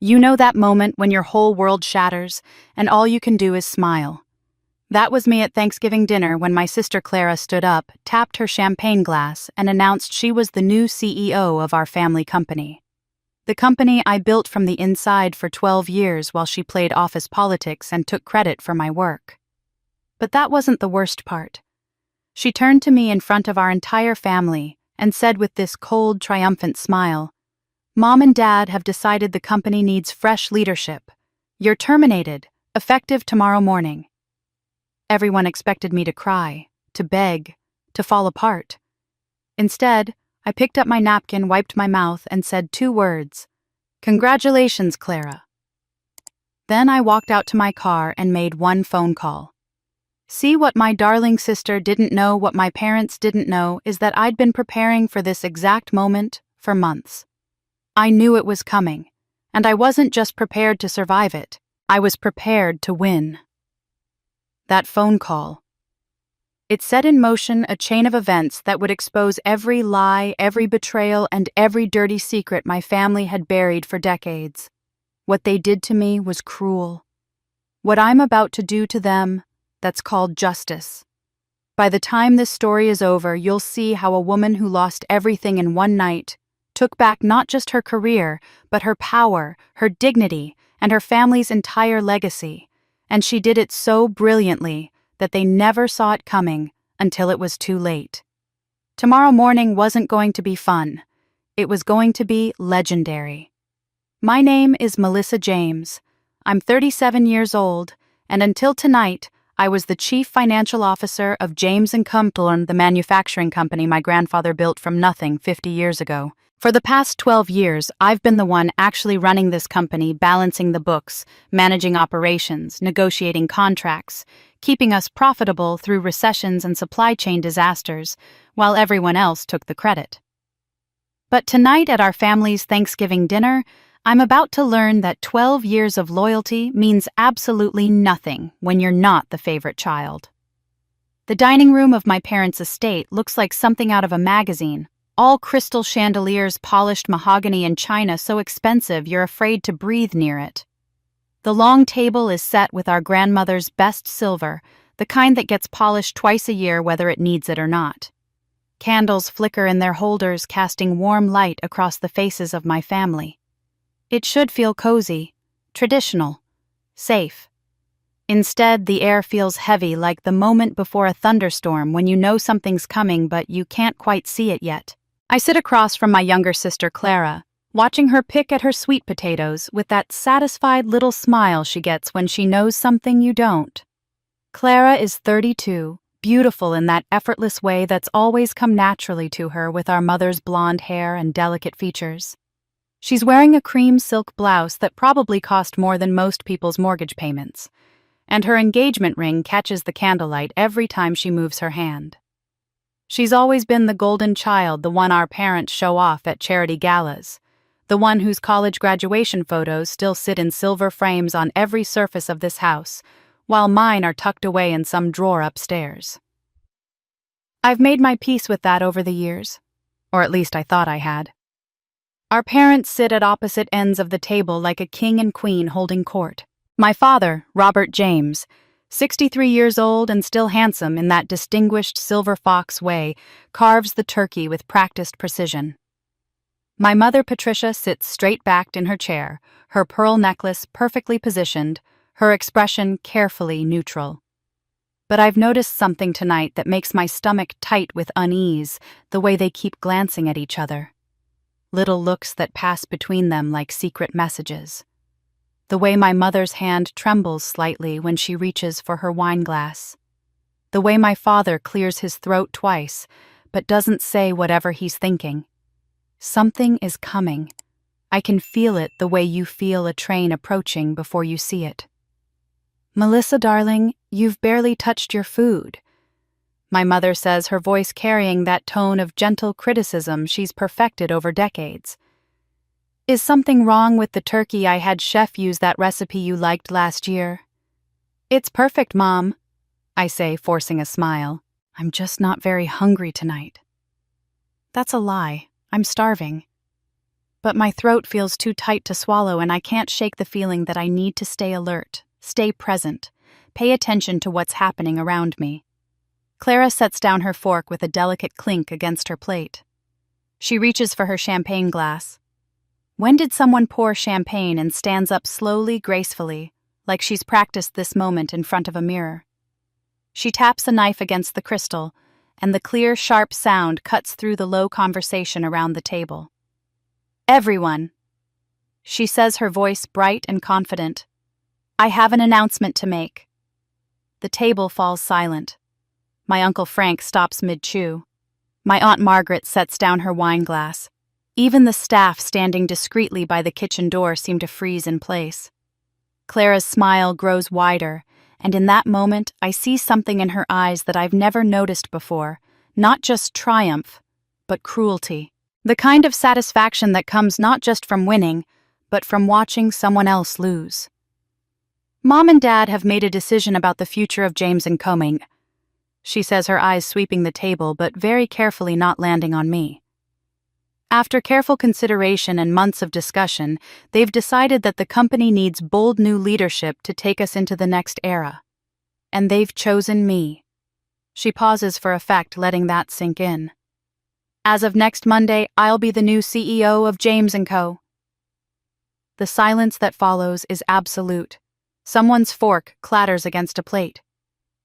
You know that moment when your whole world shatters and all you can do is smile. That was me at Thanksgiving dinner when my sister Clara stood up, tapped her champagne glass, and announced she was the new CEO of our family company. The company I built from the inside for 12 years while she played office politics and took credit for my work. But that wasn't the worst part. She turned to me in front of our entire family and said with this cold, triumphant smile, "Mom and Dad have decided the company needs fresh leadership. You're terminated, effective tomorrow morning." Everyone expected me to cry, to beg, to fall apart. Instead, I picked up my napkin, wiped my mouth, and said 2 words, "Congratulations, Clara." Then I walked out to my car and made one phone call. See, what my darling sister didn't know, what my parents didn't know, is that I'd been preparing for this exact moment for months. I knew it was coming, and I wasn't just prepared to survive it, I was prepared to win. That phone call. It set in motion a chain of events that would expose every lie, every betrayal, and every dirty secret my family had buried for decades. What they did to me was cruel. What I'm about to do to them, that's called justice. By the time this story is over, you'll see how a woman who lost everything in one night took back not just her career, but her power, her dignity, and her family's entire legacy. And she did it so brilliantly that they never saw it coming until it was too late. Tomorrow morning wasn't going to be fun. It was going to be legendary. My name is Melissa James. I'm 37 years old, and until tonight, I was the chief financial officer of James & Compton, the manufacturing company my grandfather built from nothing 50 years ago. For the past 12 years, I've been the one actually running this company, balancing the books, managing operations, negotiating contracts, keeping us profitable through recessions and supply chain disasters, while everyone else took the credit. But tonight at our family's Thanksgiving dinner, I'm about to learn that 12 years of loyalty means absolutely nothing when you're not the favorite child. The dining room of my parents' estate looks like something out of a magazine. All crystal chandeliers, polished mahogany, and china so expensive you're afraid to breathe near it. The long table is set with our grandmother's best silver, the kind that gets polished twice a year whether it needs it or not. Candles flicker in their holders, casting warm light across the faces of my family. It should feel cozy, traditional, safe. Instead, the air feels heavy, like the moment before a thunderstorm when you know something's coming but you can't quite see it yet. I sit across from my younger sister Clara, watching her pick at her sweet potatoes with that satisfied little smile she gets when she knows something you don't. Clara is 32, beautiful in that effortless way that's always come naturally to her with our mother's blonde hair and delicate features. She's wearing a cream silk blouse that probably cost more than most people's mortgage payments, and her engagement ring catches the candlelight every time she moves her hand. She's always been the golden child, the one our parents show off at charity galas, the one whose college graduation photos still sit in silver frames on every surface of this house, while mine are tucked away in some drawer upstairs. I've made my peace with that over the years, or at least I thought I had. Our parents sit at opposite ends of the table like a king and queen holding court. My father, Robert James, 63 years old and still handsome in that distinguished silver fox way, carves the turkey with practiced precision. My mother, Patricia, sits straight-backed in her chair, her pearl necklace perfectly positioned, her expression carefully neutral. But I've noticed something tonight that makes my stomach tight with unease, the way they keep glancing at each other. Little looks that pass between them like secret messages. The way my mother's hand trembles slightly when she reaches for her wine glass. The way my father clears his throat twice, but doesn't say whatever he's thinking. Something is coming. I can feel it the way you feel a train approaching before you see it. "Melissa, darling, you've barely touched your food," my mother says, her voice carrying that tone of gentle criticism she's perfected over decades. "Is something wrong with the turkey? I had Chef use that recipe you liked last year." "It's perfect, Mom," I say, forcing a smile. "I'm just not very hungry tonight." That's a lie. I'm starving. But my throat feels too tight to swallow, and I can't shake the feeling that I need to stay alert, stay present, pay attention to what's happening around me. Clara sets down her fork with a delicate clink against her plate. She reaches for her champagne glass. When did someone pour champagne and stands up slowly, gracefully, like she's practiced this moment in front of a mirror? She taps a knife against the crystal, and the clear, sharp sound cuts through the low conversation around the table. "Everyone," she says, her voice bright and confident, "I have an announcement to make." The table falls silent. My Uncle Frank stops mid-chew. My Aunt Margaret sets down her wine glass. Even the staff standing discreetly by the kitchen door seem to freeze in place. Clara's smile grows wider, and in that moment I see something in her eyes that I've never noticed before, not just triumph, but cruelty. The kind of satisfaction that comes not just from winning, but from watching someone else lose. "Mom and Dad have made a decision about the future of James and Coming," she says, her eyes sweeping the table but very carefully not landing on me. "After careful consideration and months of discussion, they've decided that the company needs bold new leadership to take us into the next era. And they've chosen me." She pauses for effect, letting that sink in. "As of next Monday, I'll be the new CEO of James & Co." The silence that follows is absolute. Someone's fork clatters against a plate.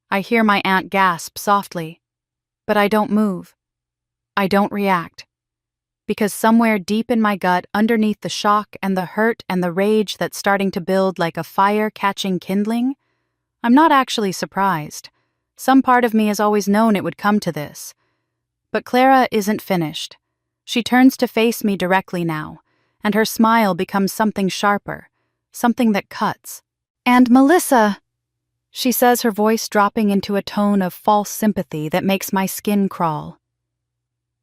I hear my aunt gasp softly, but I don't move. I don't react. Because somewhere deep in my gut, underneath the shock and the hurt and the rage that's starting to build like a fire catching kindling, I'm not actually surprised. Some part of me has always known it would come to this. But Clara isn't finished. She turns to face me directly now, and her smile becomes something sharper, something that cuts. "And Melissa," she says, her voice dropping into a tone of false sympathy that makes my skin crawl.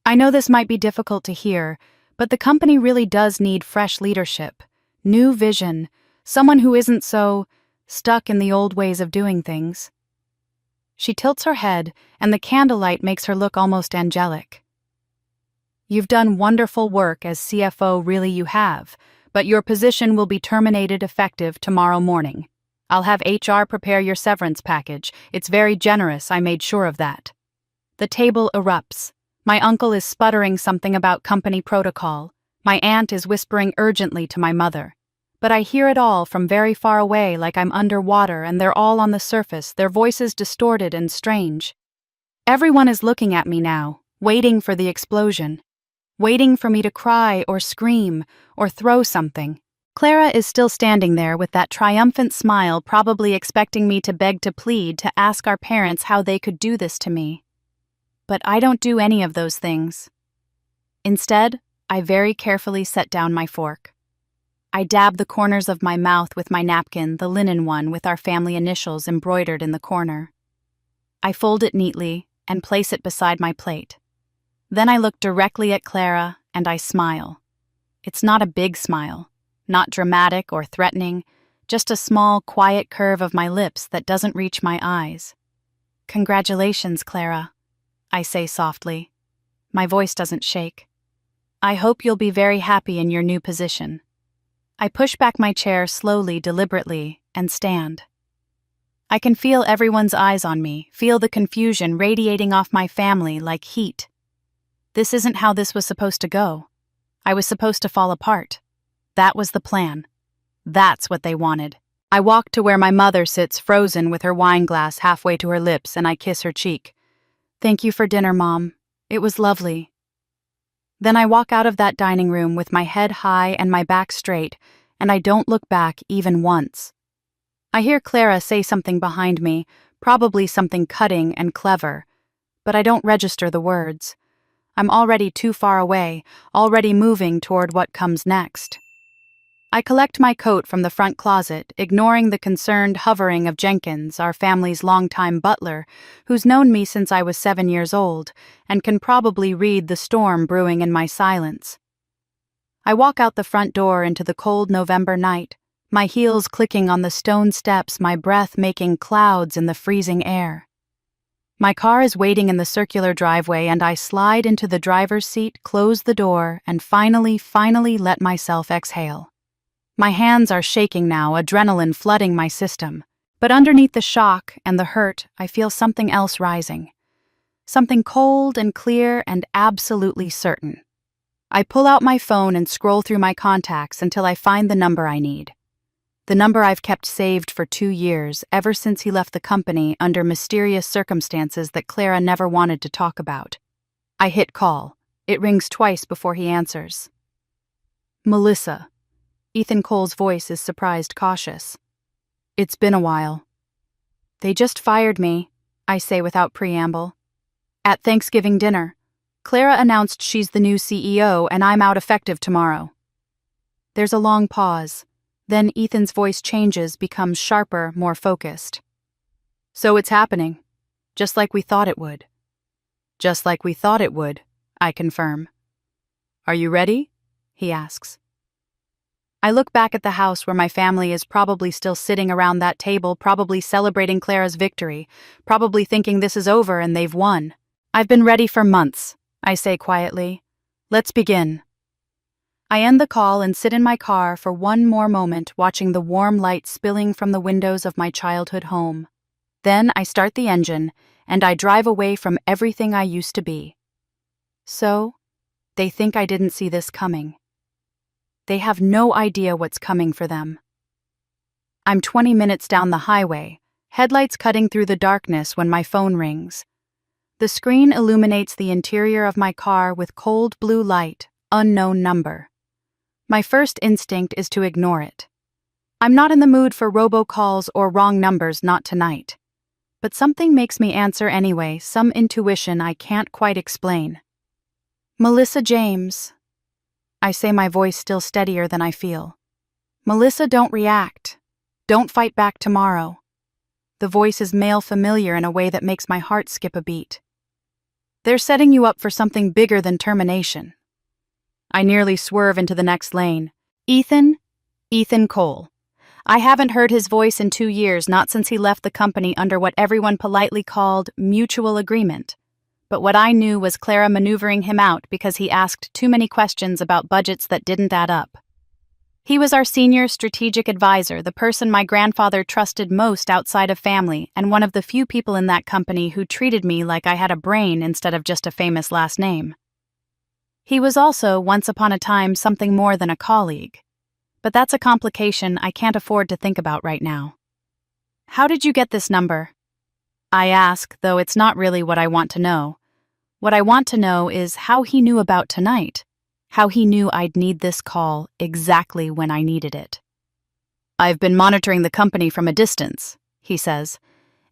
"I know this might be difficult to hear, but the company really does need fresh leadership, new vision, someone who isn't so stuck in the old ways of doing things." She tilts her head, and the candlelight makes her look almost angelic. "You've done wonderful work as CFO, really you have, but your position will be terminated effective tomorrow morning. I'll have HR prepare your severance package. It's very generous, I made sure of that." The table erupts. My uncle is sputtering something about company protocol. My aunt is whispering urgently to my mother. But I hear it all from very far away, like I'm underwater, and they're all on the surface, their voices distorted and strange. Everyone is looking at me now, waiting for the explosion. Waiting for me to cry or scream or throw something. Clara is still standing there with that triumphant smile, probably expecting me to beg to plead, to ask our parents how they could do this to me. But I don't do any of those things. Instead, I very carefully set down my fork. I dab the corners of my mouth with my napkin, the linen one with our family initials embroidered in the corner. I fold it neatly and place it beside my plate. Then I look directly at Clara and I smile. It's not a big smile, not dramatic or threatening, just a small, quiet curve of my lips that doesn't reach my eyes. "Congratulations, Clara," I say softly. My voice doesn't shake. "I hope you'll be very happy in your new position." I push back my chair slowly, deliberately, and stand. I can feel everyone's eyes on me, feel the confusion radiating off my family like heat. This isn't how this was supposed to go. I was supposed to fall apart. That was the plan. That's what they wanted. I walk to where my mother sits frozen with her wine glass halfway to her lips, and I kiss her cheek. "Thank you for dinner, Mom. It was lovely." Then I walk out of that dining room with my head high and my back straight, and I don't look back even once. I hear Clara say something behind me, probably something cutting and clever, but I don't register the words. I'm already too far away, already moving toward what comes next. I collect my coat from the front closet, ignoring the concerned hovering of Jenkins, our family's longtime butler, who's known me since I was 7 years old, and can probably read the storm brewing in my silence. I walk out the front door into the cold November night, my heels clicking on the stone steps, my breath making clouds in the freezing air. My car is waiting in the circular driveway, and I slide into the driver's seat, close the door, and finally let myself exhale. My hands are shaking now, adrenaline flooding my system. But underneath the shock and the hurt, I feel something else rising. Something cold and clear and absolutely certain. I pull out my phone and scroll through my contacts until I find the number I need. The number I've kept saved for 2 years, ever since he left the company under mysterious circumstances that Clara never wanted to talk about. I hit call. It rings twice before he answers. Melissa. Ethan Cole's voice is surprised cautious. It's been a while. They just fired me, I say without preamble. At Thanksgiving dinner, Clara announced she's the new CEO and I'm out effective tomorrow. There's a long pause. Then Ethan's voice changes, becomes sharper, more focused. So it's happening. Just like we thought it would. Just like we thought it would, I confirm. Are you ready? He asks. I look back at the house where my family is probably still sitting around that table, probably celebrating Clara's victory, probably thinking this is over and they've won. I've been ready for months, I say quietly. Let's begin. I end the call and sit in my car for one more moment, watching the warm light spilling from the windows of my childhood home. Then I start the engine, and I drive away from everything I used to be. So, they think I didn't see this coming. They have no idea what's coming for them. I'm 20 minutes down the highway, headlights cutting through the darkness when my phone rings. The screen illuminates the interior of my car with cold blue light, unknown number. My first instinct is to ignore it. I'm not in the mood for robocalls or wrong numbers, not tonight. But something makes me answer anyway, some intuition I can't quite explain. Melissa James. I say, my voice still steadier than I feel. Melissa, don't react. Don't fight back tomorrow. The voice is male familiar in a way that makes my heart skip a beat. They're setting you up for something bigger than termination. I nearly swerve into the next lane. Ethan Cole. I haven't heard his voice in 2 years, not since he left the company under what everyone politely called mutual agreement. But what I knew was Clara maneuvering him out because he asked too many questions about budgets that didn't add up. He was our senior strategic advisor, the person my grandfather trusted most outside of family, and one of the few people in that company who treated me like I had a brain instead of just a famous last name. He was also, once upon a time, something more than a colleague. But that's a complication I can't afford to think about right now. How did you get this number? I ask, though it's not really what I want to know. What I want to know is how he knew about tonight, how he knew I'd need this call exactly when I needed it. I've been monitoring the company from a distance, he says,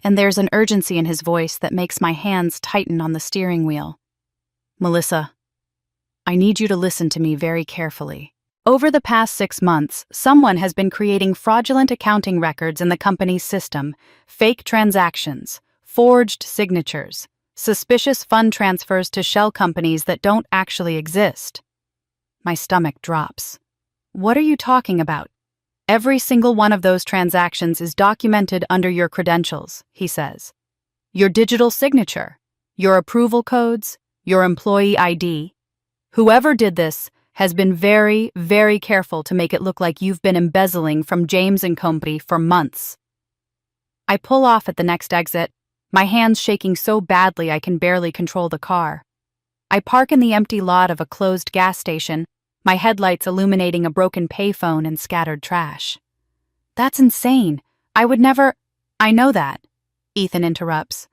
and there's an urgency in his voice that makes my hands tighten on the steering wheel. Melissa, I need you to listen to me very carefully. Over the past 6 months, someone has been creating fraudulent accounting records in the company's system, fake transactions, forged signatures, suspicious fund transfers to shell companies that don't actually exist. My stomach drops. What are you talking about? Every single one of those transactions is documented under your credentials, he says. Your digital signature, your approval codes, your employee ID. Whoever did this has been very, very careful to make it look like you've been embezzling from James & Company for months. I pull off at the next exit, my hands shaking so badly I can barely control the car. I park in the empty lot of a closed gas station, my headlights illuminating a broken payphone and scattered trash. That's insane. I would never— I know that, Ethan interrupts.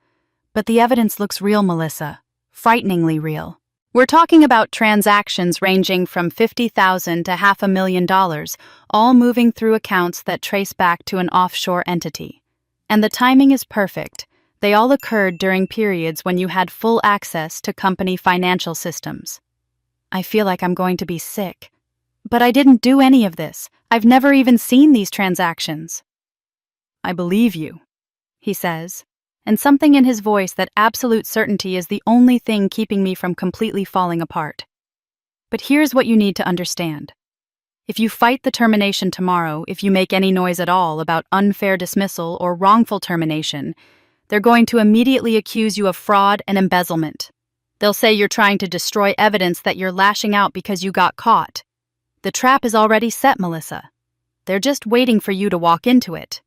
But the evidence looks real, Melissa. Frighteningly real. We're talking about transactions ranging from $50,000 to $500,000, all moving through accounts that trace back to an offshore entity. And the timing is perfect. They all occurred during periods when you had full access to company financial systems. I feel like I'm going to be sick. But I didn't do any of this. I've never even seen these transactions. I believe you, he says, and something in his voice that absolute certainty is the only thing keeping me from completely falling apart. But here's what you need to understand. If you fight the termination tomorrow, if you make any noise at all about unfair dismissal or wrongful termination, They're going to immediately accuse you of fraud and embezzlement. They'll say you're trying to destroy evidence that you're lashing out because you got caught. The trap is already set, Melissa. They're just waiting for you to walk into it.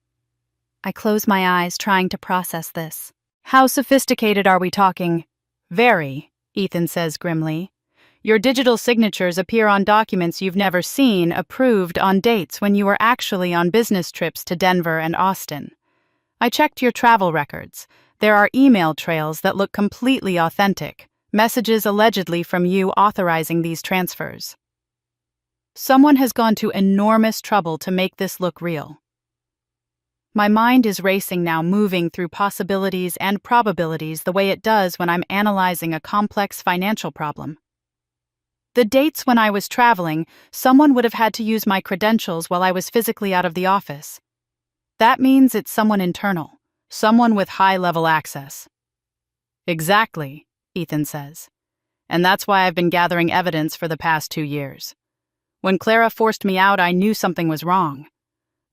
I close my eyes, trying to process this. How sophisticated are we talking? Very, Ethan says grimly. Your digital signatures appear on documents you've never seen, approved on dates when you were actually on business trips to Denver and Austin. I checked your travel records. There are email trails that look completely authentic, messages allegedly from you authorizing these transfers. Someone has gone to enormous trouble to make this look real. My mind is racing now, moving through possibilities and probabilities the way it does when I'm analyzing a complex financial problem. The dates when I was traveling, someone would have had to use my credentials while I was physically out of the office. That means it's someone internal, someone with high-level access. Exactly, Ethan says. And that's why I've been gathering evidence for the past 2 years. When Clara forced me out, I knew something was wrong.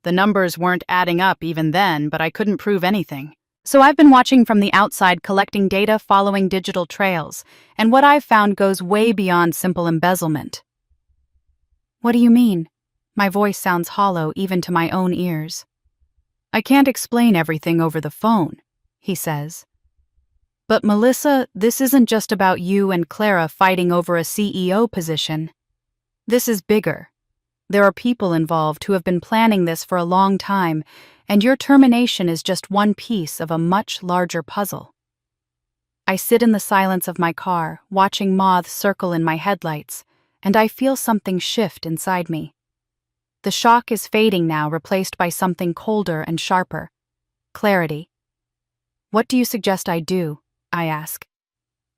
The numbers weren't adding up even then, but I couldn't prove anything. So I've been watching from the outside, collecting data, following digital trails, and what I've found goes way beyond simple embezzlement. What do you mean? My voice sounds hollow even to my own ears. I can't explain everything over the phone, he says. But Melissa, this isn't just about you and Clara fighting over a CEO position. This is bigger. There are people involved who have been planning this for a long time, and your termination is just one piece of a much larger puzzle. I sit in the silence of my car, watching moths circle in my headlights, and I feel something shift inside me. The shock is fading now, replaced by something colder and sharper. Clarity. What do you suggest I do? I ask.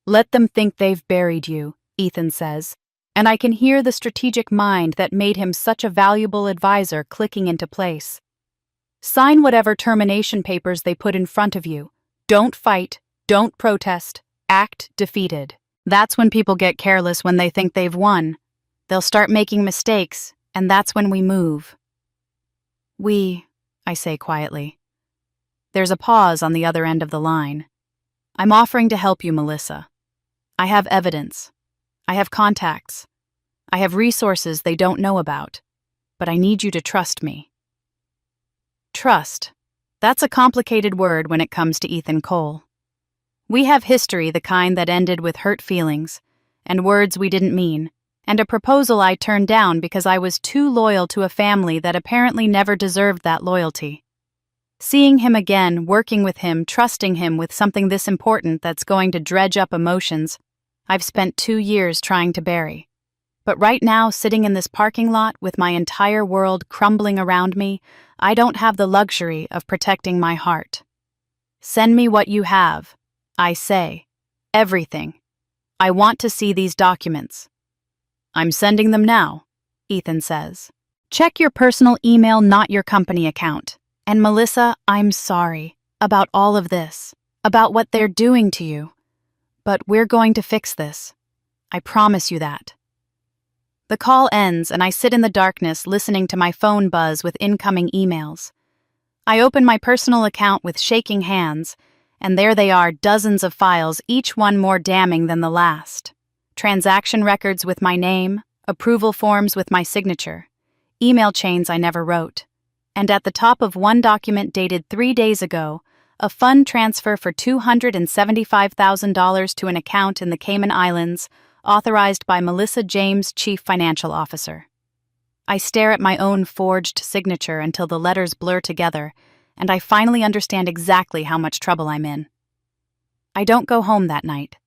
Let them think they've buried you, Ethan says, and I can hear the strategic mind that made him such a valuable advisor clicking into place. Sign whatever termination papers they put in front of you. Don't fight, don't protest, act defeated. That's when people get careless, when they think they've won. They'll start making mistakes, and that's when we move. I say quietly. There's a pause on the other end of the line. I'm offering to help you, Melissa. I have evidence. I have contacts. I have resources they don't know about. But I need you to trust me. Trust. That's a complicated word when it comes to Ethan Cole. We have history, the kind that ended with hurt feelings, and words we didn't mean, and a proposal I turned down because I was too loyal to a family that apparently never deserved that loyalty. Seeing him again, working with him, trusting him with something this important that's going to dredge up emotions, I've spent 2 years trying to bury. But right now, sitting in this parking lot with my entire world crumbling around me, I don't have the luxury of protecting my heart. Send me what you have. I say. Everything. I want to see these documents. I'm sending them now, Ethan says. Check your personal email, not your company account. And Melissa, I'm sorry about all of this, about what they're doing to you. But we're going to fix this. I promise you that. The call ends, and I sit in the darkness listening to my phone buzz with incoming emails. I open my personal account with shaking hands, and there they are, dozens of files, each one more damning than the last. Transaction records with my name, approval forms with my signature, email chains I never wrote. And at the top of one document dated 3 days ago, a fund transfer for $275,000 to an account in the Cayman Islands, authorized by Melissa James, Chief Financial Officer. I stare at my own forged signature until the letters blur together, and I finally understand exactly how much trouble I'm in. I don't go home that night.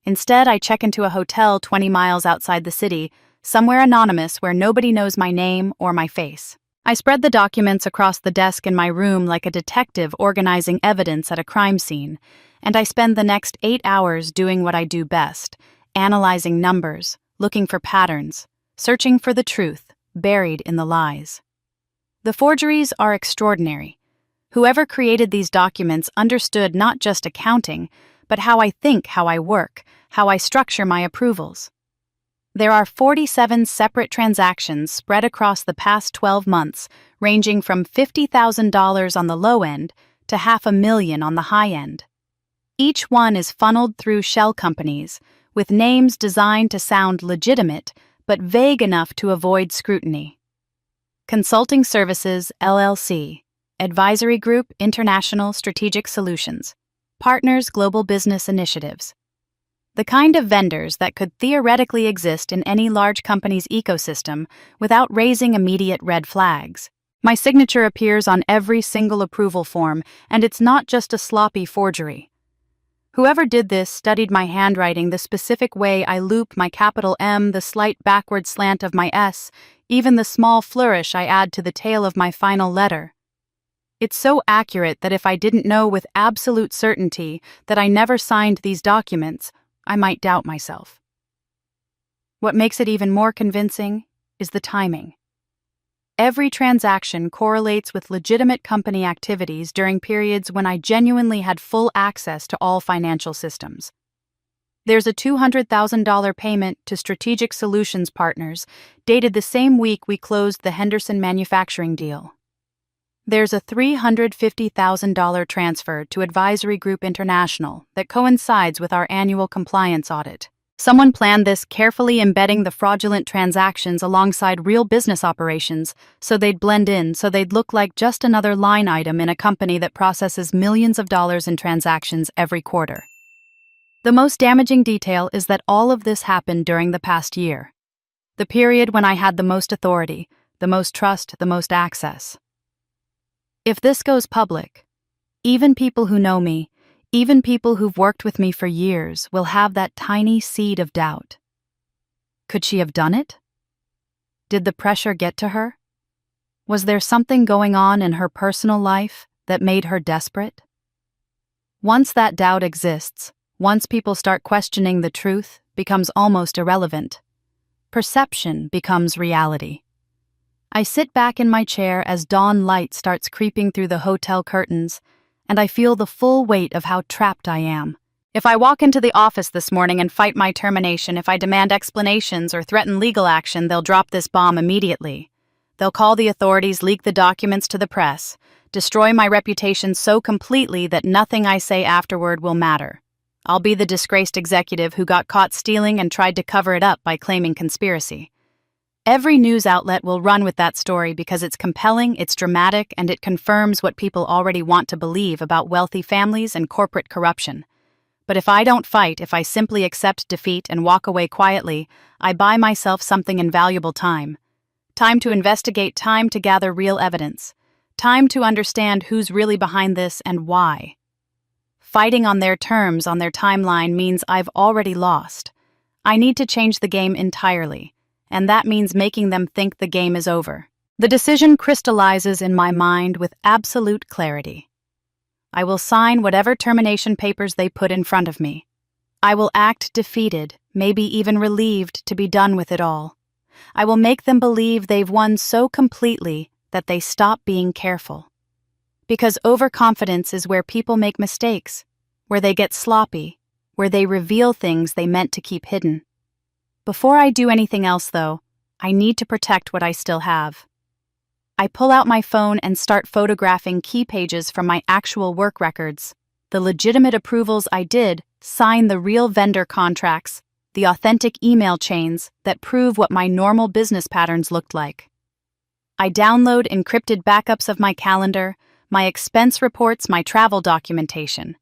Instead, I check into a hotel 20 miles outside the city, somewhere anonymous where nobody knows my name or my face. I spread the documents across the desk in my room like a detective organizing evidence at a crime scene, and I spend the next 8 hours doing what I do best, analyzing numbers, looking for patterns, searching for the truth buried in the lies. The forgeries are extraordinary. Whoever created these documents understood not just accounting, but how I think, how I work, how I structure my approvals. There are 47 separate transactions spread across the past 12 months, ranging from $50,000 on the low end to $500,000 on the high end. Each one is funneled through shell companies, with names designed to sound legitimate but vague enough to avoid scrutiny. Consulting Services, LLC, Advisory Group International Strategic Solutions, Partners Global Business Initiatives. The kind of vendors that could theoretically exist in any large company's ecosystem without raising immediate red flags. My signature appears on every single approval form, and it's not just a sloppy forgery. Whoever did this studied my handwriting, the specific way I loop my capital M, the slight backward slant of my S, even the small flourish I add to the tail of my final letter. It's so accurate that if I didn't know with absolute certainty that I never signed these documents, I might doubt myself. What makes it even more convincing is the timing. Every transaction correlates with legitimate company activities during periods when I genuinely had full access to all financial systems. There's a $200,000 payment to Strategic Solutions Partners, dated the same week we closed the Henderson manufacturing deal. There's a $350,000 transfer to Advisory Group International that coincides with our annual compliance audit. Someone planned this, carefully embedding the fraudulent transactions alongside real business operations so they'd blend in, so they'd look like just another line item in a company that processes millions of dollars in transactions every quarter. The most damaging detail is that all of this happened during the past year, the period when I had the most authority, the most trust, the most access. If this goes public, even people who know me, even people who've worked with me for years, will have that tiny seed of doubt. Could she have done it? Did the pressure get to her? Was there something going on in her personal life that made her desperate? Once that doubt exists, once people start questioning, the truth becomes almost irrelevant. Perception becomes reality. I sit back in my chair as dawn light starts creeping through the hotel curtains, and I feel the full weight of how trapped I am. If I walk into the office this morning and fight my termination, if I demand explanations or threaten legal action, they'll drop this bomb immediately. They'll call the authorities, leak the documents to the press, destroy my reputation so completely that nothing I say afterward will matter. I'll be the disgraced executive who got caught stealing and tried to cover it up by claiming conspiracy. Every news outlet will run with that story because it's compelling, it's dramatic, and it confirms what people already want to believe about wealthy families and corporate corruption. But if I don't fight, if I simply accept defeat and walk away quietly, I buy myself something invaluable: time. Time to investigate, time to gather real evidence, time to understand who's really behind this and why. Fighting on their terms, on their timeline, means I've already lost. I need to change the game entirely, and that means making them think the game is over. The decision crystallizes in my mind with absolute clarity. I will sign whatever termination papers they put in front of me. I will act defeated, maybe even relieved to be done with it all. I will make them believe they've won so completely that they stop being careful. Because overconfidence is where people make mistakes, where they get sloppy, where they reveal things they meant to keep hidden. Before I do anything else, though, I need to protect what I still have. I pull out my phone and start photographing key pages from my actual work records, the legitimate approvals I did, sign the real vendor contracts, the authentic email chains that prove what my normal business patterns looked like. I download encrypted backups of my calendar, my expense reports, my travel documentation.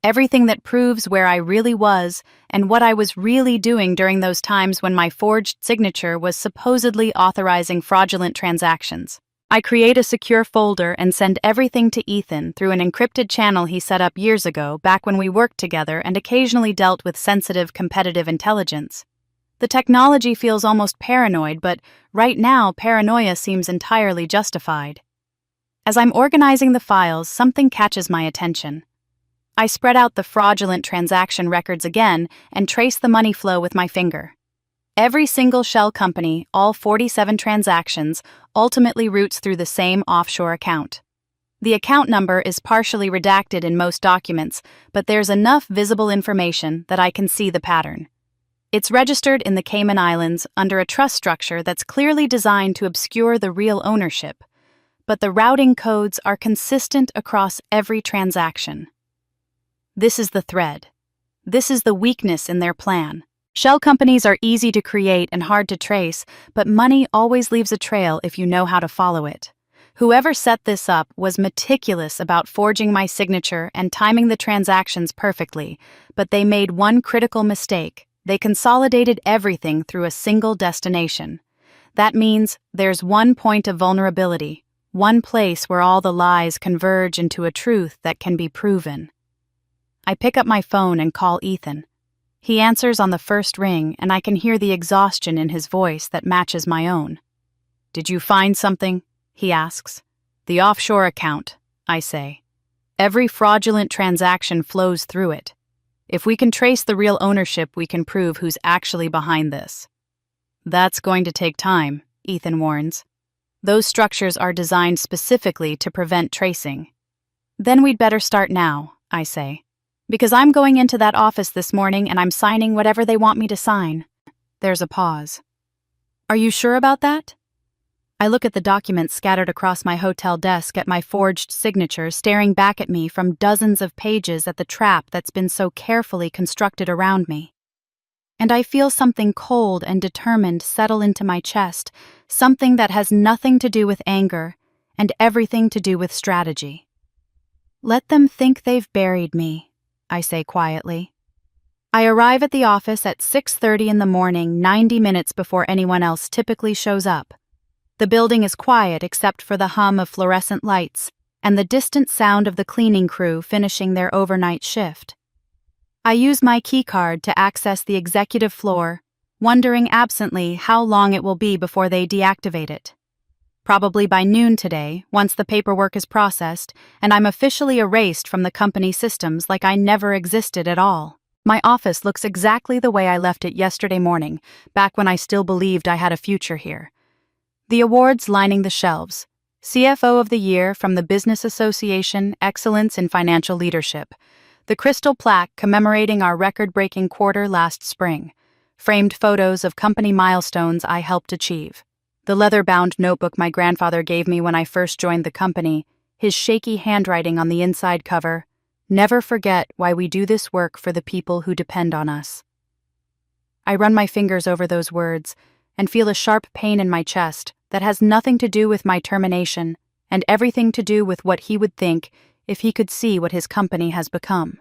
Everything that proves where I really was and what I was really doing during those times when my forged signature was supposedly authorizing fraudulent transactions. I create a secure folder and send everything to Ethan through an encrypted channel he set up years ago, back when we worked together and occasionally dealt with sensitive competitive intelligence. The technology feels almost paranoid, but right now paranoia seems entirely justified. As I'm organizing the files, something catches my attention. I spread out the fraudulent transaction records again and trace the money flow with my finger. Every single shell company, all 47 transactions, ultimately routes through the same offshore account. The account number is partially redacted in most documents, but there's enough visible information that I can see the pattern. It's registered in the Cayman Islands under a trust structure that's clearly designed to obscure the real ownership. but the routing codes are consistent across every transaction. This is the thread. This is the weakness in their plan. Shell companies are easy to create and hard to trace, but money always leaves a trail if you know how to follow it. Whoever set this up was meticulous about forging my signature and timing the transactions perfectly, but they made one critical mistake. They consolidated everything through a single destination. That means there's one point of vulnerability, one place where all the lies converge into a truth that can be proven. I pick up my phone and call Ethan. He answers on the first ring, and I can hear the exhaustion in his voice that matches my own. "Did you find something?" he asks. "The offshore account," I say. "Every fraudulent transaction flows through it. If we can trace the real ownership, we can prove who's actually behind this." "That's going to take time," Ethan warns. "Those structures are designed specifically to prevent tracing." "Then we'd better start now," I say. "Because I'm going into that office this morning and I'm signing whatever they want me to sign." There's a pause. "Are you sure about that?" I look at the documents scattered across my hotel desk at my forged signature staring back at me from dozens of pages at the trap that's been so carefully constructed around me. And I feel something cold and determined settle into my chest, something that has nothing to do with anger and everything to do with strategy. "Let them think they've buried me," I say quietly. I arrive at the office at 6:30 in the morning, 90 minutes before anyone else typically shows up. The building is quiet except for the hum of fluorescent lights and the distant sound of the cleaning crew finishing their overnight shift. I use my keycard to access the executive floor, wondering absently how long it will be before they deactivate it. Probably by noon today, once the paperwork is processed, and I'm officially erased from the company systems like I never existed at all. My office looks exactly the way I left it yesterday morning, back when I still believed I had a future here. The awards lining the shelves. CFO of the Year from the Business Association, Excellence in Financial Leadership. The crystal plaque commemorating our record-breaking quarter last spring. Framed photos of company milestones I helped achieve. The leather-bound notebook my grandfather gave me when I first joined the company, his shaky handwriting on the inside cover, "Never forget why we do this work for the people who depend on us." I run my fingers over those words and feel a sharp pain in my chest that has nothing to do with my termination and everything to do with what he would think if he could see what his company has become.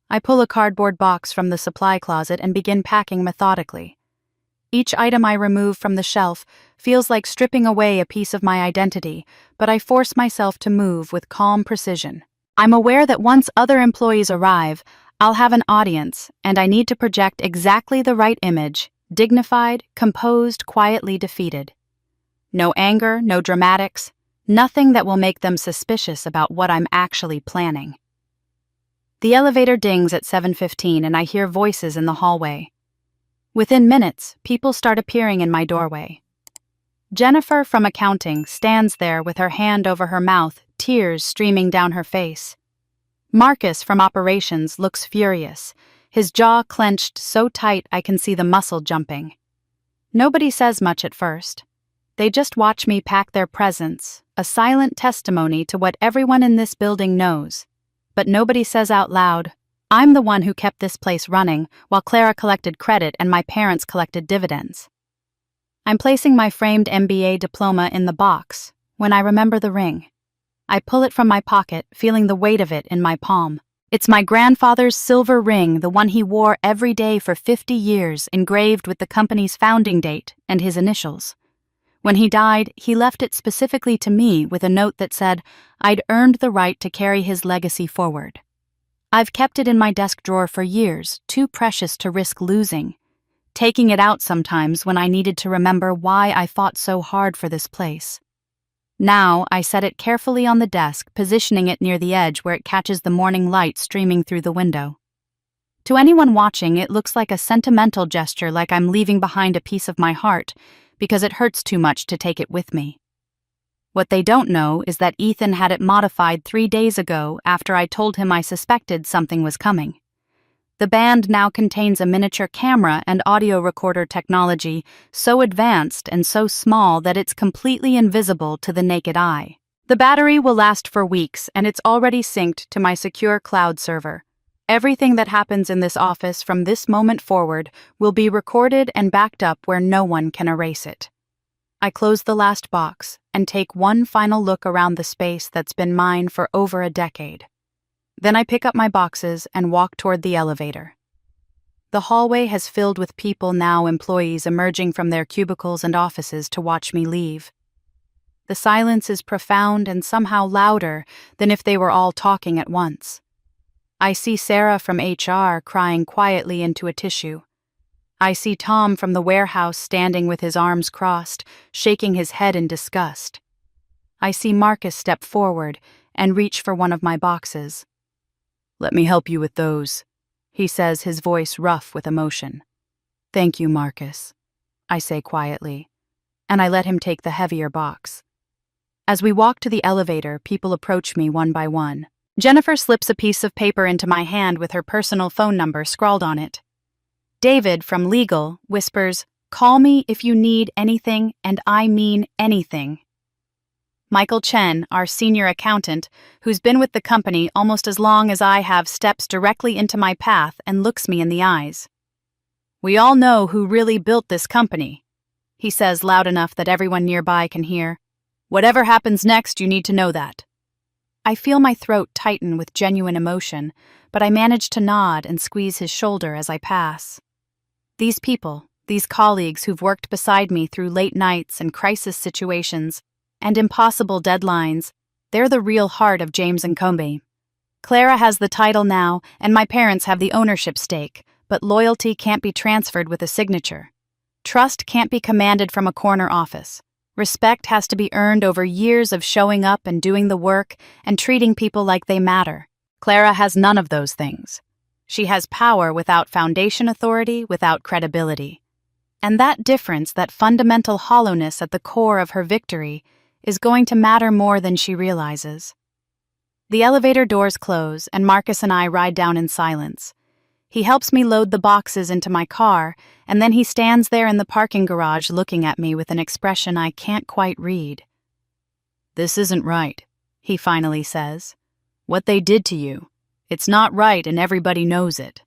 I pull a cardboard box from the supply closet and begin packing methodically. Each item I remove from the shelf feels like stripping away a piece of my identity, but I force myself to move with calm precision. I'm aware that once other employees arrive, I'll have an audience, and I need to project exactly the right image, dignified, composed, quietly defeated. No anger, no dramatics, nothing that will make them suspicious about what I'm actually planning. The elevator dings at 7:15 and I hear voices in the hallway. Within minutes, people start appearing in my doorway. Jennifer from accounting stands there with her hand over her mouth, tears streaming down her face. Marcus from operations looks furious, his jaw clenched so tight I can see the muscle jumping. Nobody says much at first. They just watch me pack their presence, a silent testimony to what everyone in this building knows. But nobody says out loud, "I'm the one who kept this place running while Clara collected credit and my parents collected dividends." I'm placing my framed MBA diploma in the box when I remember the ring. I pull it from my pocket, feeling the weight of it in my palm. It's my grandfather's silver ring, the one he wore every day for 50 years, engraved with the company's founding date and his initials. When he died, he left it specifically to me with a note that said I'd earned the right to carry his legacy forward. I've kept it in my desk drawer for years, too precious to risk losing, taking it out sometimes when I needed to remember why I fought so hard for this place. Now I set it carefully on the desk, positioning it near the edge where it catches the morning light streaming through the window. To anyone watching, it looks like a sentimental gesture, like I'm leaving behind a piece of my heart, because it hurts too much to take it with me. What they don't know is that Ethan had it modified 3 days ago after I told him I suspected something was coming. The band now contains a miniature camera and audio recorder technology so advanced and so small that it's completely invisible to the naked eye. The battery will last for weeks, and it's already synced to my secure cloud server. Everything that happens in this office from this moment forward will be recorded and backed up where no one can erase it. I close the last box and take one final look around the space that's been mine for over a decade. Then I pick up my boxes and walk toward the elevator. The hallway has filled with people, now employees emerging from their cubicles and offices to watch me leave. The silence is profound and somehow louder than if they were all talking at once. I see Sarah from HR crying quietly into a tissue. I see Tom from the warehouse standing with his arms crossed, shaking his head in disgust. I see Marcus step forward and reach for one of my boxes. "Let me help you with those," he says, his voice rough with emotion. "Thank you, Marcus," I say quietly, and I let him take the heavier box. As we walk to the elevator, people approach me one by one. Jennifer slips a piece of paper into my hand with her personal phone number scrawled on it. David, from legal, whispers, "Call me if you need anything, and I mean anything." Michael Chen, our senior accountant, who's been with the company almost as long as I have, steps directly into my path and looks me in the eyes. "We all know who really built this company," he says loud enough that everyone nearby can hear. "Whatever happens next, you need to know that." I feel my throat tighten with genuine emotion, but I manage to nod and squeeze his shoulder as I pass. These people, these colleagues who've worked beside me through late nights and crisis situations and impossible deadlines, they're the real heart of James & Combe. Clara has the title now, and my parents have the ownership stake, but loyalty can't be transferred with a signature. Trust can't be commanded from a corner office. Respect has to be earned over years of showing up and doing the work and treating people like they matter. Clara has none of those things. She has power without foundation authority, without credibility. And that difference, that fundamental hollowness at the core of her victory, is going to matter more than she realizes. The elevator doors close, and Marcus and I ride down in silence. He helps me load the boxes into my car, and then he stands there in the parking garage looking at me with an expression I can't quite read. "This isn't right," he finally says. "What they did to you. It's not right, and everybody knows it."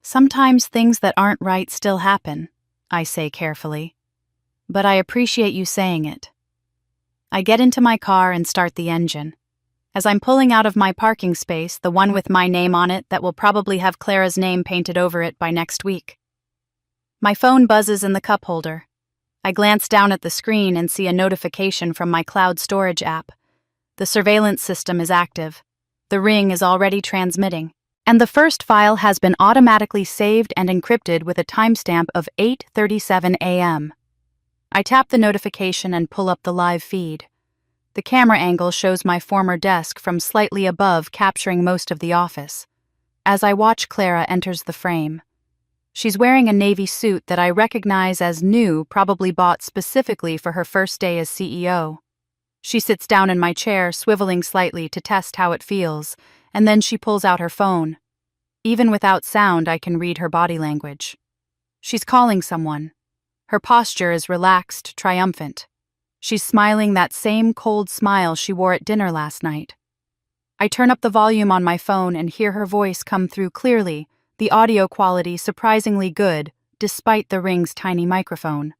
"Sometimes things that aren't right still happen," I say carefully. "But I appreciate you saying it." I get into my car and start the engine. As I'm pulling out of my parking space, the one with my name on it that will probably have Clara's name painted over it by next week. My phone buzzes in the cup holder. I glance down at the screen and see a notification from my cloud storage app. The surveillance system is active. The ring is already transmitting, and the first file has been automatically saved and encrypted with a timestamp of 8:37 a.m. I tap the notification and pull up the live feed. The camera angle shows my former desk from slightly above, capturing most of the office. As I watch, Clara enters the frame. She's wearing a navy suit that I recognize as new, probably bought specifically for her first day as CEO. She sits down in my chair, swiveling slightly to test how it feels, and then she pulls out her phone. Even without sound, I can read her body language. She's calling someone. Her posture is relaxed, triumphant. She's smiling that same cold smile she wore at dinner last night. I turn up the volume on my phone and hear her voice come through clearly, the audio quality surprisingly good, despite the ring's tiny microphone.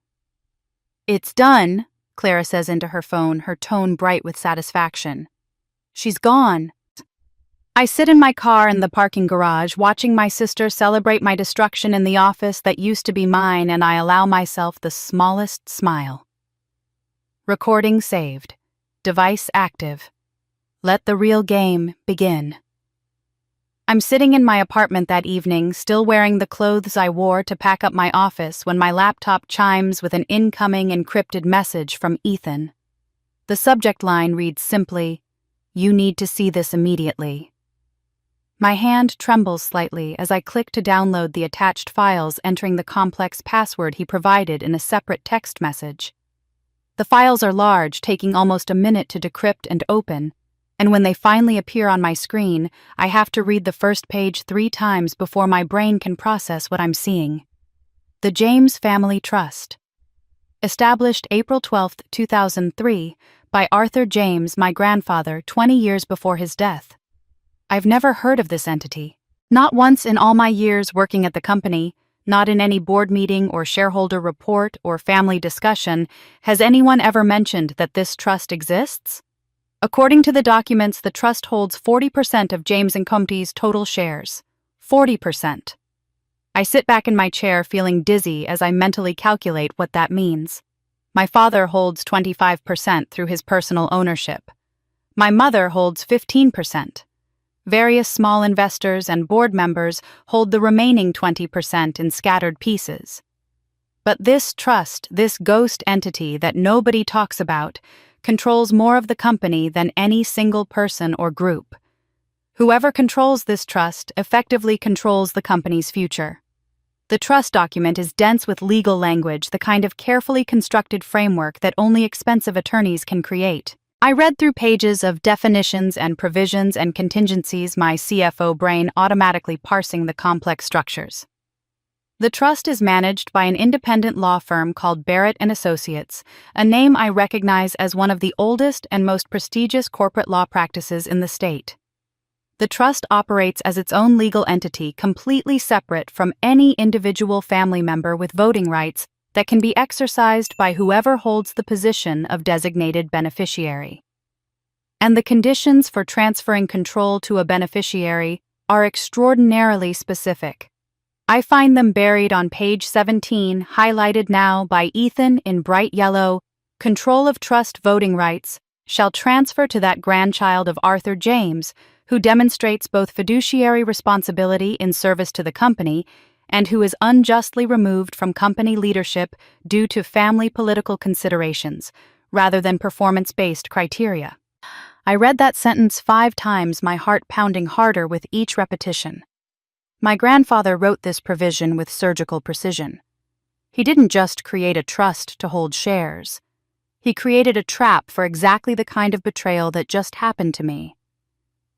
"It's done," Clara says into her phone, her tone bright with satisfaction. "She's gone." I sit in my car in the parking garage, watching my sister celebrate my destruction in the office that used to be mine, and I allow myself the smallest smile. Recording saved. Device active. Let the real game begin. I'm sitting in my apartment that evening, still wearing the clothes I wore to pack up my office, when my laptop chimes with an incoming encrypted message from Ethan. The subject line reads simply, "You need to see this immediately." My hand trembles slightly as I click to download the attached files, entering the complex password he provided in a separate text message. The files are large, taking almost a minute to decrypt and open, and when they finally appear on my screen, I have to read the first page 3 times before my brain can process what I'm seeing. The James Family Trust. Established April 12, 2003, by Arthur James, my grandfather, 20 years before his death. I've never heard of this entity. Not once in all my years working at the company, not in any board meeting or shareholder report or family discussion, has anyone ever mentioned that this trust exists. According to the documents, the trust holds 40% of James & Company's total shares. 40%. I sit back in my chair feeling dizzy as I mentally calculate what that means. My father holds 25% through his personal ownership. My mother holds 15%. Various small investors and board members hold the remaining 20% in scattered pieces. But this trust, this ghost entity that nobody talks about, controls more of the company than any single person or group. Whoever controls this trust effectively controls the company's future. The trust document is dense with legal language, the kind of carefully constructed framework that only expensive attorneys can create. I read through pages of definitions and provisions and contingencies, my CFO brain automatically parsing the complex structures. The trust is managed by an independent law firm called Barrett & Associates, a name I recognize as one of the oldest and most prestigious corporate law practices in the state. The trust operates as its own legal entity, completely separate from any individual family member with voting rights that can be exercised by whoever holds the position of designated beneficiary. And the conditions for transferring control to a beneficiary are extraordinarily specific. I find them buried on page 17, highlighted now by Ethan in bright yellow. Control of trust voting rights shall transfer to that grandchild of Arthur James, who demonstrates both fiduciary responsibility in service to the company and who is unjustly removed from company leadership due to family political considerations, rather than performance-based criteria. I read that sentence 5 times, my heart pounding harder with each repetition. My grandfather wrote this provision with surgical precision. He didn't just create a trust to hold shares. He created a trap for exactly the kind of betrayal that just happened to me.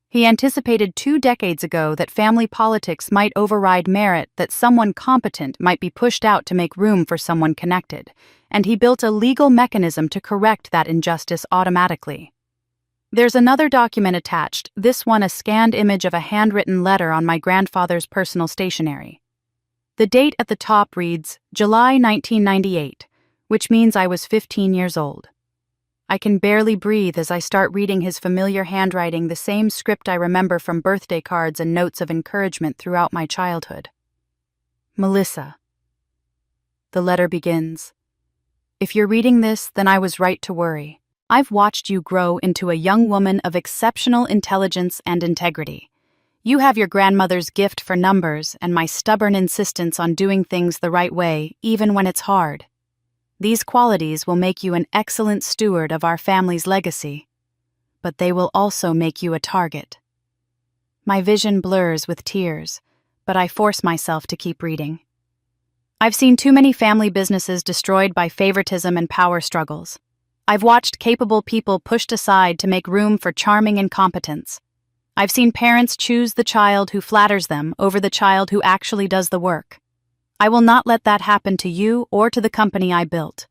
He anticipated 2 decades ago that family politics might override merit, that someone competent might be pushed out to make room for someone connected, and he built a legal mechanism to correct that injustice automatically. There's another document attached, this one a scanned image of a handwritten letter on my grandfather's personal stationery. The date at the top reads July 1998, which means I was 15 years old. I can barely breathe as I start reading his familiar handwriting, the same script I remember from birthday cards and notes of encouragement throughout my childhood. Melissa. The letter begins. If you're reading this, then I was right to worry. I've watched you grow into a young woman of exceptional intelligence and integrity. You have your grandmother's gift for numbers and my stubborn insistence on doing things the right way, even when it's hard. These qualities will make you an excellent steward of our family's legacy, but they will also make you a target. My vision blurs with tears, but I force myself to keep reading. I've seen too many family businesses destroyed by favoritism and power struggles. I've watched capable people pushed aside to make room for charming incompetence. I've seen parents choose the child who flatters them over the child who actually does the work. I will not let that happen to you or to the company I built.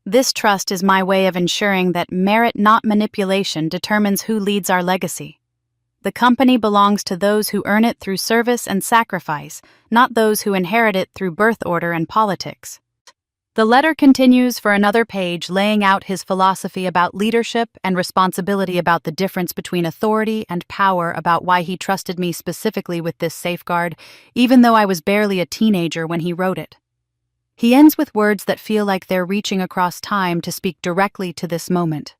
This trust is my way of ensuring that merit, not manipulation, determines who leads our legacy. The company belongs to those who earn it through service and sacrifice, not those who inherit it through birth order and politics. The letter continues for another page, laying out his philosophy about leadership and responsibility, about the difference between authority and power, about why he trusted me specifically with this safeguard, even though I was barely a teenager when he wrote it. He ends with words that feel like they're reaching across time to speak directly to this moment.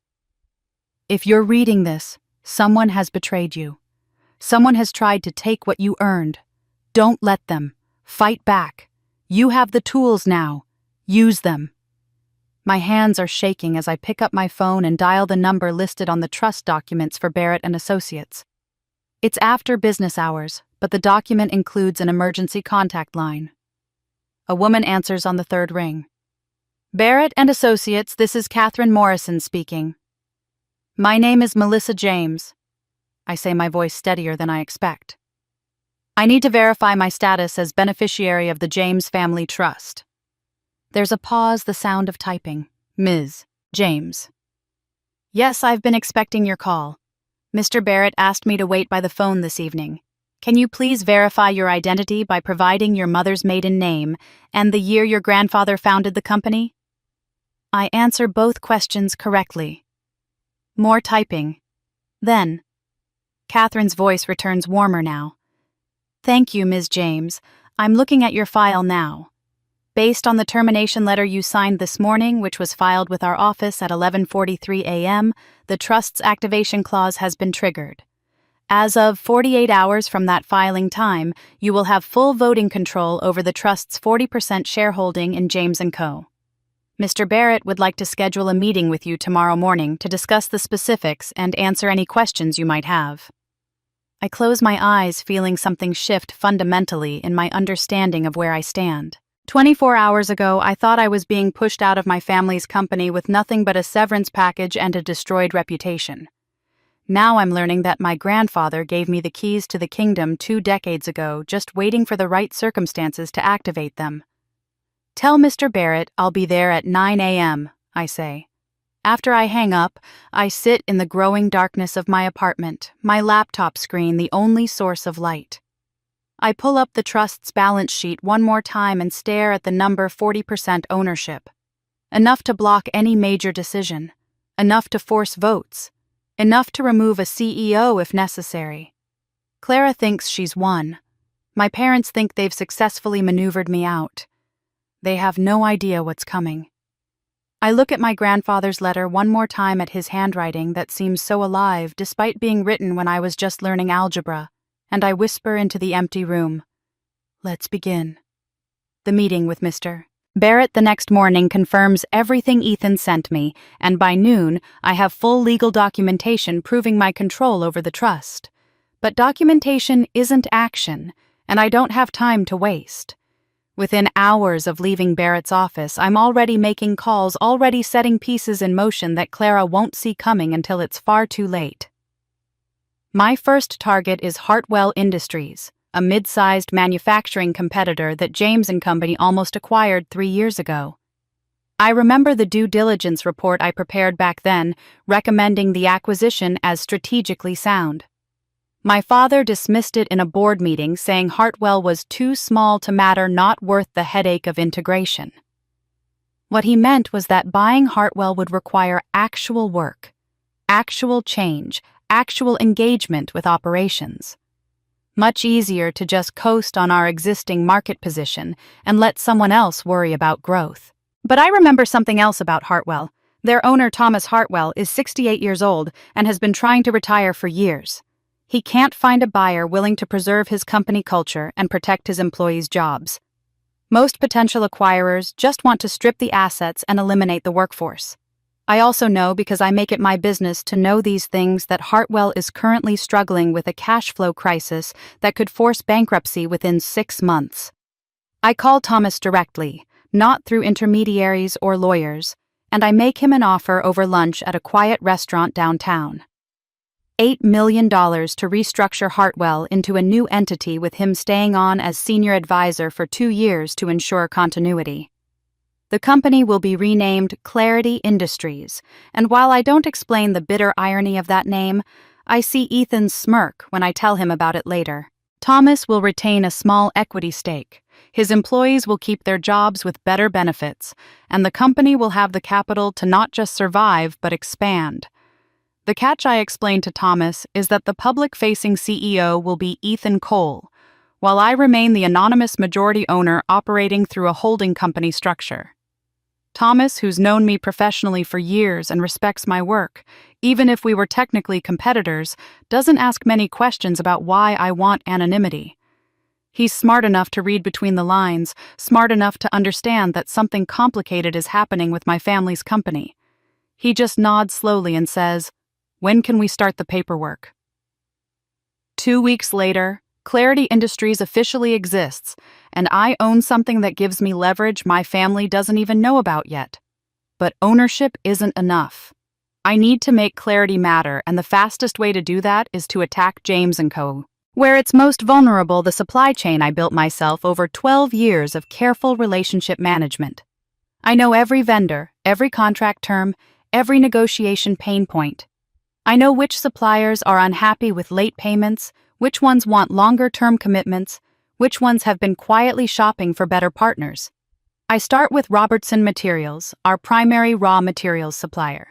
If you're reading this, someone has betrayed you. Someone has tried to take what you earned. Don't let them. Fight back. You have the tools now. Use them. My hands are shaking as I pick up my phone and dial the number listed on the trust documents for Barrett & Associates. It's after business hours, but the document includes an emergency contact line. A woman answers on the 3rd ring. Barrett & Associates, this is Catherine Morrison speaking. My name is Melissa James. I say, my voice steadier than I expect. I need to verify my status as beneficiary of the James Family Trust. There's a pause, the sound of typing. Ms. James. Yes, I've been expecting your call. Mr. Barrett asked me to wait by the phone this evening. Can you please verify your identity by providing your mother's maiden name and the year your grandfather founded the company? I answer both questions correctly. More typing. Then, Catherine's voice returns warmer now. Thank you, Ms. James. I'm looking at your file now. Based on the termination letter you signed this morning, which was filed with our office at 11:43 a.m., the Trust's activation clause has been triggered. As of 48 hours from that filing time, you will have full voting control over the Trust's 40% shareholding in James & Co. Mr. Barrett would like to schedule a meeting with you tomorrow morning to discuss the specifics and answer any questions you might have. I close my eyes, feeling something shift fundamentally in my understanding of where I stand. 24 hours ago, I thought I was being pushed out of my family's company with nothing but a severance package and a destroyed reputation. Now I'm learning that my grandfather gave me the keys to the kingdom 2 decades ago, just waiting for the right circumstances to activate them. Tell Mr. Barrett I'll be there at 9 a.m., I say. After I hang up, I sit in the growing darkness of my apartment, my laptop screen the only source of light. I pull up the Trust's balance sheet one more time and stare at the number 40% ownership. Enough to block any major decision. Enough to force votes. Enough to remove a CEO if necessary. Clara thinks she's won. My parents think they've successfully maneuvered me out. They have no idea what's coming. I look at my grandfather's letter one more time at his handwriting that seems so alive despite being written when I was just learning algebra, and I whisper into the empty room. Let's begin. The meeting with Mr. Barrett the next morning confirms everything Ethan sent me, and by noon, I have full legal documentation proving my control over the trust. But documentation isn't action, and I don't have time to waste. Within hours of leaving Barrett's office, I'm already making calls, already setting pieces in motion that Clara won't see coming until it's far too late. My first target is Hartwell Industries, a mid-sized manufacturing competitor that James & Company almost acquired 3 years ago. I remember the due diligence report I prepared back then, recommending the acquisition as strategically sound. My father dismissed it in a board meeting, saying Hartwell was too small to matter, not worth the headache of integration. What he meant was that buying Hartwell would require actual work, actual change, actual engagement with operations. Much easier to just coast on our existing market position and let someone else worry about growth. But I remember something else about Hartwell. Their owner, Thomas Hartwell, is 68 years old and has been trying to retire for years. He can't find a buyer willing to preserve his company culture and protect his employees' jobs. Most potential acquirers just want to strip the assets and eliminate the workforce. I also know, because I make it my business to know these things, that Hartwell is currently struggling with a cash flow crisis that could force bankruptcy within 6 months. I call Thomas directly, not through intermediaries or lawyers, and I make him an offer over lunch at a quiet restaurant downtown. $8 million to restructure Hartwell into a new entity, with him staying on as senior advisor for 2 years to ensure continuity. The company will be renamed Clarity Industries, and while I don't explain the bitter irony of that name, I see Ethan's smirk when I tell him about it later. Thomas will retain a small equity stake. His employees will keep their jobs with better benefits, and the company will have the capital to not just survive but expand. The catch I explained to Thomas is that the public-facing CEO will be Ethan Cole, while I remain the anonymous majority owner operating through a holding company structure. Thomas, who's known me professionally for years and respects my work, even if we were technically competitors, doesn't ask many questions about why I want anonymity. He's smart enough to read between the lines, smart enough to understand that something complicated is happening with my family's company. He just nods slowly and says, "When can we start the paperwork?" 2 weeks later, Clarity Industries officially exists, and I own something that gives me leverage my family doesn't even know about yet. But ownership isn't enough. I need to make clarity matter, and the fastest way to do that is to attack James & Co. Where it's most vulnerable, the supply chain I built myself over 12 years of careful relationship management. I know every vendor, every contract term, every negotiation pain point. I know which suppliers are unhappy with late payments, which ones want longer-term commitments, which ones have been quietly shopping for better partners. I start with Robertson Materials, our primary raw materials supplier.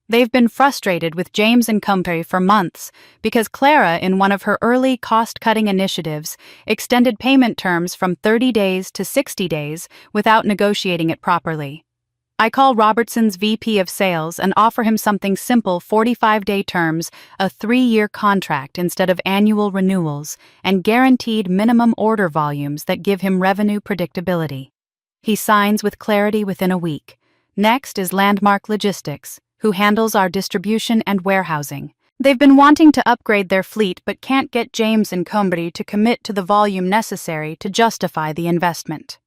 They've been frustrated with James & Company for months because Clara, in one of her early cost-cutting initiatives, extended payment terms from 30 days to 60 days without negotiating it properly. I call Robertson's VP of Sales and offer him something simple: 45-day terms, a 3-year contract instead of annual renewals, and guaranteed minimum order volumes that give him revenue predictability. He signs with clarity within a week. Next is Landmark Logistics, who handles our distribution and warehousing. They've been wanting to upgrade their fleet but can't get James & Company to commit to the volume necessary to justify the investment.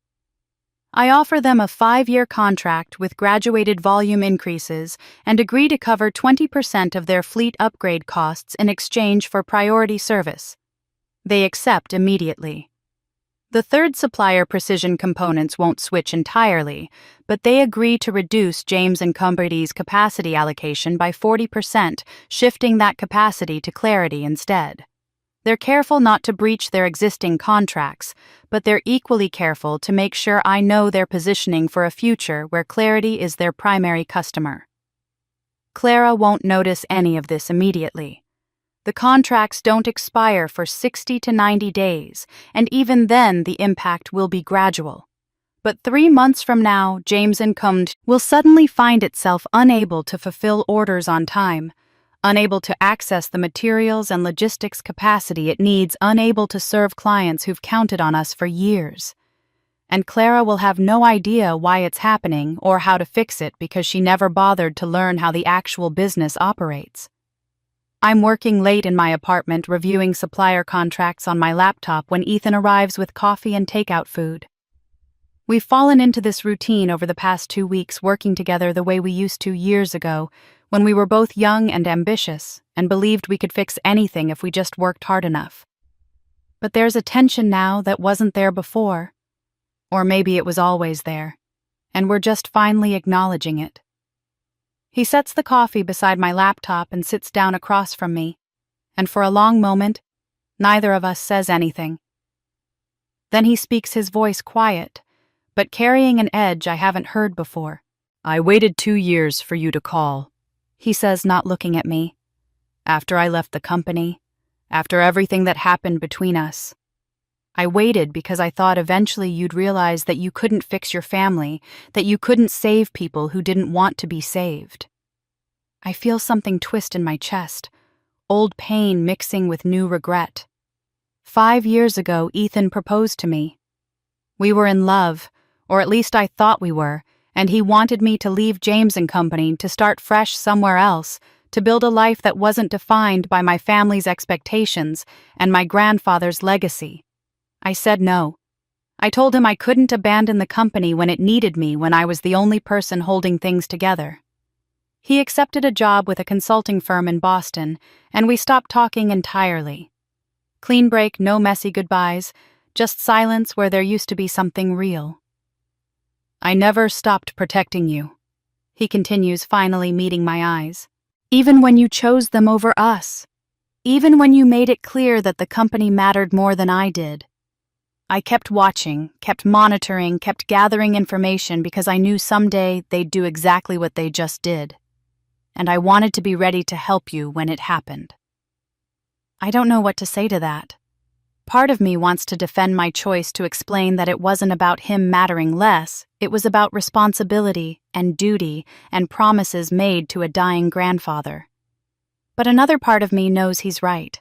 I offer them a 5-year contract with graduated volume increases and agree to cover 20% of their fleet upgrade costs in exchange for priority service. They accept immediately. The third supplier, Precision Components, won't switch entirely, but they agree to reduce James & Company's capacity allocation by 40%, shifting that capacity to Clarity instead. They're careful not to breach their existing contracts, but they're equally careful to make sure I know they're positioning for a future where Clarity is their primary customer. Clara won't notice any of this immediately. The contracts don't expire for 60 to 90 days, and even then the impact will be gradual. But 3 months from now, James & Company will suddenly find itself unable to fulfill orders on time, unable to access the materials and logistics capacity it needs, unable to serve clients who've counted on us for years. And Clara will have no idea why it's happening or how to fix it because she never bothered to learn how the actual business operates. I'm working late in my apartment reviewing supplier contracts on my laptop when Ethan arrives with coffee and takeout food. We've fallen into this routine over the past 2 weeks, working together the way we used to years ago, when we were both young and ambitious and believed we could fix anything if we just worked hard enough. But there's a tension now that wasn't there before. Or maybe it was always there, and we're just finally acknowledging it. He sets the coffee beside my laptop and sits down across from me, and for a long moment, neither of us says anything. Then he speaks, his voice quiet, but carrying an edge I haven't heard before. "I waited 2 years for you to call," he says, not looking at me. "After I left the company, after everything that happened between us. I waited because I thought eventually you'd realize that you couldn't fix your family, that you couldn't save people who didn't want to be saved." I feel something twist in my chest, old pain mixing with new regret. 5 years ago, Ethan proposed to me. We were in love, or at least I thought we were, and he wanted me to leave James & Company to start fresh somewhere else, to build a life that wasn't defined by my family's expectations and my grandfather's legacy. I said no. I told him I couldn't abandon the company when it needed me, when I was the only person holding things together. He accepted a job with a consulting firm in Boston, and we stopped talking entirely. Clean break, no messy goodbyes, just silence where there used to be something real. "I never stopped protecting you," he continues, finally meeting my eyes. "Even when you chose them over us. Even when you made it clear that the company mattered more than I did. I kept watching, kept monitoring, kept gathering information because I knew someday they'd do exactly what they just did. And I wanted to be ready to help you when it happened." I don't know what to say to that. Part of me wants to defend my choice, to explain that it wasn't about him mattering less, it was about responsibility and duty and promises made to a dying grandfather. But another part of me knows he's right.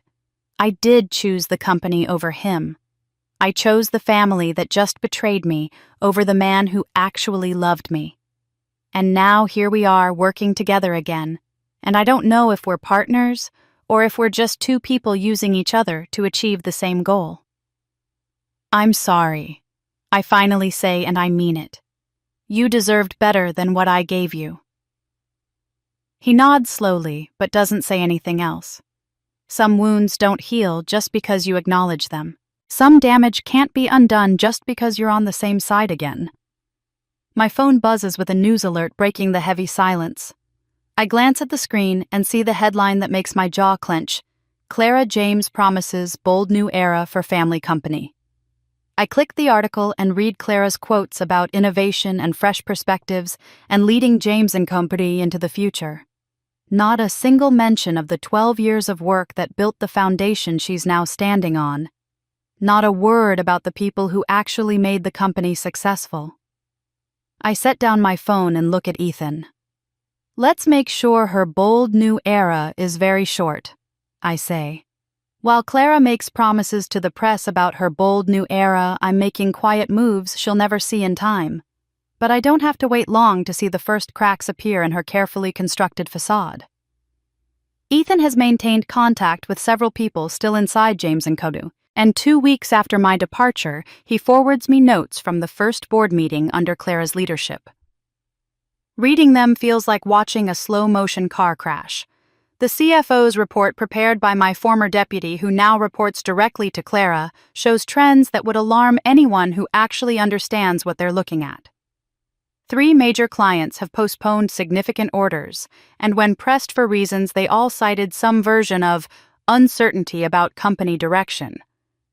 I did choose the company over him. I chose the family that just betrayed me over the man who actually loved me. And now here we are working together again, and I don't know if we're partners or if we're just two people using each other to achieve the same goal. "I'm sorry," I finally say, and I mean it. "You deserved better than what I gave you." He nods slowly, but doesn't say anything else. Some wounds don't heal just because you acknowledge them. Some damage can't be undone just because you're on the same side again. My phone buzzes with a news alert breaking the heavy silence. I glance at the screen and see the headline that makes my jaw clench. Clara James promises bold new era for family company. I click the article and read Clara's quotes about innovation and fresh perspectives and leading James and Company into the future. Not a single mention of the 12 years of work that built the foundation she's now standing on. Not a word about the people who actually made the company successful. I set down my phone and look at Ethan. Let's make sure her bold new era is very short, I say. While Clara makes promises to the press about her bold new era, I'm making quiet moves she'll never see in time. But I don't have to wait long to see the first cracks appear in her carefully constructed facade. Ethan has maintained contact with several people still inside James & Kodu, and 2 weeks after my departure, he forwards me notes from the first board meeting under Clara's leadership. Reading them feels like watching a slow-motion car crash. The CFO's report prepared by my former deputy, who now reports directly to Clara, shows trends that would alarm anyone who actually understands what they're looking at. 3 major clients have postponed significant orders, and when pressed for reasons, they all cited some version of uncertainty about company direction.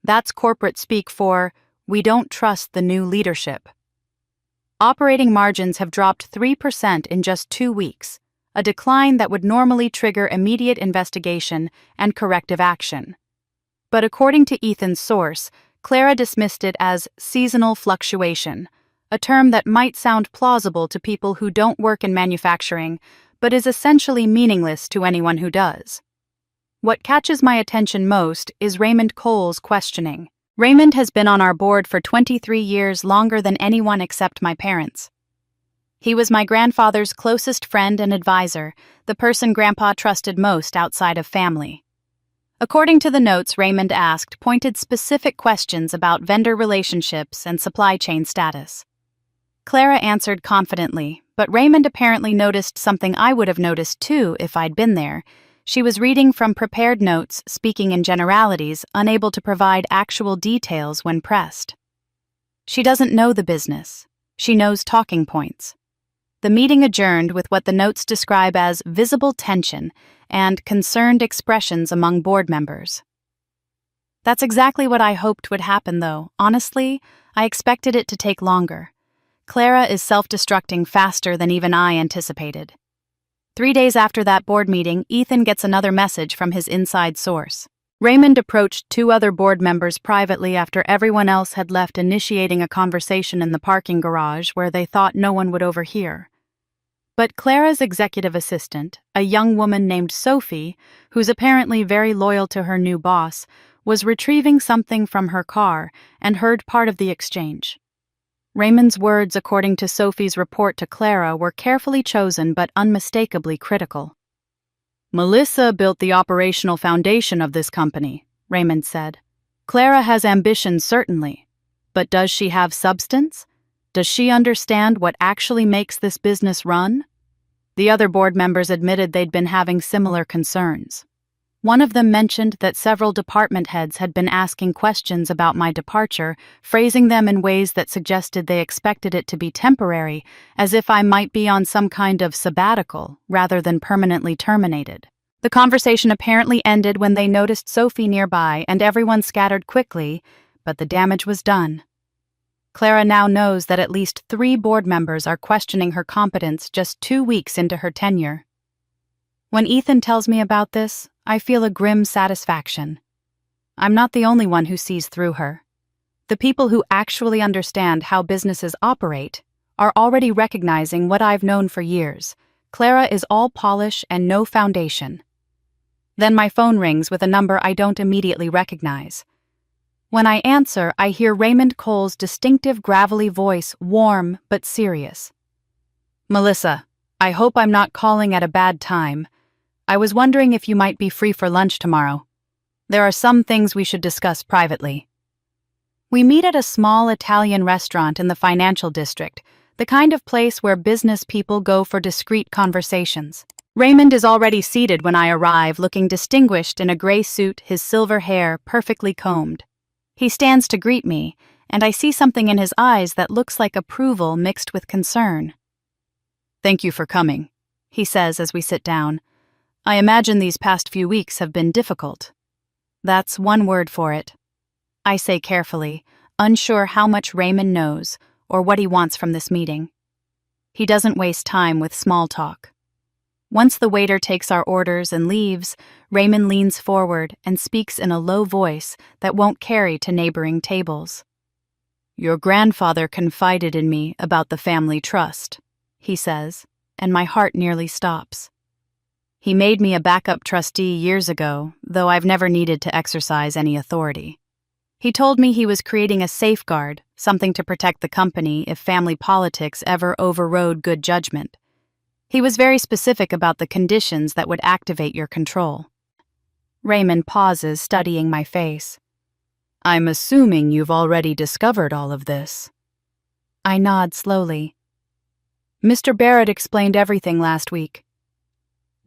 That's corporate speak for, we don't trust the new leadership. Operating margins have dropped 3% in just 2 weeks, a decline that would normally trigger immediate investigation and corrective action. But according to Ethan's source, Clara dismissed it as seasonal fluctuation, a term that might sound plausible to people who don't work in manufacturing, but is essentially meaningless to anyone who does. What catches my attention most is Raymond Cole's questioning. Raymond has been on our board for 23 years, longer than anyone except my parents. He was my grandfather's closest friend and advisor, the person Grandpa trusted most outside of family. According to the notes Raymond asked, pointed specific questions about vendor relationships and supply chain status. Clara answered confidently, but Raymond apparently noticed something I would have noticed too if I'd been there. She was reading from prepared notes, speaking in generalities, unable to provide actual details when pressed. She doesn't know the business. She knows talking points. The meeting adjourned with what the notes describe as visible tension and concerned expressions among board members. That's exactly what I hoped would happen, though. Honestly, I expected it to take longer. Clara is self-destructing faster than even I anticipated. 3 days after that board meeting, Ethan gets another message from his inside source. Raymond approached 2 other board members privately after everyone else had left, initiating a conversation in the parking garage where they thought no one would overhear. But Clara's executive assistant, a young woman named Sophie, who's apparently very loyal to her new boss, was retrieving something from her car and heard part of the exchange. Raymond's words, according to Sophie's report to Clara, were carefully chosen but unmistakably critical. Melissa built the operational foundation of this company, Raymond said. Clara has ambitions, certainly. But does she have substance? Does she understand what actually makes this business run? The other board members admitted they'd been having similar concerns. One of them mentioned that several department heads had been asking questions about my departure, phrasing them in ways that suggested they expected it to be temporary, as if I might be on some kind of sabbatical rather than permanently terminated. The conversation apparently ended when they noticed Sophie nearby and everyone scattered quickly, but the damage was done. Clara now knows that at least 3 board members are questioning her competence just 2 weeks into her tenure. When Ethan tells me about this, I feel a grim satisfaction. I'm not the only one who sees through her. The people who actually understand how businesses operate are already recognizing what I've known for years. Clara is all polish and no foundation. Then my phone rings with a number I don't immediately recognize. When I answer, I hear Raymond Cole's distinctive gravelly voice, warm but serious. Melissa, I hope I'm not calling at a bad time. I was wondering if you might be free for lunch tomorrow. There are some things we should discuss privately. We meet at a small Italian restaurant in the financial district, the kind of place where business people go for discreet conversations. Raymond is already seated when I arrive, looking distinguished in a gray suit, his silver hair perfectly combed. He stands to greet me, and I see something in his eyes that looks like approval mixed with concern. "Thank you for coming," he says as we sit down. "I imagine these past few weeks have been difficult." "That's one word for it," I say carefully, unsure how much Raymond knows or what he wants from this meeting. He doesn't waste time with small talk. Once the waiter takes our orders and leaves, Raymond leans forward and speaks in a low voice that won't carry to neighboring tables. "Your grandfather confided in me about the family trust," he says, and my heart nearly stops. "He made me a backup trustee years ago, though I've never needed to exercise any authority. He told me he was creating a safeguard, something to protect the company if family politics ever overrode good judgment. He was very specific about the conditions that would activate your control." Raymond pauses, studying my face. "I'm assuming you've already discovered all of this." I nod slowly. "Mr. Barrett explained everything last week."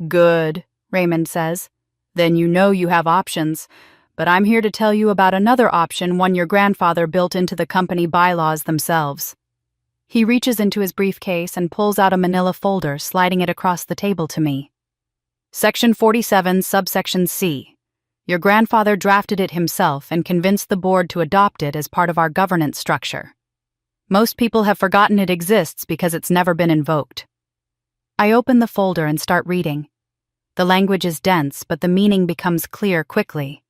"Good," Raymond says. "Then you know you have options. But I'm here to tell you about another option, one your grandfather built into the company bylaws themselves." He reaches into his briefcase and pulls out a manila folder, sliding it across the table to me. "Section 47, subsection C. Your grandfather drafted it himself and convinced the board to adopt it as part of our governance structure. Most people have forgotten it exists because it's never been invoked." I open the folder and start reading. The language is dense, but the meaning becomes clear quickly.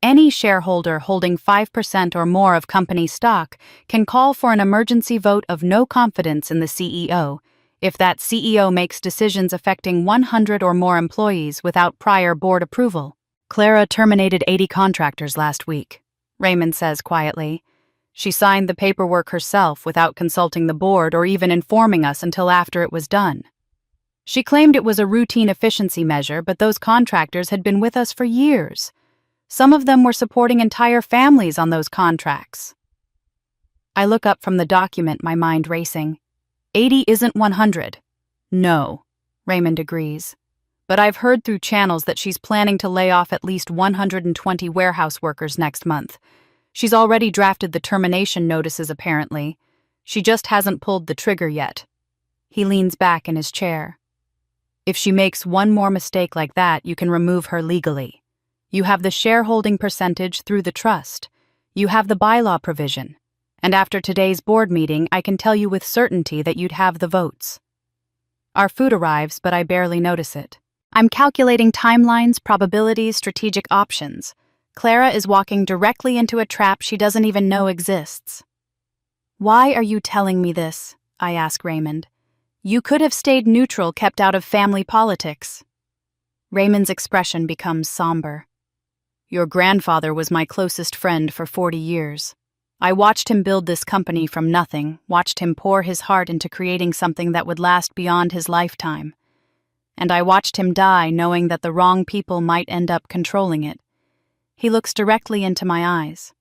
Any shareholder holding 5% or more of company stock can call for an emergency vote of no confidence in the CEO if that CEO makes decisions affecting 100 or more employees without prior board approval. "Clara terminated 80 contractors last week," Raymond says quietly. "She signed the paperwork herself without consulting the board or even informing us until after it was done. She claimed it was a routine efficiency measure, but those contractors had been with us for years. Some of them were supporting entire families on those contracts." I look up from the document, my mind racing. 80 isn't 100. "No," Raymond agrees. "But I've heard through channels that she's planning to lay off at least 120 warehouse workers next month. She's already drafted the termination notices, apparently. She just hasn't pulled the trigger yet." He leans back in his chair. "If she makes one more mistake like that, you can remove her legally. You have the shareholding percentage through the trust. You have the bylaw provision. And after today's board meeting, I can tell you with certainty that you'd have the votes." Our food arrives, but I barely notice it. I'm calculating timelines, probabilities, strategic options. Clara is walking directly into a trap she doesn't even know exists. "Why are you telling me this?" I ask Raymond. "You could have stayed neutral, kept out of family politics." Raymond's expression becomes somber. "Your grandfather was my closest friend for 40 years. I watched him build this company from nothing, watched him pour his heart into creating something that would last beyond his lifetime. And I watched him die knowing that the wrong people might end up controlling it." He looks directly into my eyes.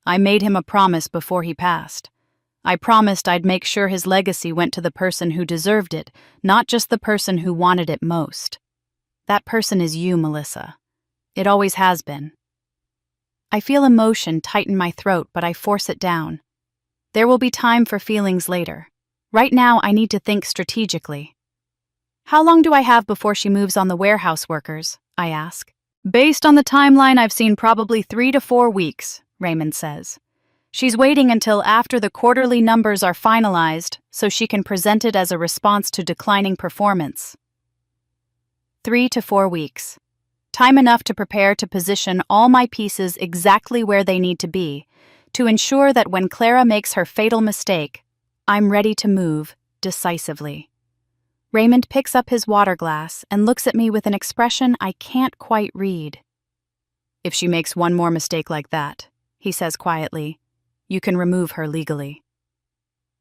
"I made him a promise before he passed. I promised I'd make sure his legacy went to the person who deserved it, not just the person who wanted it most. That person is you, Melissa. It always has been." I feel emotion tighten my throat, but I force it down. There will be time for feelings later. Right now, I need to think strategically. "How long do I have before she moves on the warehouse workers?" I ask. "Based on the timeline I've seen, probably 3 to 4 weeks, Raymond says. "She's waiting until after the quarterly numbers are finalized so she can present it as a response to declining performance." 3 to 4 weeks. Time enough to prepare to position all my pieces exactly where they need to be, to ensure that when Clara makes her fatal mistake, I'm ready to move decisively. Raymond picks up his water glass and looks at me with an expression I can't quite read. "If she makes one more mistake like that," he says quietly, "you can remove her legally."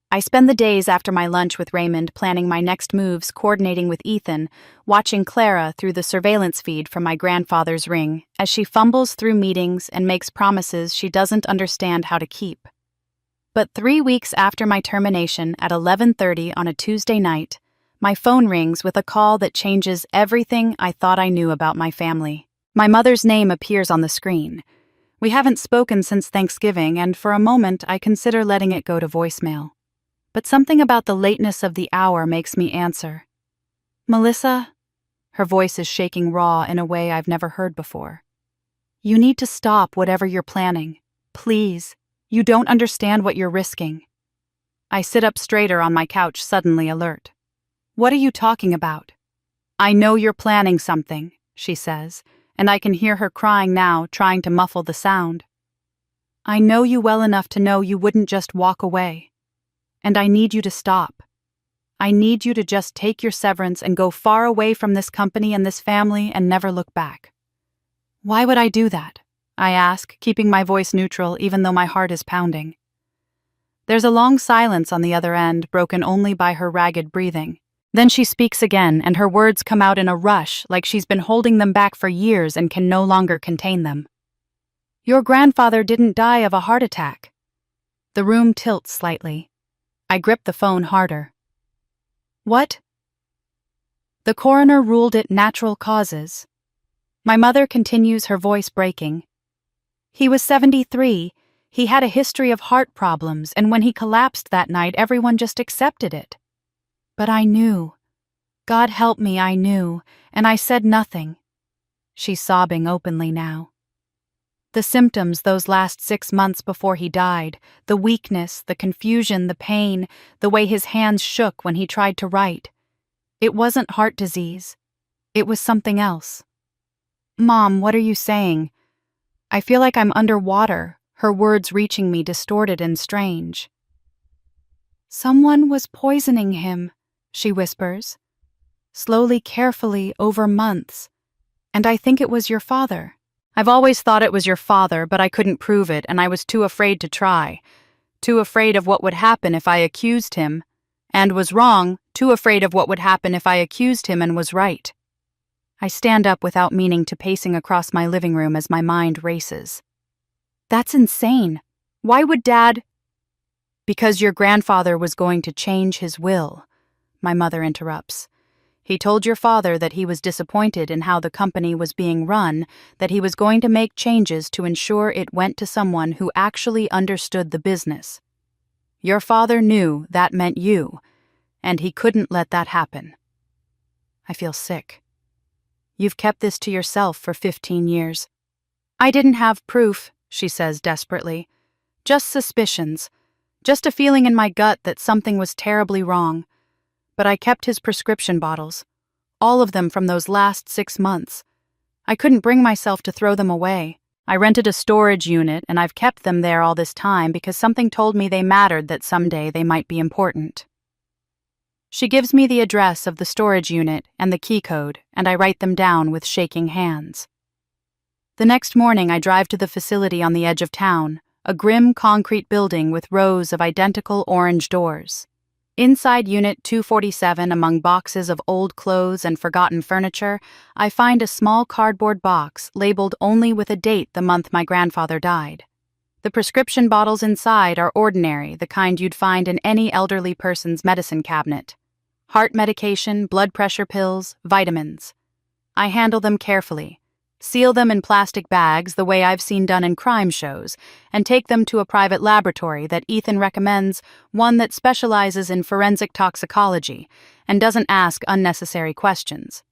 I spend the days after my lunch with Raymond planning my next moves, coordinating with Ethan, watching Clara through the surveillance feed from my grandfather's ring as she fumbles through meetings and makes promises she doesn't understand how to keep. But 3 weeks after my termination at 11:30 on a Tuesday night, my phone rings with a call that changes everything I thought I knew about my family. My mother's name appears on the screen. We haven't spoken since Thanksgiving, and for a moment I consider letting it go to voicemail. But something about the lateness of the hour makes me answer. "Melissa?" Her voice is shaking raw in a way I've never heard before. "You need to stop whatever you're planning. Please. You don't understand what you're risking." I sit up straighter on my couch, suddenly alert. "What are you talking about?" "I know you're planning something," she says, and I can hear her crying now, trying to muffle the sound. "I know you well enough to know you wouldn't just walk away. And I need you to stop. I need you to just take your severance and go far away from this company and this family and never look back." "Why would I do that?" I ask, keeping my voice neutral even though my heart is pounding. There's a long silence on the other end, broken only by her ragged breathing. Then she speaks again, and her words come out in a rush, like she's been holding them back for years and can no longer contain them. "Your grandfather didn't die of a heart attack." The room tilts slightly. I grip the phone harder. "What?" "The coroner ruled it natural causes." My mother continues, her voice breaking. "He was 73. He had a history of heart problems, and when he collapsed that night, everyone just accepted it. But I knew. God help me, I knew, and I said nothing." She's sobbing openly now. "The symptoms those last 6 months before he died, the weakness, the confusion, the pain, the way his hands shook when he tried to write. It wasn't heart disease. It was something else." "Mom, what are you saying?" I feel like I'm underwater, her words reaching me distorted and strange. "Someone was poisoning him," she whispers. "Slowly, carefully, over months. And I think it was your father." I've always thought it was your father, but I couldn't prove it, and I was too afraid to try. Too afraid of what would happen if I accused him, and was wrong, too afraid of what would happen if I accused him and was right. I stand up without meaning to, pacing across my living room as my mind races. "That's insane. Why would Dad—" "Because your grandfather was going to change his will," my mother interrupts. "He told your father that he was disappointed in how the company was being run, that he was going to make changes to ensure it went to someone who actually understood the business. Your father knew that meant you, and he couldn't let that happen." I feel sick. "You've kept this to yourself for 15 years. "I didn't have proof," she says desperately. "Just suspicions. Just a feeling in my gut that something was terribly wrong. But I kept his prescription bottles. All of them from those last 6 months. I couldn't bring myself to throw them away. I rented a storage unit, and I've kept them there all this time because something told me they mattered, that someday they might be important." She gives me the address of the storage unit and the key code, and I write them down with shaking hands. The next morning I drive to the facility on the edge of town, a grim concrete building with rows of identical orange doors. Inside Unit 247, among boxes of old clothes and forgotten furniture, I find a small cardboard box labeled only with a date the month my grandfather died. The prescription bottles inside are ordinary, the kind you'd find in any elderly person's medicine cabinet. Heart medication, blood pressure pills, vitamins. I handle them carefully, seal them in plastic bags the way I've seen done in crime shows, and take them to a private laboratory that Ethan recommends, one that specializes in forensic toxicology and doesn't ask unnecessary questions.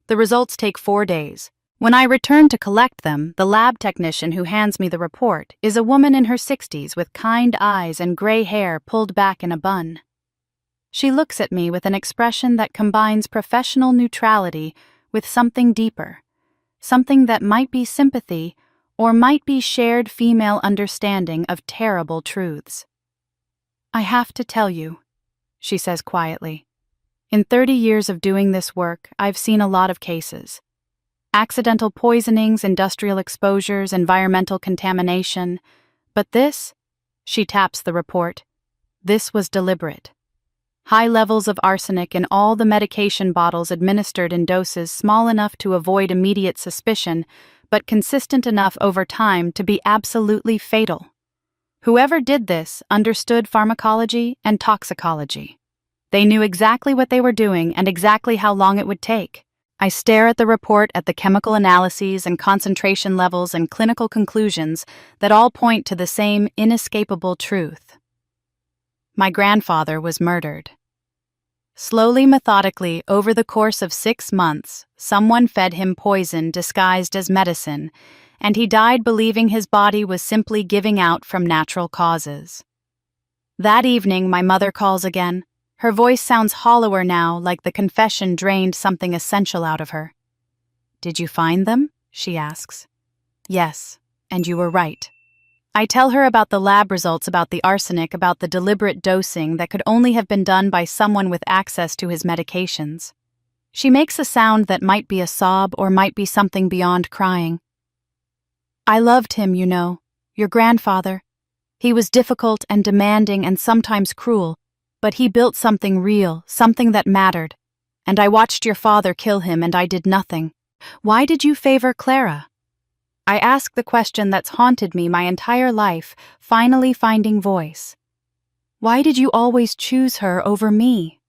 The results take 4 days. When I return to collect them, the lab technician who hands me the report is a woman in her 60s with kind eyes and gray hair pulled back in a bun. She looks at me with an expression that combines professional neutrality with something deeper. Something that might be sympathy or might be shared female understanding of terrible truths. "I have to tell you," she says quietly. "In 30 years of doing this work, I've seen a lot of cases. Accidental poisonings, industrial exposures, environmental contamination. But this," she taps the report, "this was deliberate. High levels of arsenic in all the medication bottles administered in doses small enough to avoid immediate suspicion, but consistent enough over time to be absolutely fatal. Whoever did this understood pharmacology and toxicology. They knew exactly what they were doing and exactly how long it would take. I stare at the report at the chemical analyses and concentration levels and clinical conclusions that all point to the same inescapable truth. My grandfather was murdered. Slowly, methodically, over the course of 6 months, someone fed him poison disguised as medicine, and he died believing his body was simply giving out from natural causes. That evening, my mother calls again. Her voice sounds hollower now, like the confession drained something essential out of her. "Did you find them?" she asks. "Yes, and you were right." I tell her about the lab results, about the arsenic, about the deliberate dosing that could only have been done by someone with access to his medications. She makes a sound that might be a sob or might be something beyond crying. "I loved him, you know, your grandfather. He was difficult and demanding and sometimes cruel, but he built something real, something that mattered. And I watched your father kill him and I did nothing. Why did you favor Clara?" I ask the question that's haunted me my entire life, finally finding voice. Why did you always choose her over me?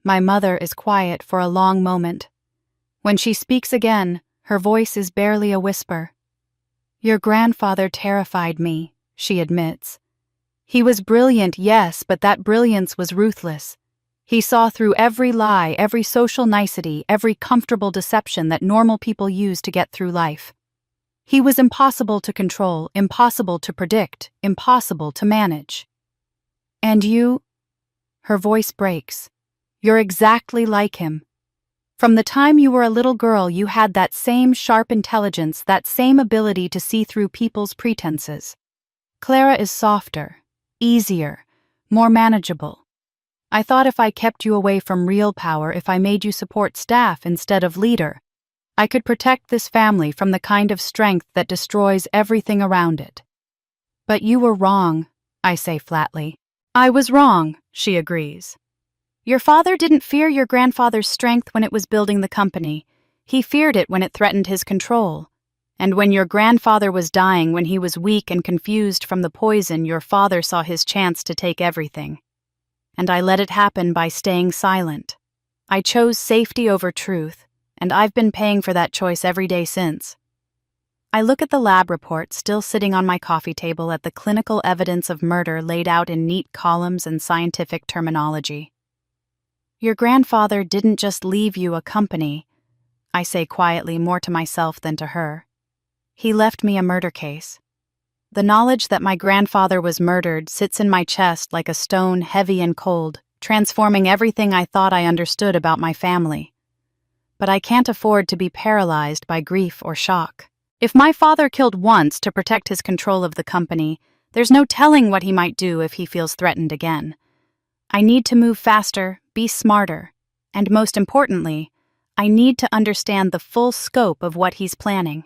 My mother is quiet for a long moment. When she speaks again, her voice is barely a whisper. "Your grandfather terrified me," she admits. "He was brilliant, yes, but that brilliance was ruthless. He saw through every lie, every social nicety, every comfortable deception that normal people use to get through life. He was impossible to control, impossible to predict, impossible to manage. And you?" Her voice breaks. "You're exactly like him. From the time you were a little girl, you had that same sharp intelligence, that same ability to see through people's pretenses. Clara is softer, easier, more manageable. I thought if I kept you away from real power, if I made you support staff instead of leader, I could protect this family from the kind of strength that destroys everything around it. But you were wrong," I say flatly. "I was wrong," she agrees. "Your father didn't fear your grandfather's strength when it was building the company. He feared it when it threatened his control. And when your grandfather was dying, when he was weak and confused from the poison, your father saw his chance to take everything. And I let it happen by staying silent. I chose safety over truth, and I've been paying for that choice every day since." I look at the lab report still sitting on my coffee table, at the clinical evidence of murder laid out in neat columns and scientific terminology. "Your grandfather didn't just leave you a company," I say quietly, more to myself than to her. "He left me a murder case." The knowledge that my grandfather was murdered sits in my chest like a stone, heavy and cold, transforming everything I thought I understood about my family. But I can't afford to be paralyzed by grief or shock. If my father killed once to protect his control of the company, there's no telling what he might do if he feels threatened again. I need to move faster, be smarter, and most importantly, I need to understand the full scope of what he's planning.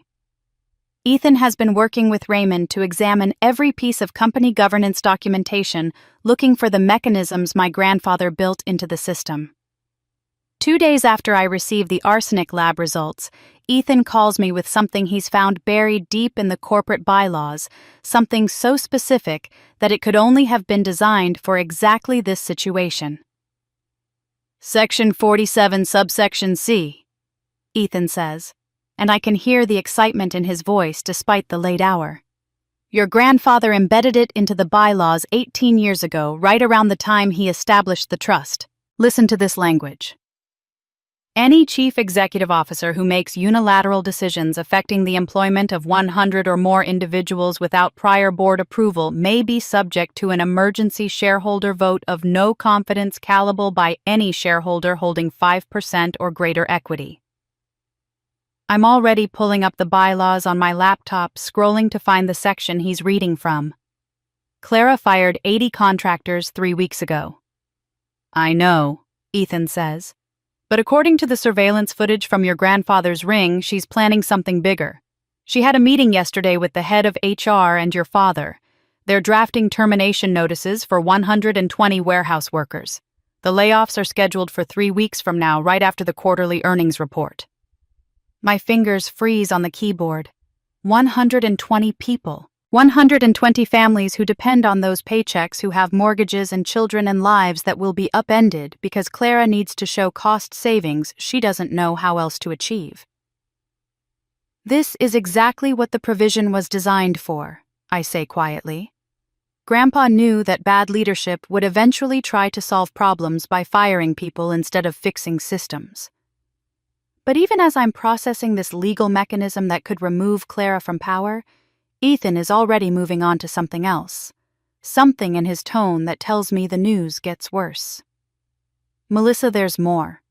Ethan has been working with Raymond to examine every piece of company governance documentation, looking for the mechanisms my grandfather built into the system. 2 days after I receive the arsenic lab results, Ethan calls me with something he's found buried deep in the corporate bylaws, something so specific that it could only have been designed for exactly this situation. "Section 47, subsection C," Ethan says, and I can hear the excitement in his voice despite the late hour. "Your grandfather embedded it into the bylaws 18 years ago, right around the time he established the trust. Listen to this language. Any chief executive officer who makes unilateral decisions affecting the employment of 100 or more individuals without prior board approval may be subject to an emergency shareholder vote of no confidence callable by any shareholder holding 5% or greater equity." I'm already pulling up the bylaws on my laptop, scrolling to find the section he's reading from. "Clara fired 80 contractors 3 weeks ago." "I know," Ethan says. "But according to the surveillance footage from your grandfather's ring, she's planning something bigger. She had a meeting yesterday with the head of HR and your father. They're drafting termination notices for 120 warehouse workers. The layoffs are scheduled for 3 weeks from now, right after the quarterly earnings report." My fingers freeze on the keyboard. 120 people. 120 families who depend on those paychecks, who have mortgages and children and lives that will be upended because Clara needs to show cost savings she doesn't know how else to achieve. This is exactly what the provision was designed for, I say quietly. Grandpa knew that bad leadership would eventually try to solve problems by firing people instead of fixing systems. But even as I'm processing this legal mechanism that could remove Clara from power, Ethan is already moving on to something else. Something in his tone that tells me the news gets worse. Melissa, there's more.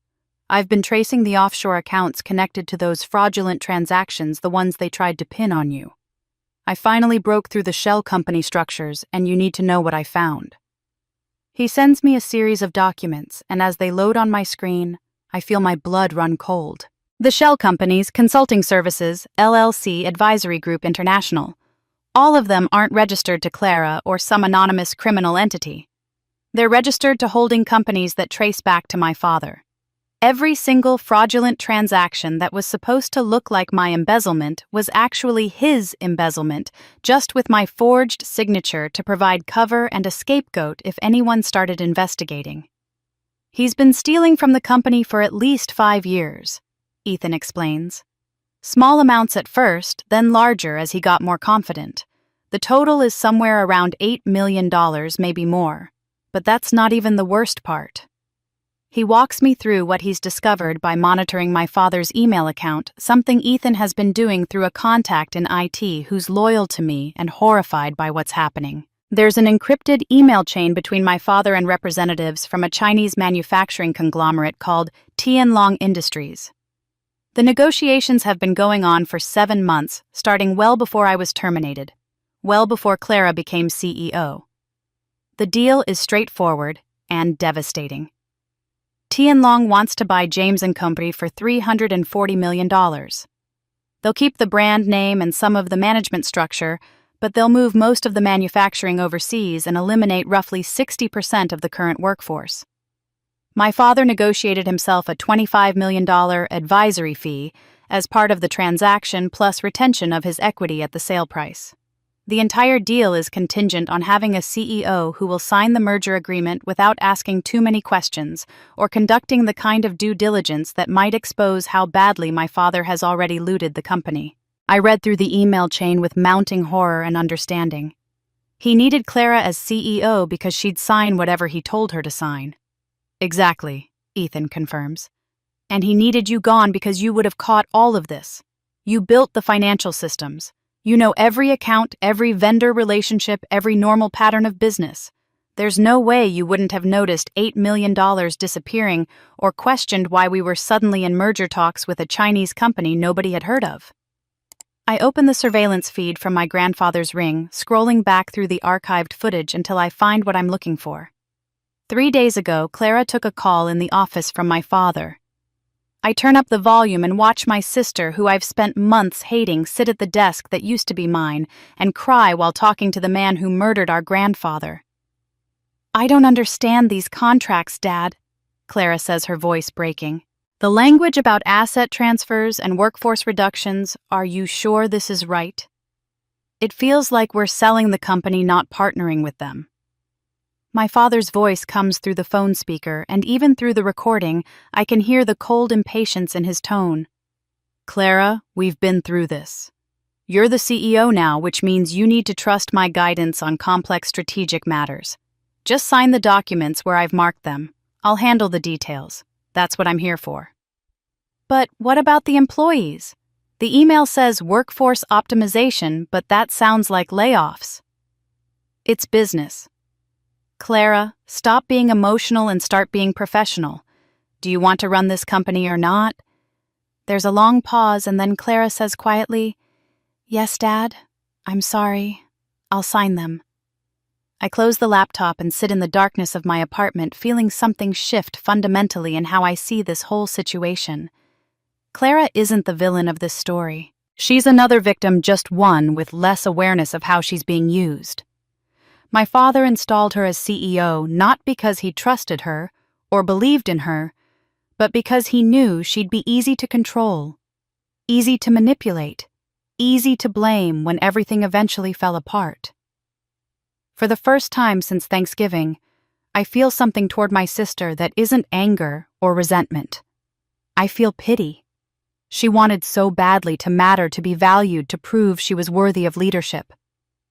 I've been tracing the offshore accounts connected to those fraudulent transactions, the ones they tried to pin on you. I finally broke through the shell company structures, and you need to know what I found. He sends me a series of documents, and as they load on my screen, I feel my blood run cold. The shell companies, Consulting Services, LLC, Advisory Group International. All of them aren't registered to Clara or some anonymous criminal entity. They're registered to holding companies that trace back to my father. Every single fraudulent transaction that was supposed to look like my embezzlement was actually his embezzlement, just with my forged signature to provide cover and a scapegoat if anyone started investigating. He's been stealing from the company for at least 5 years, Ethan explains. Small amounts at first, then larger as he got more confident. The total is somewhere around $8 million, maybe more. But that's not even the worst part. He walks me through what he's discovered by monitoring my father's email account, something Ethan has been doing through a contact in IT who's loyal to me and horrified by what's happening. There's an encrypted email chain between my father and representatives from a Chinese manufacturing conglomerate called Tianlong Industries. The negotiations have been going on for 7 months, starting well before I was terminated, well before Clara became CEO. The deal is straightforward and devastating. Tianlong wants to buy James & Company for $340 million. They'll keep the brand name and some of the management structure, but they'll move most of the manufacturing overseas and eliminate roughly 60% of the current workforce. My father negotiated himself a $25 million advisory fee as part of the transaction, plus retention of his equity at the sale price. The entire deal is contingent on having a CEO who will sign the merger agreement without asking too many questions or conducting the kind of due diligence that might expose how badly my father has already looted the company. I read through the email chain with mounting horror and understanding. He needed Clara as CEO because she'd sign whatever he told her to sign. Exactly, Ethan confirms. And he needed you gone because you would have caught all of this. You built the financial systems. You know every account, every vendor relationship, every normal pattern of business. There's no way you wouldn't have noticed $8 million disappearing or questioned why we were suddenly in merger talks with a Chinese company nobody had heard of. I open the surveillance feed from my grandfather's ring, scrolling back through the archived footage until I find what I'm looking for. 3 days ago, Clara took a call in the office from my father. I turn up the volume and watch my sister, who I've spent months hating, sit at the desk that used to be mine and cry while talking to the man who murdered our grandfather. I don't understand these contracts, Dad, Clara says, her voice breaking. The language about asset transfers and workforce reductions, are you sure this is right? It feels like we're selling the company, not partnering with them. My father's voice comes through the phone speaker, and even through the recording, I can hear the cold impatience in his tone. Clara, we've been through this. You're the CEO now, which means you need to trust my guidance on complex strategic matters. Just sign the documents where I've marked them. I'll handle the details. That's what I'm here for. But what about the employees? The email says workforce optimization, but that sounds like layoffs. It's business. Clara, stop being emotional and start being professional. Do you want to run this company or not? There's a long pause, and then Clara says quietly, Yes, Dad. I'm sorry. I'll sign them. I close the laptop and sit in the darkness of my apartment, feeling something shift fundamentally in how I see this whole situation. Clara isn't the villain of this story. She's another victim, just one with less awareness of how she's being used. My father installed her as CEO not because he trusted her or believed in her, but because he knew she'd be easy to control, easy to manipulate, easy to blame when everything eventually fell apart. For the first time since Thanksgiving, I feel something toward my sister that isn't anger or resentment. I feel pity. She wanted so badly to matter, to be valued, to prove she was worthy of leadership.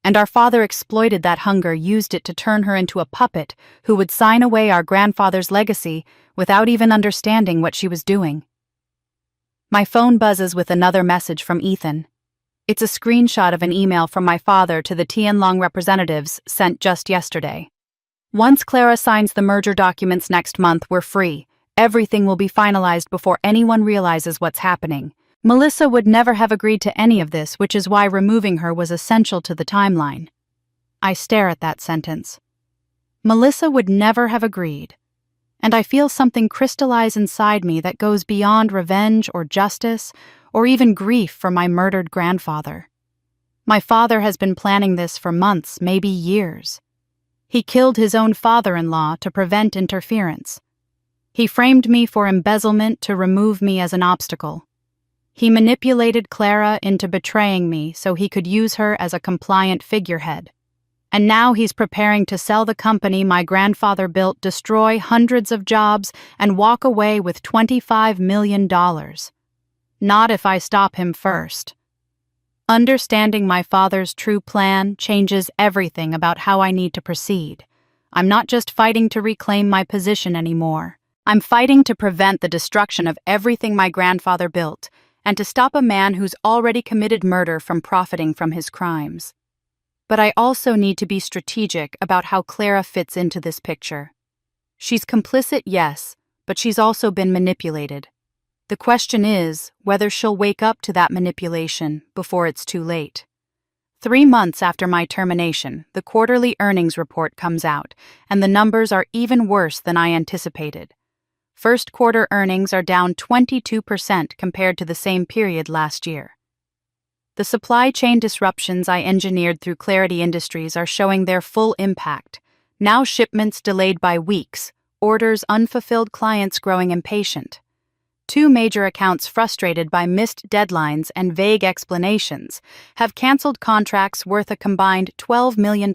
And our father exploited that hunger, used it to turn her into a puppet who would sign away our grandfather's legacy without even understanding what she was doing. My phone buzzes with another message from Ethan. It's a screenshot of an email from my father to the Tianlong representatives sent just yesterday. Once Clara signs the merger documents next month, we're free. Everything will be finalized before anyone realizes what's happening. Melissa would never have agreed to any of this, which is why removing her was essential to the timeline. I stare at that sentence. Melissa would never have agreed. And I feel something crystallize inside me that goes beyond revenge or justice or even grief for my murdered grandfather. My father has been planning this for months, maybe years. He killed his own father-in-law to prevent interference. He framed me for embezzlement to remove me as an obstacle. He manipulated Clara into betraying me so he could use her as a compliant figurehead. And now he's preparing to sell the company my grandfather built, destroy hundreds of jobs, and walk away with $25 million. Not if I stop him first. Understanding my father's true plan changes everything about how I need to proceed. I'm not just fighting to reclaim my position anymore. I'm fighting to prevent the destruction of everything my grandfather built, and to stop a man who's already committed murder from profiting from his crimes. But I also need to be strategic about how Clara fits into this picture. She's complicit, yes, but she's also been manipulated. The question is whether she'll wake up to that manipulation before it's too late. 3 months after my termination, the quarterly earnings report comes out, and the numbers are even worse than I anticipated. First quarter earnings are down 22% compared to the same period last year. The supply chain disruptions I engineered through Clarity Industries are showing their full impact. Now shipments delayed by weeks, orders unfulfilled, clients growing impatient. 2 major accounts, frustrated by missed deadlines and vague explanations, have canceled contracts worth a combined $12 million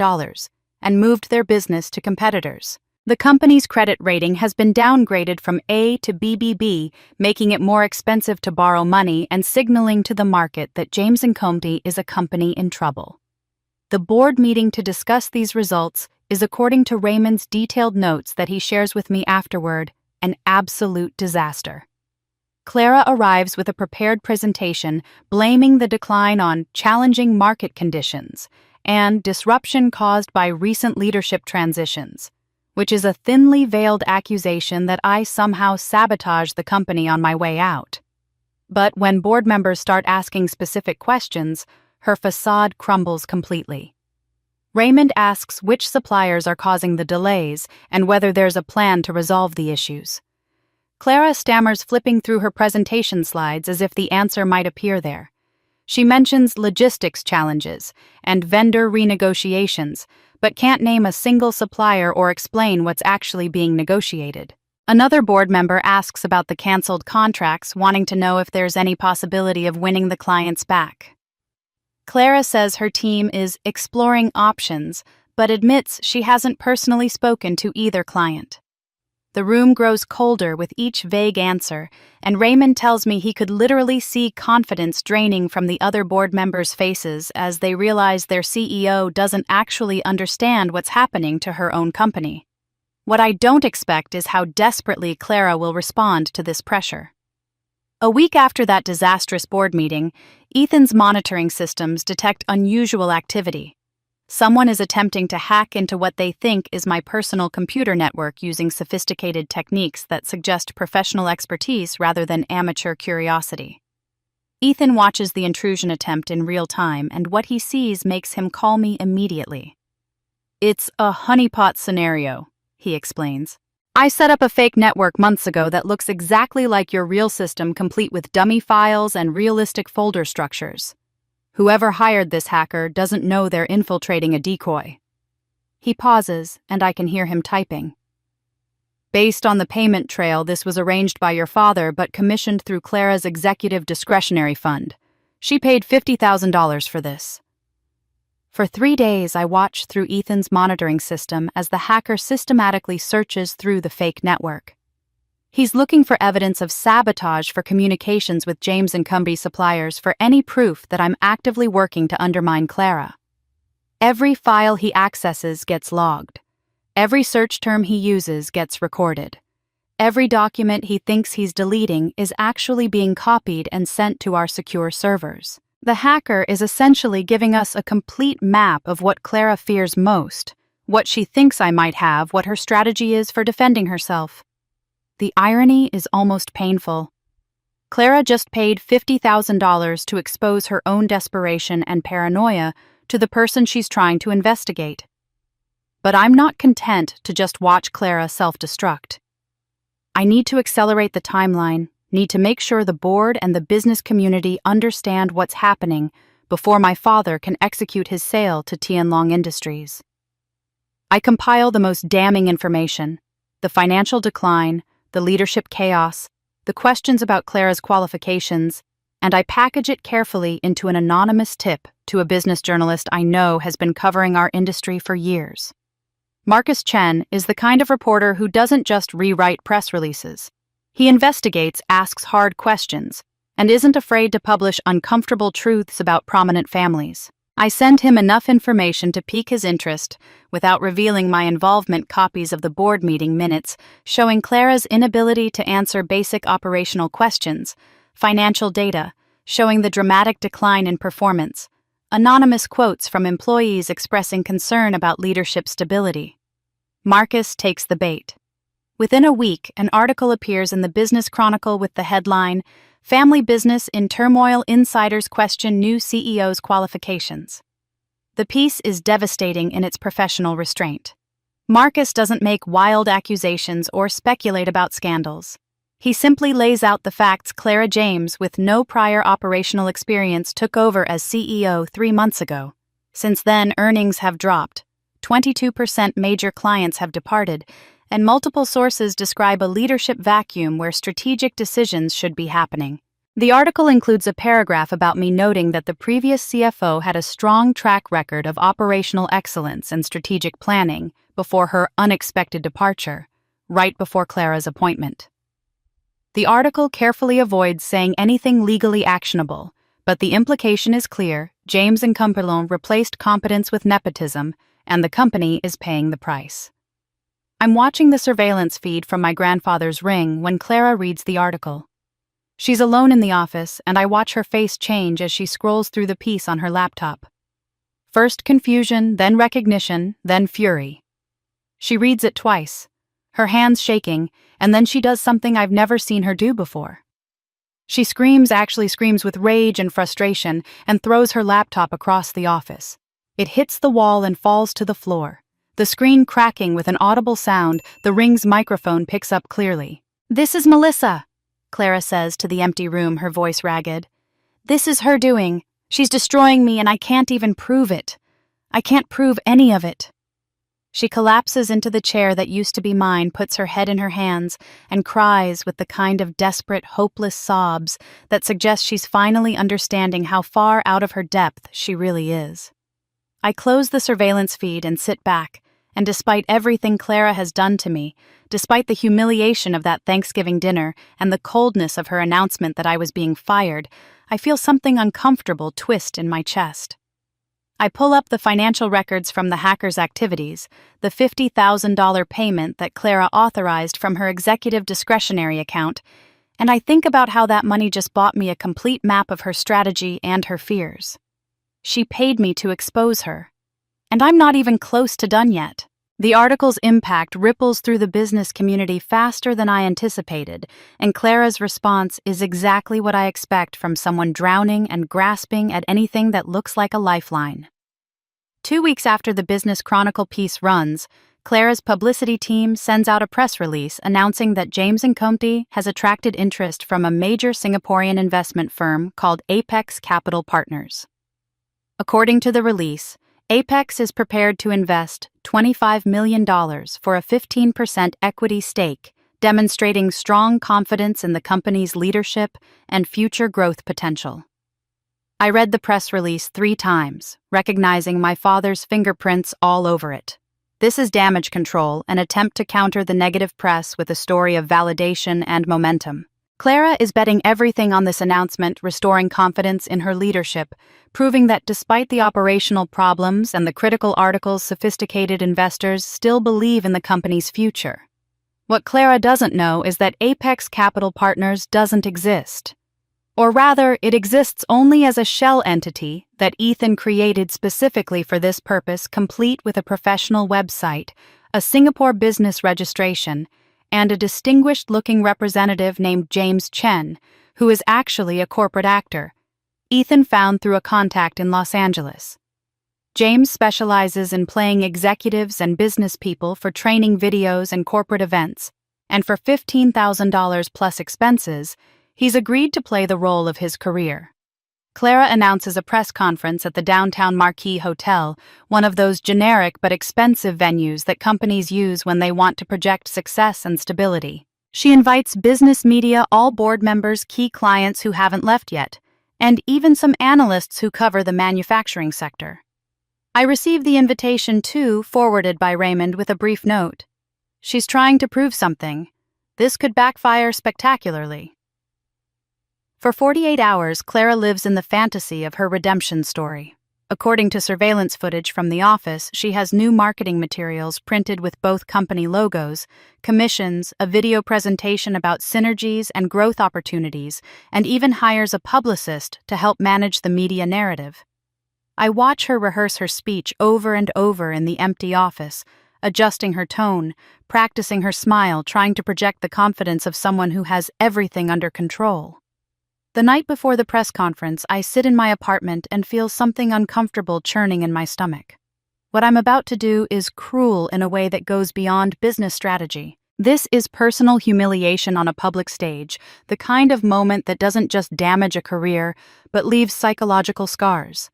and moved their business to competitors. The company's credit rating has been downgraded from A to BBB, making it more expensive to borrow money and signaling to the market that James & Company is a company in trouble. The board meeting to discuss these results is, according to Raymond's detailed notes that he shares with me afterward, an absolute disaster. Clara arrives with a prepared presentation blaming the decline on challenging market conditions and disruption caused by recent leadership transitions, which is a thinly veiled accusation that I somehow sabotaged the company on my way out. But when board members start asking specific questions, her facade crumbles completely. Raymond asks which suppliers are causing the delays and whether there's a plan to resolve the issues. Clara stammers, flipping through her presentation slides as if the answer might appear there. She mentions logistics challenges and vendor renegotiations, but can't name a single supplier or explain what's actually being negotiated. Another board member asks about the canceled contracts, wanting to know if there's any possibility of winning the clients back. Clara says her team is exploring options, but admits she hasn't personally spoken to either client. The room grows colder with each vague answer, and Raymond tells me he could literally see confidence draining from the other board members' faces as they realize their CEO doesn't actually understand what's happening to her own company. What I don't expect is how desperately Clara will respond to this pressure. A week after that disastrous board meeting, Ethan's monitoring systems detect unusual activity. Someone is attempting to hack into what they think is my personal computer network using sophisticated techniques that suggest professional expertise rather than amateur curiosity. Ethan watches the intrusion attempt in real time, and what he sees makes him call me immediately. "It's a honeypot scenario," he explains. "I set up a fake network months ago that looks exactly like your real system, complete with dummy files and realistic folder structures. Whoever hired this hacker doesn't know they're infiltrating a decoy." He pauses, and I can hear him typing. "Based on the payment trail, this was arranged by your father but commissioned through Clara's executive discretionary fund. She paid $50,000 for this. For 3 days, I watched through Ethan's monitoring system as the hacker systematically searches through the fake network. He's looking for evidence of sabotage for communications with James and Company suppliers for any proof that I'm actively working to undermine Clara. Every file he accesses gets logged. Every search term he uses gets recorded. Every document he thinks he's deleting is actually being copied and sent to our secure servers. The hacker is essentially giving us a complete map of what Clara fears most, what she thinks I might have, what her strategy is for defending herself. The irony is almost painful. Clara just paid $50,000 to expose her own desperation and paranoia to the person she's trying to investigate. But I'm not content to just watch Clara self-destruct. I need to accelerate the timeline, need to make sure the board and the business community understand what's happening before my father can execute his sale to Tianlong Industries. I compile the most damning information: the financial decline, the leadership chaos, the questions about Clara's qualifications, and I package it carefully into an anonymous tip to a business journalist I know has been covering our industry for years. Marcus Chen is the kind of reporter who doesn't just rewrite press releases. He investigates, asks hard questions, and isn't afraid to publish uncomfortable truths about prominent families. I send him enough information to pique his interest without revealing my involvement. Copies of the board meeting minutes showing Clara's inability to answer basic operational questions, financial data showing the dramatic decline in performance, anonymous quotes from employees expressing concern about leadership stability. Marcus takes the bait. Within a week, an article appears in the Business Chronicle with the headline, "Family Business in Turmoil, Insiders Question New CEO's Qualifications." The piece is devastating in its professional restraint. Marcus doesn't make wild accusations or speculate about scandals. He simply lays out the facts. Clara James, with no prior operational experience, took over as CEO 3 months ago. Since then, earnings have dropped. 22% major clients have departed, and multiple sources describe a leadership vacuum where strategic decisions should be happening. The article includes a paragraph about me noting that the previous CFO had a strong track record of operational excellence and strategic planning before her unexpected departure, right before Clara's appointment. The article carefully avoids saying anything legally actionable, but the implication is clear: James and Company replaced competence with nepotism, and the company is paying the price. I'm watching the surveillance feed from my grandfather's ring when Clara reads the article. She's alone in the office, and I watch her face change as she scrolls through the piece on her laptop. First confusion, then recognition, then fury. She reads it twice, her hands shaking, and then she does something I've never seen her do before. She actually screams with rage and frustration, and throws her laptop across the office. It hits the wall and falls to the floor. The screen cracking with an audible sound, the ring's microphone picks up clearly. "This is Melissa," Clara says to the empty room, her voice ragged. "This is her doing. She's destroying me, and I can't even prove it. I can't prove any of it." She collapses into the chair that used to be mine, puts her head in her hands, and cries with the kind of desperate, hopeless sobs that suggest she's finally understanding how far out of her depth she really is. I close the surveillance feed and sit back, and despite everything Clara has done to me, despite the humiliation of that Thanksgiving dinner and the coldness of her announcement that I was being fired, I feel something uncomfortable twist in my chest. I pull up the financial records from the hacker's activities, the $50,000 payment that Clara authorized from her executive discretionary account, and I think about how that money just bought me a complete map of her strategy and her fears. She paid me to expose her. And I'm not even close to done yet. The article's impact ripples through the business community faster than I anticipated, and Clara's response is exactly what I expect from someone drowning and grasping at anything that looks like a lifeline. 2 weeks after the Business Chronicle piece runs, Clara's publicity team sends out a press release announcing that James & Company has attracted interest from a major Singaporean investment firm called Apex Capital Partners. According to the release, Apex is prepared to invest $25 million for a 15% equity stake, demonstrating strong confidence in the company's leadership and future growth potential. I read the press release 3 times, recognizing my father's fingerprints all over it. This is damage control, an attempt to counter the negative press with a story of validation and momentum. Clara is betting everything on this announcement, restoring confidence in her leadership, proving that despite the operational problems and the critical articles, sophisticated investors still believe in the company's future. What Clara doesn't know is that Apex Capital Partners doesn't exist. Or rather, it exists only as a shell entity that Ethan created specifically for this purpose, complete with a professional website, a Singapore business registration, and a distinguished-looking representative named James Chen, who is actually a corporate actor, Ethan found through a contact in Los Angeles. James specializes in playing executives and business people for training videos and corporate events, and for $15,000 plus expenses, he's agreed to play the role of his career. Clara announces a press conference at the downtown Marquis Hotel, one of those generic but expensive venues that companies use when they want to project success and stability. She invites business media, all board members, key clients who haven't left yet, and even some analysts who cover the manufacturing sector. I received the invitation too, forwarded by Raymond with a brief note. She's trying to prove something. This could backfire spectacularly. For 48 hours, Clara lives in the fantasy of her redemption story. According to surveillance footage from the office, she has new marketing materials printed with both company logos, commissions, a video presentation about synergies and growth opportunities, and even hires a publicist to help manage the media narrative. I watch her rehearse her speech over and over in the empty office, adjusting her tone, practicing her smile, trying to project the confidence of someone who has everything under control. The night before the press conference, I sit in my apartment and feel something uncomfortable churning in my stomach. What I'm about to do is cruel in a way that goes beyond business strategy. This is personal humiliation on a public stage, the kind of moment that doesn't just damage a career, but leaves psychological scars.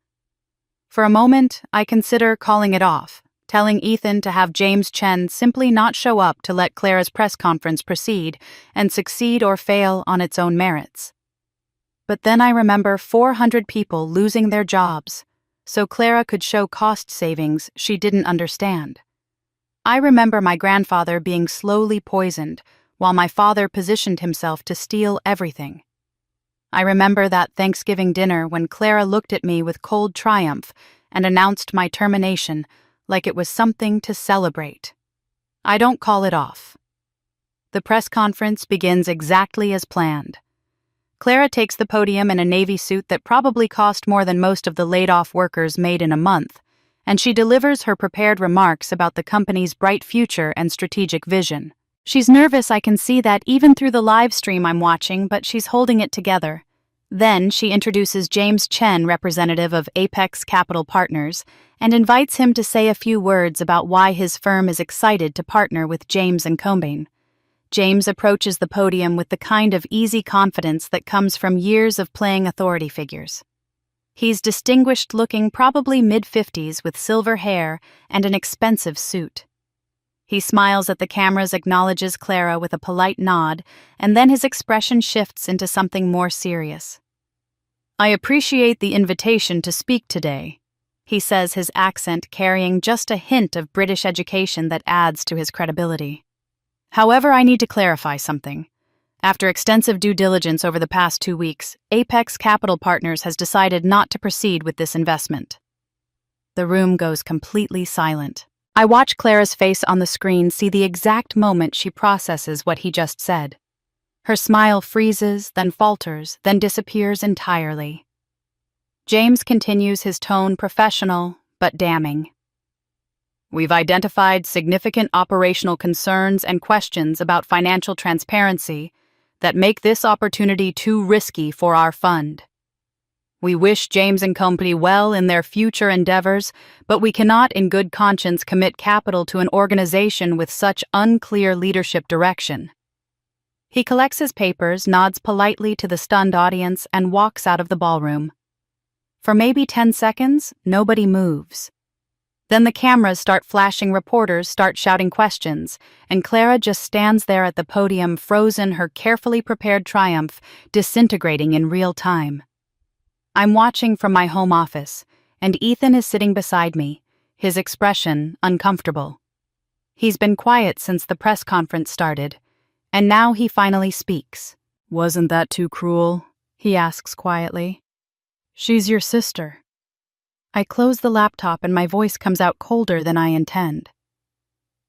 For a moment, I consider calling it off, telling Ethan to have James Chen simply not show up to let Clara's press conference proceed and succeed or fail on its own merits. But then I remember 400 people losing their jobs, so Clara could show cost savings she didn't understand. I remember my grandfather being slowly poisoned, while my father positioned himself to steal everything. I remember that Thanksgiving dinner when Clara looked at me with cold triumph and announced my termination like it was something to celebrate. I don't call it off. The press conference begins exactly as planned. Clara takes the podium in a navy suit that probably cost more than most of the laid-off workers made in a month, and she delivers her prepared remarks about the company's bright future and strategic vision. She's nervous, I can see that even through the live stream I'm watching, but she's holding it together. Then she introduces James Chen, representative of Apex Capital Partners, and invites him to say a few words about why his firm is excited to partner with James & Combine. James approaches the podium with the kind of easy confidence that comes from years of playing authority figures. He's distinguished-looking, probably mid-50s, with silver hair and an expensive suit. He smiles at the cameras, acknowledges Clara with a polite nod, and then his expression shifts into something more serious. "I appreciate the invitation to speak today," he says, his accent carrying just a hint of British education that adds to his credibility. "However, I need to clarify something. After extensive due diligence over the past 2 weeks, Apex Capital Partners has decided not to proceed with this investment." The room goes completely silent. I watch Clara's face on the screen, see the exact moment she processes what he just said. Her smile freezes, then falters, then disappears entirely. James continues, his tone professional but damning. "We've identified significant operational concerns and questions about financial transparency that make this opportunity too risky for our fund. We wish James & Company well in their future endeavors, but we cannot in good conscience commit capital to an organization with such unclear leadership direction." He collects his papers, nods politely to the stunned audience, and walks out of the ballroom. For maybe 10 seconds, nobody moves. Then the cameras start flashing, reporters start shouting questions, and Clara just stands there at the podium, frozen, her carefully prepared triumph disintegrating in real time. I'm watching from my home office, and Ethan is sitting beside me, his expression uncomfortable. He's been quiet since the press conference started, and now he finally speaks. "Wasn't that too cruel?" he asks quietly. "She's your sister." I close the laptop and my voice comes out colder than I intend.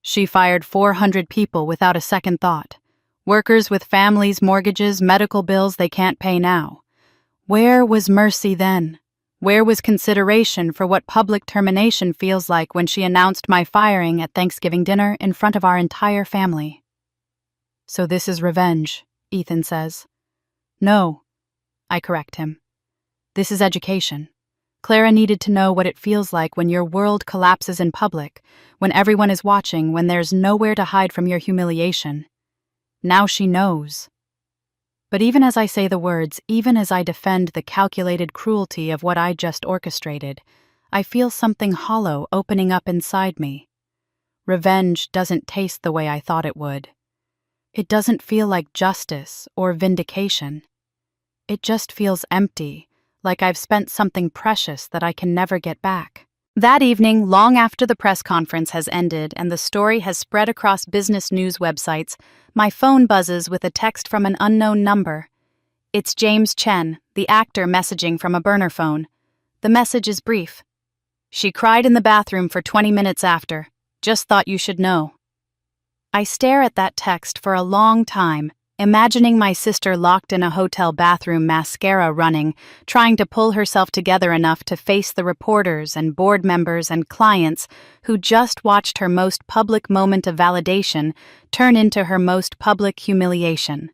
"She fired 400 people without a second thought. Workers with families, mortgages, medical bills they can't pay now. Where was mercy then? Where was consideration for what public termination feels like when she announced my firing at Thanksgiving dinner in front of our entire family?" "So this is revenge," Ethan says. "No," I correct him. "This is education. Clara needed to know what it feels like when your world collapses in public, when everyone is watching, when there's nowhere to hide from your humiliation. Now she knows." But even as I say the words, even as I defend the calculated cruelty of what I just orchestrated, I feel something hollow opening up inside me. Revenge doesn't taste the way I thought it would. It doesn't feel like justice or vindication. It just feels empty, like I've spent something precious that I can never get back. That evening, long after the press conference has ended and the story has spread across business news websites, my phone buzzes with a text from an unknown number. It's James Chen, the actor, messaging from a burner phone. The message is brief. "She cried in the bathroom for 20 minutes after. Just thought you should know." I stare at that text for a long time, imagining my sister locked in a hotel bathroom, mascara running, trying to pull herself together enough to face the reporters and board members and clients who just watched her most public moment of validation turn into her most public humiliation.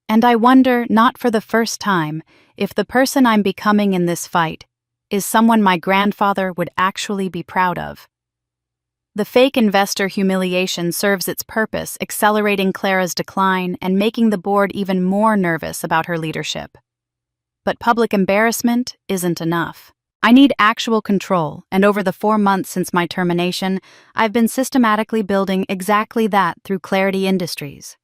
And I wonder, not for the first time, if the person I'm becoming in this fight is someone my grandfather would actually be proud of. The fake investor humiliation serves its purpose, accelerating Clara's decline and making the board even more nervous about her leadership. But public embarrassment isn't enough. I need actual control, and over the 4 months since my termination, I've been systematically building exactly that through Clarity Industries.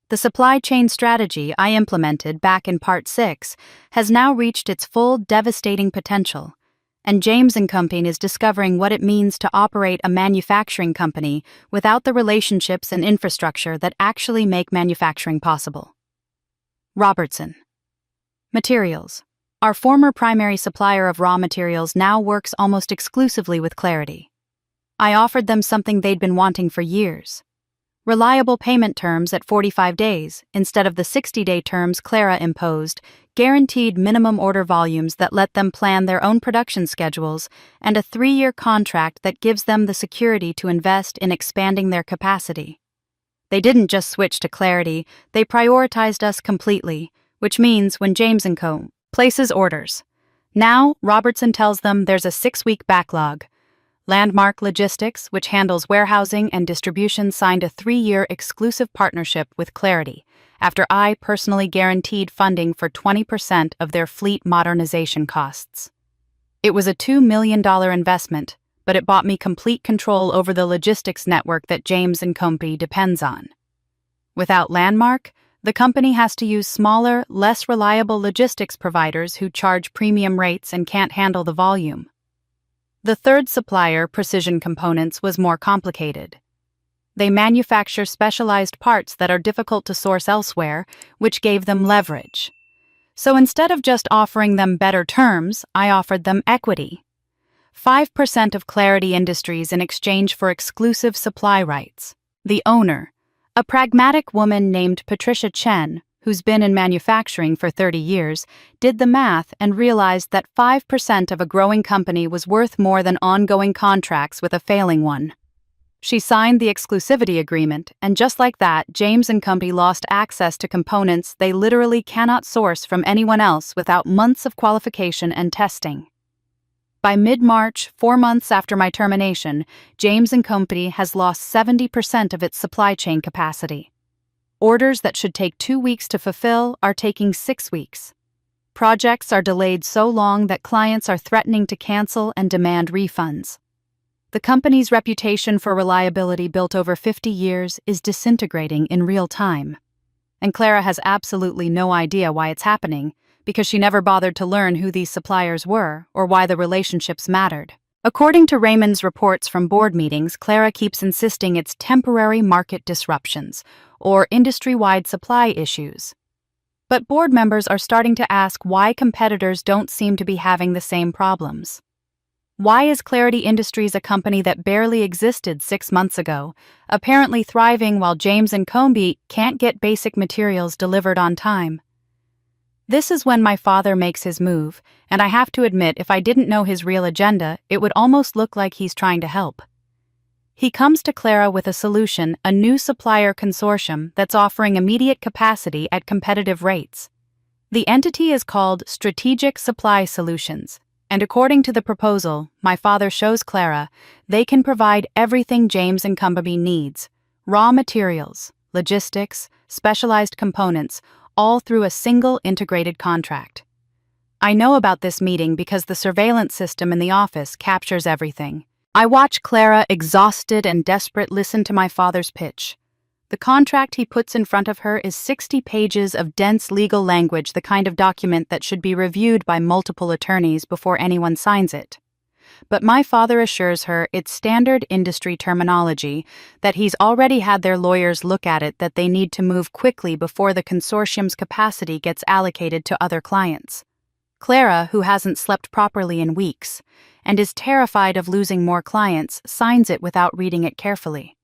The supply chain strategy I implemented back in Part 6 has now reached its full devastating potential, and James & Company is discovering what it means to operate a manufacturing company without the relationships and infrastructure that actually make manufacturing possible. Robertson. Materials. Our former primary supplier of raw materials now works almost exclusively with Clarity. I offered them something they'd been wanting for years. Reliable payment terms at 45 days, instead of the 60-day terms Clara imposed, guaranteed minimum order volumes that let them plan their own production schedules, and a 3-year contract that gives them the security to invest in expanding their capacity. They didn't just switch to Clarity, they prioritized us completely, which means when James & Co. places orders. Now, Robertson tells them there's a 6-week backlog. Landmark Logistics, which handles warehousing and distribution, signed a 3-year exclusive partnership with Clarity, after I personally guaranteed funding for 20% of their fleet modernization costs. It was a $2 million investment, but it bought me complete control over the logistics network that James & Company depends on. Without Landmark, the company has to use smaller, less reliable logistics providers who charge premium rates and can't handle the volume. The third supplier, Precision Components, was more complicated. They manufacture specialized parts that are difficult to source elsewhere, which gave them leverage. So instead of just offering them better terms, I offered them equity. 5% of Clarity Industries in exchange for exclusive supply rights. The owner, a pragmatic woman named Patricia Chen, who's been in manufacturing for 30 years, did the math and realized that 5% of a growing company was worth more than ongoing contracts with a failing one. She signed the exclusivity agreement, and just like that, James & Company lost access to components they literally cannot source from anyone else without months of qualification and testing. By mid-March, 4 months after my termination, James & Company has lost 70% of its supply chain capacity. Orders that should take 2 weeks to fulfill are taking 6 weeks. Projects are delayed so long that clients are threatening to cancel and demand refunds. The company's reputation for reliability built over 50 years is disintegrating in real time. And Clara has absolutely no idea why it's happening, because she never bothered to learn who these suppliers were or why the relationships mattered. According to Raymond's reports from board meetings, Clara keeps insisting it's temporary market disruptions or industry-wide supply issues. But board members are starting to ask why competitors don't seem to be having the same problems. Why is Clarity Industries, a company that barely existed 6 months ago, apparently thriving while James & Combe can't get basic materials delivered on time? This is when my father makes his move, and I have to admit, if I didn't know his real agenda, it would almost look like he's trying to help. He comes to Clara with a solution, a new supplier consortium that's offering immediate capacity at competitive rates. The entity is called Strategic Supply Solutions, and according to the proposal, my father shows Clara, they can provide everything James & Combe needs: raw materials, logistics, specialized components, all through a single integrated contract. I know about this meeting because the surveillance system in the office captures everything. I watch Clara, exhausted and desperate, listen to my father's pitch. The contract he puts in front of her is 60 pages of dense legal language, the kind of document that should be reviewed by multiple attorneys before anyone signs it. But my father assures her it's standard industry terminology, that he's already had their lawyers look at it, that they need to move quickly before the consortium's capacity gets allocated to other clients. Clara, who hasn't slept properly in weeks and is terrified of losing more clients, signs it without reading it carefully.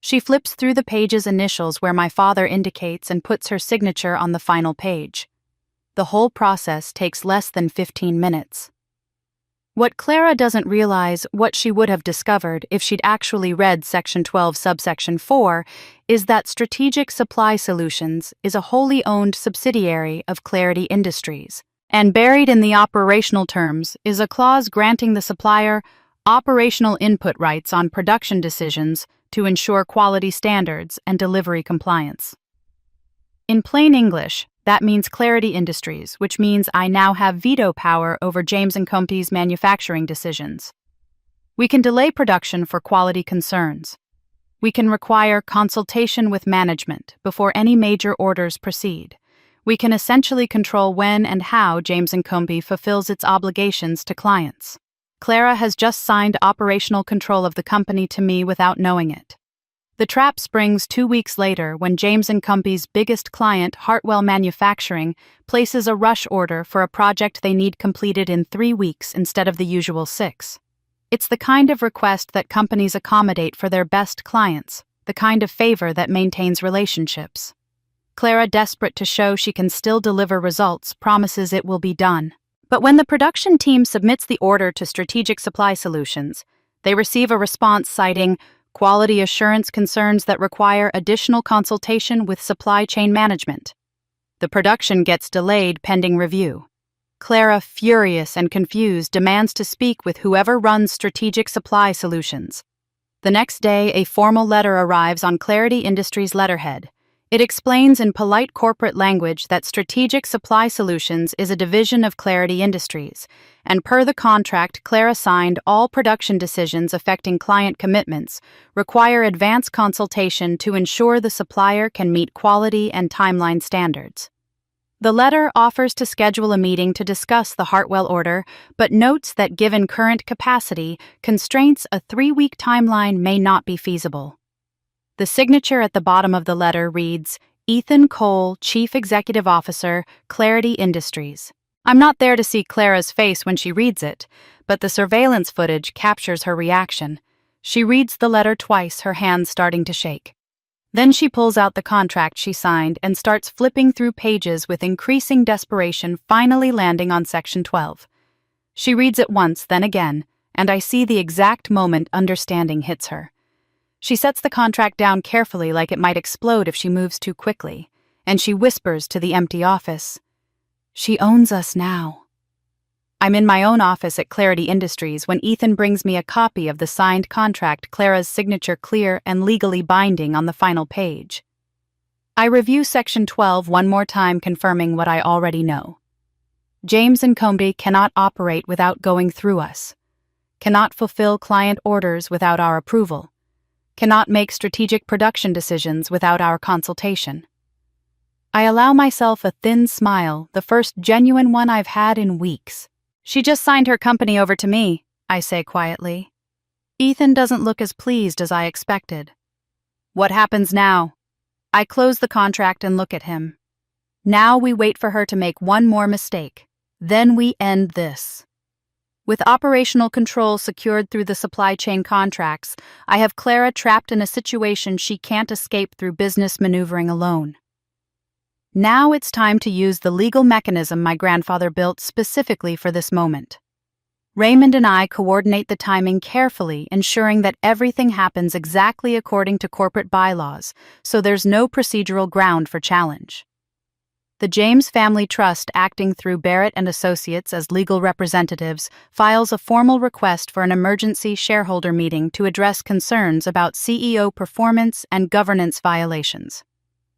She flips through the page's initials where my father indicates and puts her signature on the final page. The whole process takes less than 15 minutes. What Clara doesn't realize, what she would have discovered if she'd actually read Section 12, Subsection 4, is that Strategic Supply Solutions is a wholly owned subsidiary of Clarity Industries, and buried in the operational terms is a clause granting the supplier operational input rights on production decisions to ensure quality standards and delivery compliance. In plain English, that means Clarity Industries, which means I now have veto power over James & Combe's manufacturing decisions. We can delay production for quality concerns. We can require consultation with management before any major orders proceed. We can essentially control when and how James & Combe fulfills its obligations to clients. Clara has just signed operational control of the company to me without knowing it. The trap springs 2 weeks later when James & Combe's biggest client, Hartwell Manufacturing, places a rush order for a project they need completed in 3 weeks instead of the usual 6. It's the kind of request that companies accommodate for their best clients, the kind of favor that maintains relationships. Clara, desperate to show she can still deliver results, promises it will be done. But when the production team submits the order to Strategic Supply Solutions, they receive a response citing quality assurance concerns that require additional consultation with supply chain management. The production gets delayed pending review. Clara, furious and confused, demands to speak with whoever runs Strategic Supply Solutions. The next day, a formal letter arrives on Clarity Industries' letterhead. It explains in polite corporate language that Strategic Supply Solutions is a division of Clarity Industries, and per the contract Clara signed, all production decisions affecting client commitments require advance consultation to ensure the supplier can meet quality and timeline standards. The letter offers to schedule a meeting to discuss the Hartwell order, but notes that given current capacity constraints, a 3-week timeline may not be feasible. The signature at the bottom of the letter reads, Ethan Cole, Chief Executive Officer, Clarity Industries. I'm not there to see Clara's face when she reads it, but the surveillance footage captures her reaction. She reads the letter twice, her hands starting to shake. Then she pulls out the contract she signed and starts flipping through pages with increasing desperation, finally landing on Section 12. She reads it once, then again, and I see the exact moment understanding hits her. She sets the contract down carefully, like it might explode if she moves too quickly, and she whispers to the empty office, "She owns us now." I'm in my own office at Clarity Industries when Ethan brings me a copy of the signed contract, Clara's signature clear and legally binding on the final page. I review Section 12 one more time, confirming what I already know. James & Combe cannot operate without going through us, cannot fulfill client orders without our approval, cannot make strategic production decisions without our consultation. I allow myself a thin smile, the first genuine one I've had in weeks. She just signed her company over to me, I say quietly. Ethan doesn't look as pleased as I expected. What happens now? I close the contract and look at him. Now we wait for her to make one more mistake. Then we end this. With operational control secured through the supply chain contracts, I have Clara trapped in a situation she can't escape through business maneuvering alone. Now it's time to use the legal mechanism my grandfather built specifically for this moment. Raymond and I coordinate the timing carefully, ensuring that everything happens exactly according to corporate bylaws, so there's no procedural ground for challenge. The James Family Trust, acting through Barrett and Associates as legal representatives, files a formal request for an emergency shareholder meeting to address concerns about CEO performance and governance violations.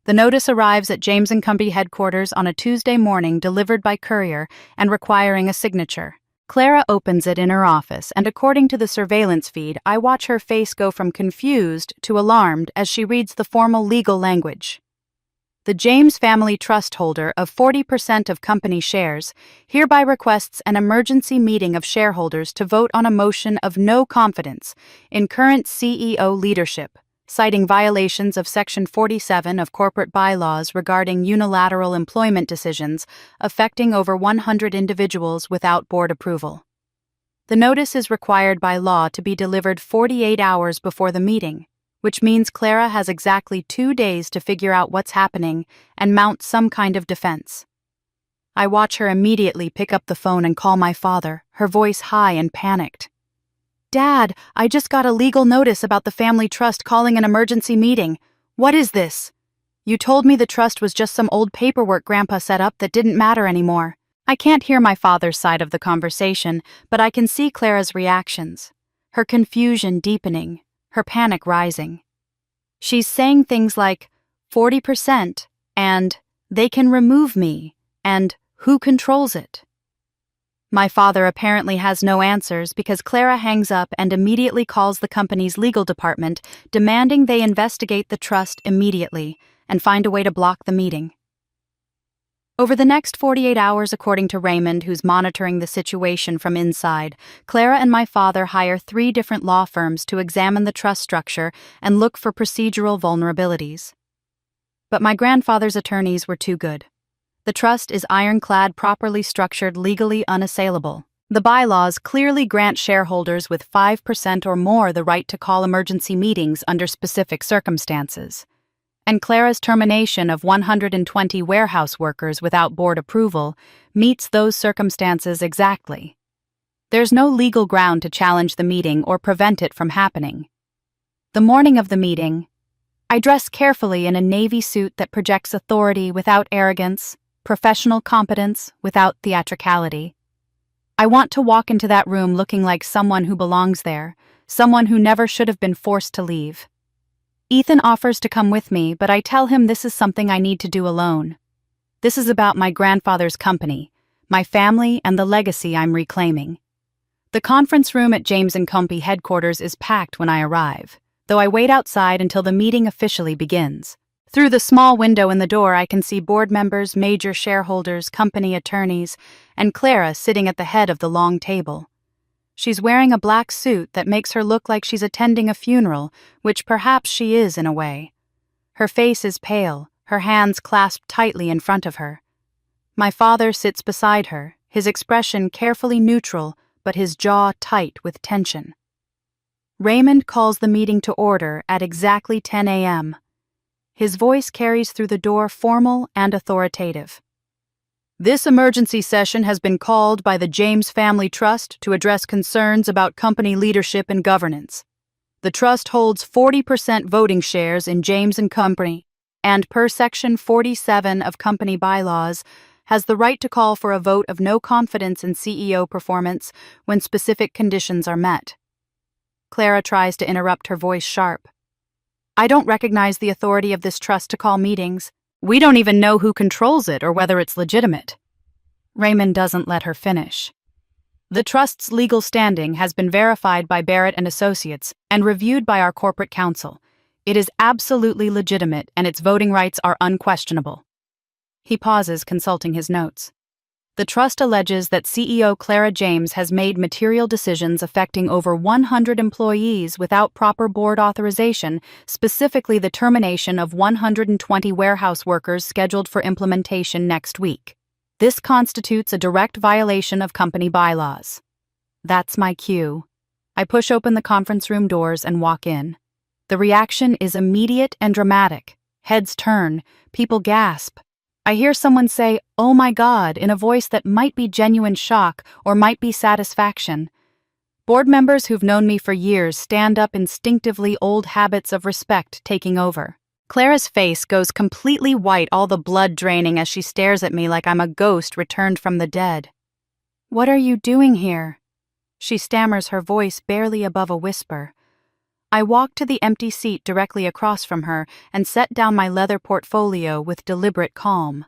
The notice arrives at James & Company headquarters on a Tuesday morning, delivered by courier and requiring a signature. Clara opens it in her office, and according to the surveillance feed, I watch her face go from confused to alarmed as she reads the formal legal language. The James Family Trust holder of 40% of company shares hereby requests an emergency meeting of shareholders to vote on a motion of no confidence in current CEO leadership, citing violations of Section 47 of corporate bylaws regarding unilateral employment decisions affecting over 100 individuals without board approval. The notice is required by law to be delivered 48 hours before the meeting, which means Clara has exactly 2 days to figure out what's happening and mount some kind of defense. I watch her immediately pick up the phone and call my father, her voice high and panicked. "Dad, I just got a legal notice about the family trust calling an emergency meeting. What is this? You told me the trust was just some old paperwork Grandpa set up that didn't matter anymore." I can't hear my father's side of the conversation, but I can see Clara's reactions, her confusion deepening, her panic rising. She's saying things like 40% and "they can remove me" and "who controls it?" My father apparently has no answers because Clara hangs up and immediately calls the company's legal department, demanding they investigate the trust immediately and find a way to block the meeting. Over the next 48 hours, according to Raymond, who's monitoring the situation from inside, Clara and my father hire 3 different law firms to examine the trust structure and look for procedural vulnerabilities. But my grandfather's attorneys were too good. The trust is ironclad, properly structured, legally unassailable. The bylaws clearly grant shareholders with 5% or more the right to call emergency meetings under specific circumstances. And Clara's termination of 120 warehouse workers without board approval meets those circumstances exactly. There's no legal ground to challenge the meeting or prevent it from happening. The morning of the meeting, I dress carefully in a navy suit that projects authority without arrogance, professional competence without theatricality. I want to walk into that room looking like someone who belongs there, someone who never should have been forced to leave. Ethan offers to come with me, but I tell him this is something I need to do alone. This is about my grandfather's company, my family, and the legacy I'm reclaiming. The conference room at James & Company headquarters is packed when I arrive, though I wait outside until the meeting officially begins. Through the small window in the door, I can see board members, major shareholders, company attorneys, and Clara sitting at the head of the long table. She's wearing a black suit that makes her look like she's attending a funeral, which perhaps she is in a way. Her face is pale, her hands clasped tightly in front of her. My father sits beside her, his expression carefully neutral, but his jaw tight with tension. Raymond calls the meeting to order at exactly 10 a.m. His voice carries through the door, formal and authoritative. "This emergency session has been called by the James Family Trust to address concerns about company leadership and governance. The trust holds 40% voting shares in James & Company, and per Section 47 of company bylaws, has the right to call for a vote of no confidence in CEO performance when specific conditions are met." Clara tries to interrupt, her voice sharp. "I don't recognize the authority of this trust to call meetings. We don't even know who controls it or whether it's legitimate." Raymond doesn't let her finish. "The trust's legal standing has been verified by Barrett and Associates and reviewed by our corporate counsel. It is absolutely legitimate and its voting rights are unquestionable." He pauses, consulting his notes. The trust alleges that CEO Clara James has made material decisions affecting over 100 employees without proper board authorization, specifically the termination of 120 warehouse workers scheduled for implementation next week. This constitutes a direct violation of company bylaws. That's my cue. I push open the conference room doors and walk in. The reaction is immediate and dramatic. Heads turn, people gasp. I hear someone say, "Oh my God," in a voice that might be genuine shock or might be satisfaction. Board members who've known me for years stand up instinctively, old habits of respect taking over. Clara's face goes completely white, all the blood draining as she stares at me like I'm a ghost returned from the dead. "What are you doing here?" She stammers, her voice barely above a whisper. I walk to the empty seat directly across from her and set down my leather portfolio with deliberate calm.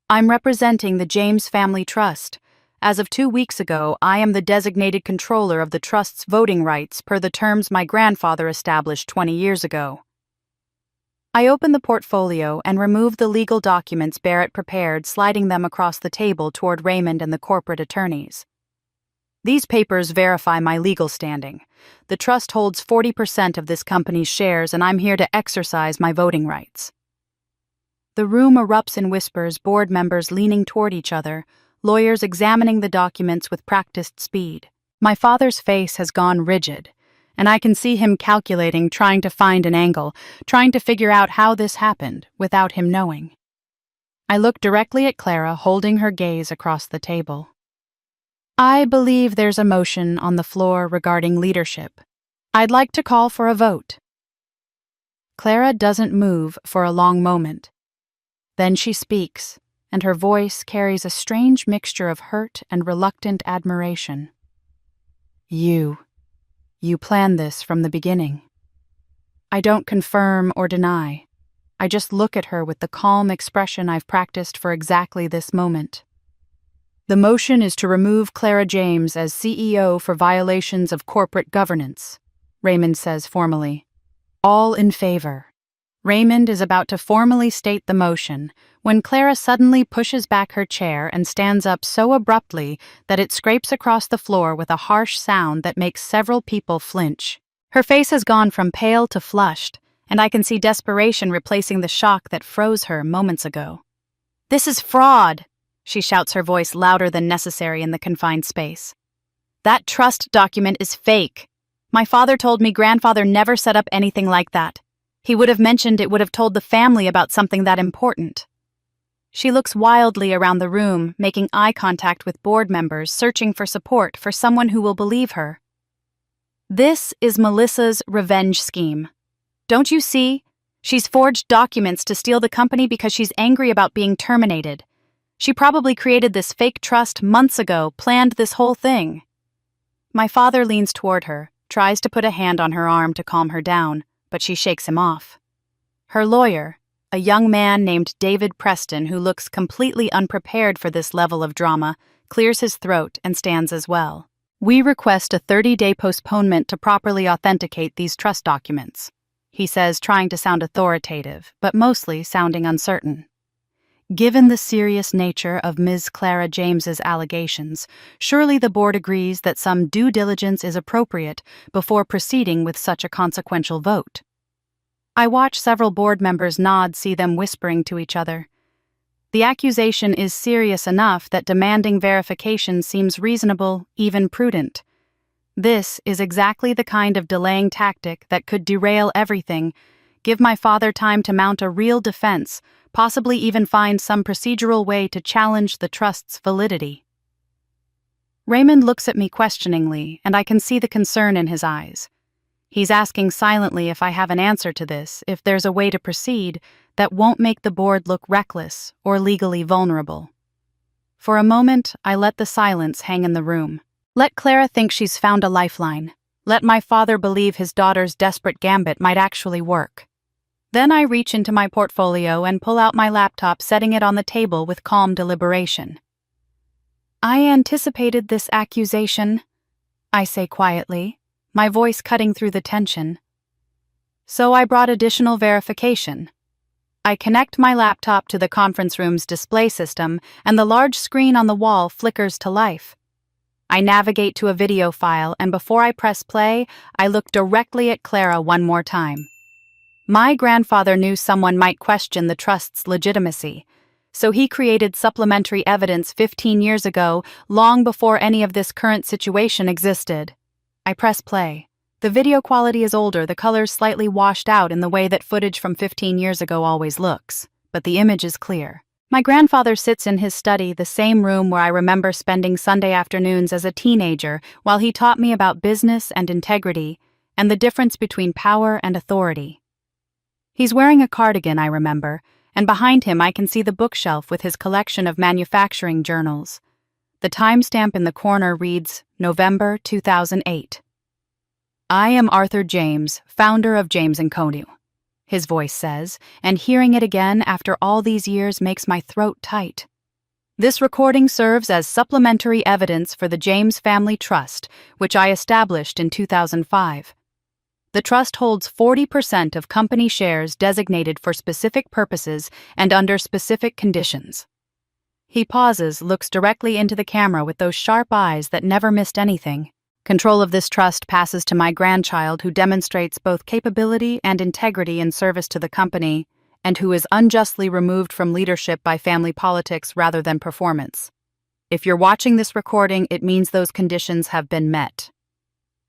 I'm representing the James Family Trust. As of 2 weeks ago, I am the designated controller of the trust's voting rights per the terms my grandfather established 20 years ago. I open the portfolio and remove the legal documents Barrett prepared, sliding them across the table toward Raymond and the corporate attorneys. These papers verify my legal standing. The trust holds 40% of this company's shares, and I'm here to exercise my voting rights. The room erupts in whispers, board members leaning toward each other, lawyers examining the documents with practiced speed. My father's face has gone rigid, and I can see him calculating, trying to find an angle, trying to figure out how this happened without him knowing. I look directly at Clara, holding her gaze across the table. "I believe there's a motion on the floor regarding leadership. I'd like to call for a vote." Clara doesn't move for a long moment. Then she speaks, and her voice carries a strange mixture of hurt and reluctant admiration. You planned this from the beginning." I don't confirm or deny. I just look at her with the calm expression I've practiced for exactly this moment. "The motion is to remove Clara James as CEO for violations of corporate governance," Raymond says formally. "All in favor." Raymond is about to formally state the motion when Clara suddenly pushes back her chair and stands up so abruptly that it scrapes across the floor with a harsh sound that makes several people flinch. Her face has gone from pale to flushed, and I can see desperation replacing the shock that froze her moments ago. "This is fraud!" She shouts, her voice louder than necessary in the confined space. "That trust document is fake. My father told me grandfather never set up anything like that. He would have mentioned it would have told the family about something that important." She looks wildly around the room, making eye contact with board members, searching for support for someone who will believe her. "This is Melissa's revenge scheme. Don't you see? She's forged documents to steal the company because she's angry about being terminated. She probably created this fake trust months ago, planned this whole thing." My father leans toward her, tries to put a hand on her arm to calm her down, but she shakes him off. Her lawyer, a young man named David Preston who looks completely unprepared for this level of drama, clears his throat and stands as well. "We request a 30-day postponement to properly authenticate these trust documents," he says, trying to sound authoritative, but mostly sounding uncertain. Given the serious nature of Ms. Clara James's allegations, surely the board agrees that some due diligence is appropriate before proceeding with such a consequential vote. I watch several board members nod, see them whispering to each other. The accusation is serious enough that demanding verification seems reasonable, even prudent. This is exactly the kind of delaying tactic that could derail everything, give my father time to mount a real defense, possibly even find some procedural way to challenge the trust's validity. Raymond looks at me questioningly, and I can see the concern in his eyes. He's asking silently if I have an answer to this, if there's a way to proceed that won't make the board look reckless or legally vulnerable. For a moment, I let the silence hang in the room. Let Clara think she's found a lifeline. Let my father believe his daughter's desperate gambit might actually work. Then I reach into my portfolio and pull out my laptop, setting it on the table with calm deliberation. "I anticipated this accusation," I say quietly, my voice cutting through the tension. "So I brought additional verification. I connect my laptop to the conference room's display system, and the large screen on the wall flickers to life. I navigate to a video file, and before I press play, I look directly at Clara one more time. My grandfather knew someone might question the trust's legitimacy, so he created supplementary evidence 15 years ago, long before any of this current situation existed. I press play. The video quality is older, the colors slightly washed out in the way that footage from 15 years ago always looks, but the image is clear. My grandfather sits in his study, the same room where I remember spending Sunday afternoons as a teenager while he taught me about business and integrity and the difference between power and authority. He's wearing a cardigan, I remember, and behind him I can see the bookshelf with his collection of manufacturing journals. The timestamp in the corner reads November 2008. "I am Arthur James, founder of James & Co." His voice says, and hearing it again after all these years makes my throat tight. This recording serves as supplementary evidence for the James Family Trust, which I established in 2005. The trust holds 40% of company shares designated for specific purposes and under specific conditions. He pauses, looks directly into the camera with those sharp eyes that never missed anything. Control of this trust passes to my grandchild, who demonstrates both capability and integrity in service to the company, and who is unjustly removed from leadership by family politics rather than performance. If you're watching this recording, it means those conditions have been met.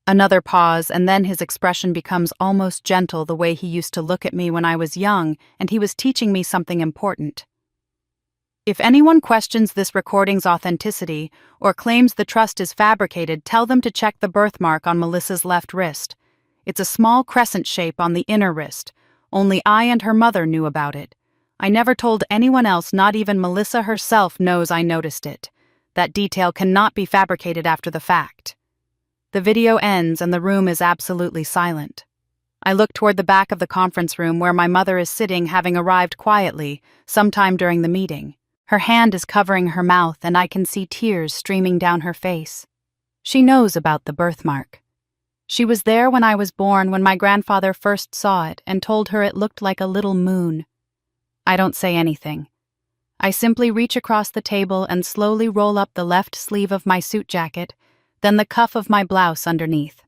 Another pause, and then his expression becomes almost gentle, the way he used to look at me when I was young, and he was teaching me something important. If anyone questions this recording's authenticity or claims the trust is fabricated, tell them to check the birthmark on Melissa's left wrist. It's a small crescent shape on the inner wrist. Only I and her mother knew about it. I never told anyone else, not even Melissa herself knows I noticed it. That detail cannot be fabricated after the fact. The video ends and the room is absolutely silent. I look toward the back of the conference room where my mother is sitting, having arrived quietly, sometime during the meeting. Her hand is covering her mouth, and I can see tears streaming down her face. She knows about the birthmark. She was there when I was born, when my grandfather first saw it and told her it looked like a little moon. I don't say anything. I simply reach across the table and slowly roll up the left sleeve of my suit jacket, then the cuff of my blouse underneath.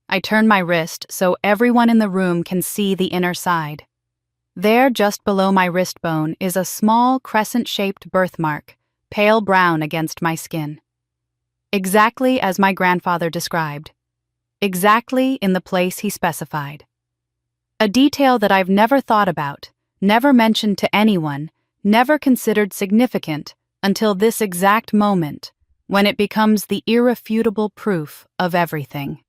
I turn my wrist so everyone in the room can see the inner side. There, just below my wrist bone, is a small crescent-shaped birthmark, pale brown against my skin. Exactly as my grandfather described. Exactly in the place he specified. A detail that I've never thought about, never mentioned to anyone, never considered significant until this exact moment, when it becomes the irrefutable proof of everything.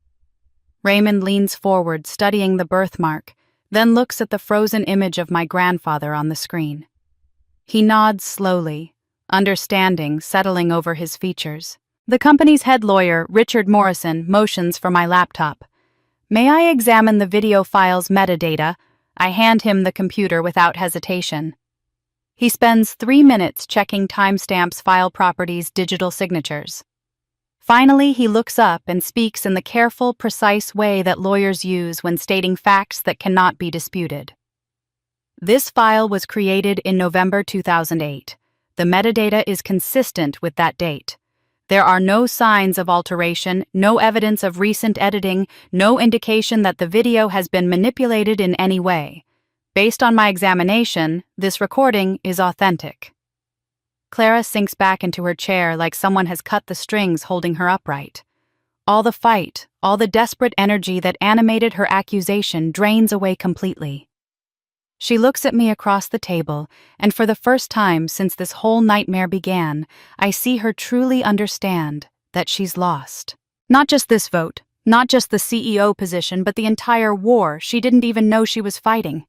Raymond leans forward, studying the birthmark, then looks at the frozen image of my grandfather on the screen. He nods slowly, understanding settling over his features. The company's head lawyer, Richard Morrison, motions for my laptop. "May I examine the video file's metadata?" I hand him the computer without hesitation. He spends 3 minutes checking timestamps, file properties, digital signatures. Finally, he looks up and speaks in the careful, precise way that lawyers use when stating facts that cannot be disputed. This file was created in November 2008. The metadata is consistent with that date. There are no signs of alteration, no evidence of recent editing, no indication that the video has been manipulated in any way. Based on my examination, this recording is authentic. Clara sinks back into her chair like someone has cut the strings holding her upright. All the fight, all the desperate energy that animated her accusation drains away completely. She looks at me across the table, and for the first time since this whole nightmare began, I see her truly understand that she's lost. Not just this vote, not just the CEO position, but the entire war she didn't even know she was fighting.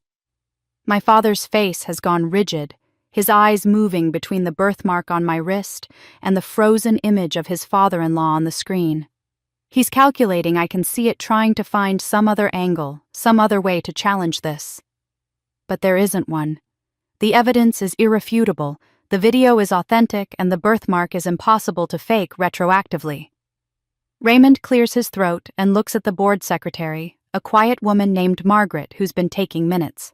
My father's face has gone rigid, his eyes moving between the birthmark on my wrist and the frozen image of his father-in-law on the screen. He's calculating, I can see it, trying to find some other angle, some other way to challenge this. But there isn't one. The evidence is irrefutable, the video is authentic, and the birthmark is impossible to fake retroactively. Raymond clears his throat and looks at the board secretary, a quiet woman named Margaret who's been taking minutes.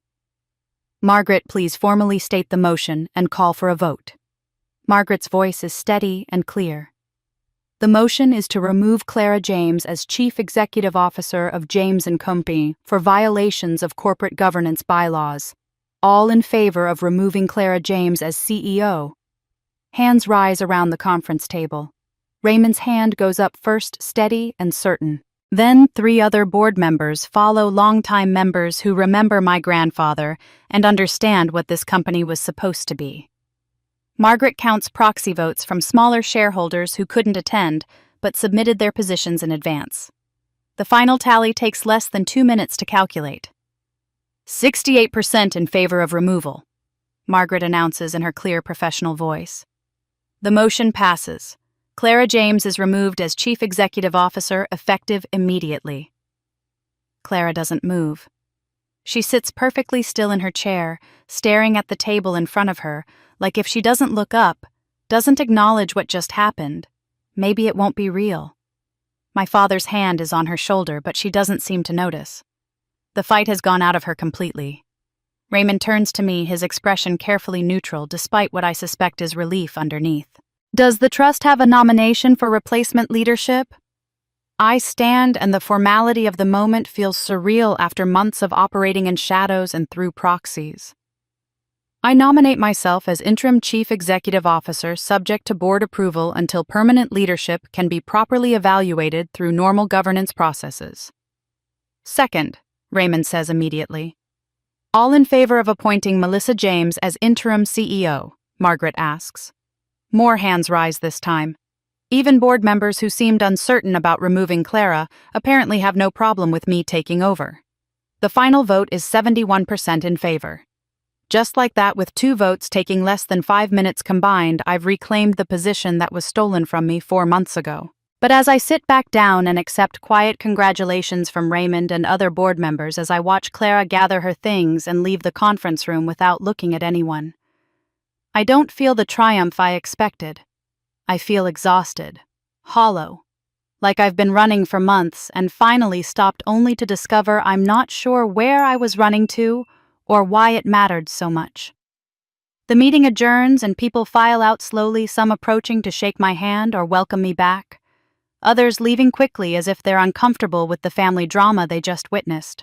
Margaret, please formally state the motion and call for a vote. Margaret's voice is steady and clear. The motion is to remove Clara James as Chief Executive Officer of James & Company for violations of corporate governance bylaws. All in favor of removing Clara James as CEO. Hands rise around the conference table. Raymond's hand goes up first, steady and certain. Then 3 other board members follow, longtime members who remember my grandfather and understand what this company was supposed to be. Margaret counts proxy votes from smaller shareholders who couldn't attend but submitted their positions in advance. The final tally takes less than 2 minutes to calculate. 68% in favor of removal, Margaret announces in her clear professional voice. The motion passes. Clara James is removed as Chief Executive Officer effective immediately. Clara doesn't move. She sits perfectly still in her chair, staring at the table in front of her, like if she doesn't look up, doesn't acknowledge what just happened, maybe it won't be real. My father's hand is on her shoulder, but she doesn't seem to notice. The fight has gone out of her completely. Raymond turns to me, his expression carefully neutral despite what I suspect is relief underneath. Does the trust have a nomination for replacement leadership? I stand, and the formality of the moment feels surreal after months of operating in shadows and through proxies. I nominate myself as interim chief executive officer subject to board approval until permanent leadership can be properly evaluated through normal governance processes. Second, Raymond says immediately. All in favor of appointing Melissa James as interim CEO? Margaret asks. More hands rise this time. Even board members who seemed uncertain about removing Clara apparently have no problem with me taking over. The final vote is 71% in favor. Just like that, with 2 votes taking less than 5 minutes combined, I've reclaimed the position that was stolen from me 4 months ago. But as I sit back down and accept quiet congratulations from Raymond and other board members as I watch Clara gather her things and leave the conference room without looking at anyone, I don't feel the triumph I expected. I feel exhausted, hollow, like I've been running for months and finally stopped only to discover I'm not sure where I was running to or why it mattered so much. The meeting adjourns and people file out slowly, some approaching to shake my hand or welcome me back, others leaving quickly as if they're uncomfortable with the family drama they just witnessed.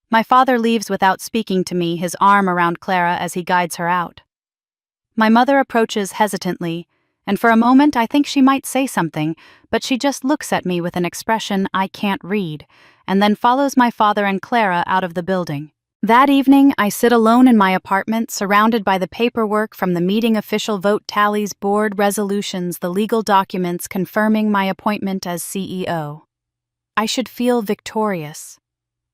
My father leaves without speaking to me, his arm around Clara as he guides her out. My mother approaches hesitantly, and for a moment I think she might say something, but she just looks at me with an expression I can't read, and then follows my father and Clara out of the building. That evening, I sit alone in my apartment, surrounded by the paperwork from the meeting, official vote tallies, board resolutions, the legal documents confirming my appointment as CEO. I should feel victorious.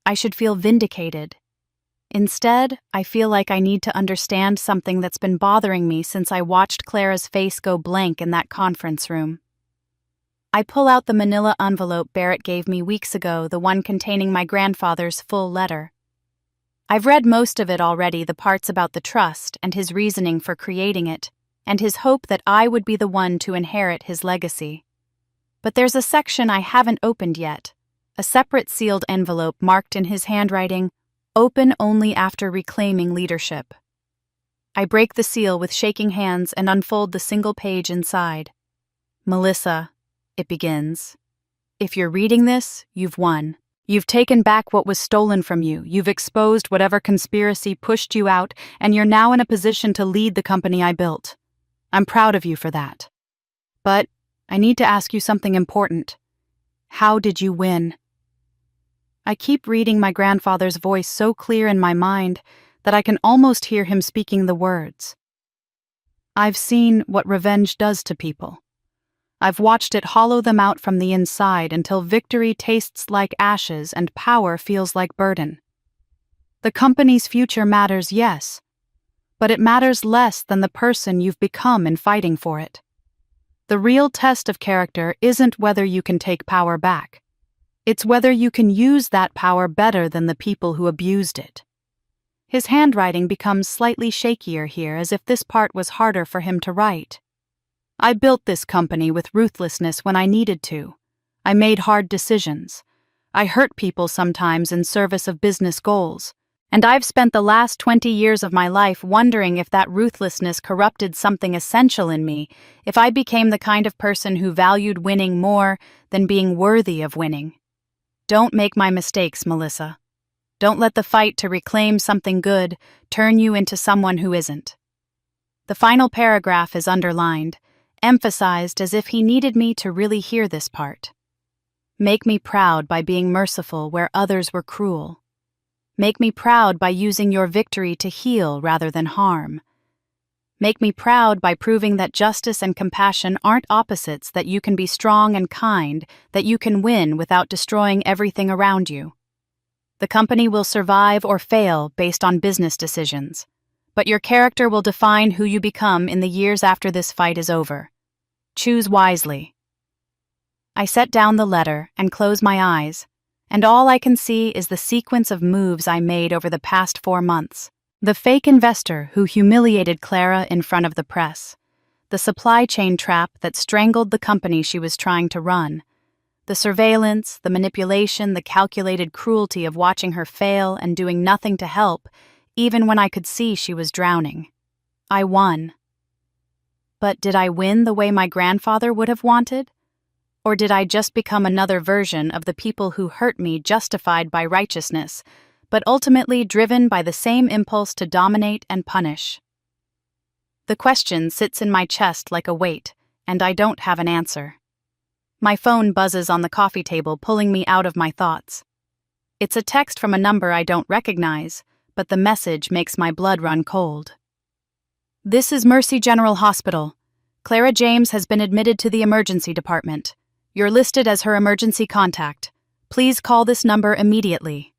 I should feel vindicated. Instead, I feel like I need to understand something that's been bothering me since I watched Clara's face go blank in that conference room. I pull out the manila envelope Barrett gave me weeks ago, the one containing my grandfather's full letter. I've read most of it already, the parts about the trust and his reasoning for creating it, and his hope that I would be the one to inherit his legacy. But there's a section I haven't opened yet, a separate sealed envelope marked in his handwriting, "Open only after reclaiming leadership." I break the seal with shaking hands and unfold the single page inside. "Melissa," it begins, "if you're reading this, you've won. You've taken back what was stolen from you, you've exposed whatever conspiracy pushed you out, and you're now in a position to lead the company I built. I'm proud of you for that. But I need to ask you something important. How did you win?" I keep reading my grandfather's voice so clear in my mind that I can almost hear him speaking the words. I've seen what revenge does to people. I've watched it hollow them out from the inside until victory tastes like ashes and power feels like burden. The company's future matters, yes, but it matters less than the person you've become in fighting for it. The real test of character isn't whether you can take power back. It's whether you can use that power better than the people who abused it. His handwriting becomes slightly shakier here, as if this part was harder for him to write. I built this company with ruthlessness when I needed to. I made hard decisions. I hurt people sometimes in service of business goals, And I've spent the last 20 years of my life wondering if that ruthlessness corrupted something essential in me, if I became the kind of person who valued winning more than being worthy of winning. Don't make my mistakes, Melissa. Don't let the fight to reclaim something good turn you into someone who isn't. The final paragraph is underlined, emphasized as if he needed me to really hear this part. Make me proud by being merciful where others were cruel. Make me proud by using your victory to heal rather than harm. Make me proud by proving that justice and compassion aren't opposites, that you can be strong and kind, that you can win without destroying everything around you. The company will survive or fail based on business decisions, but your character will define who you become in the years after this fight is over. Choose wisely. I set down the letter and close my eyes, and all I can see is the sequence of moves I made over the past 4 months. The fake investor who humiliated Clara in front of the press. The supply chain trap that strangled the company she was trying to run. The surveillance, the manipulation, the calculated cruelty of watching her fail and doing nothing to help, even when I could see she was drowning. I won. But did I win the way my grandfather would have wanted? Or did I just become another version of the people who hurt me, justified by righteousness, but ultimately driven by the same impulse to dominate and punish? The question sits in my chest like a weight, and I don't have an answer. My phone buzzes on the coffee table, pulling me out of my thoughts. It's a text from a number I don't recognize, but the message makes my blood run cold. This is Mercy General Hospital. Clara James has been admitted to the emergency department. You're listed as her emergency contact. Please call this number immediately.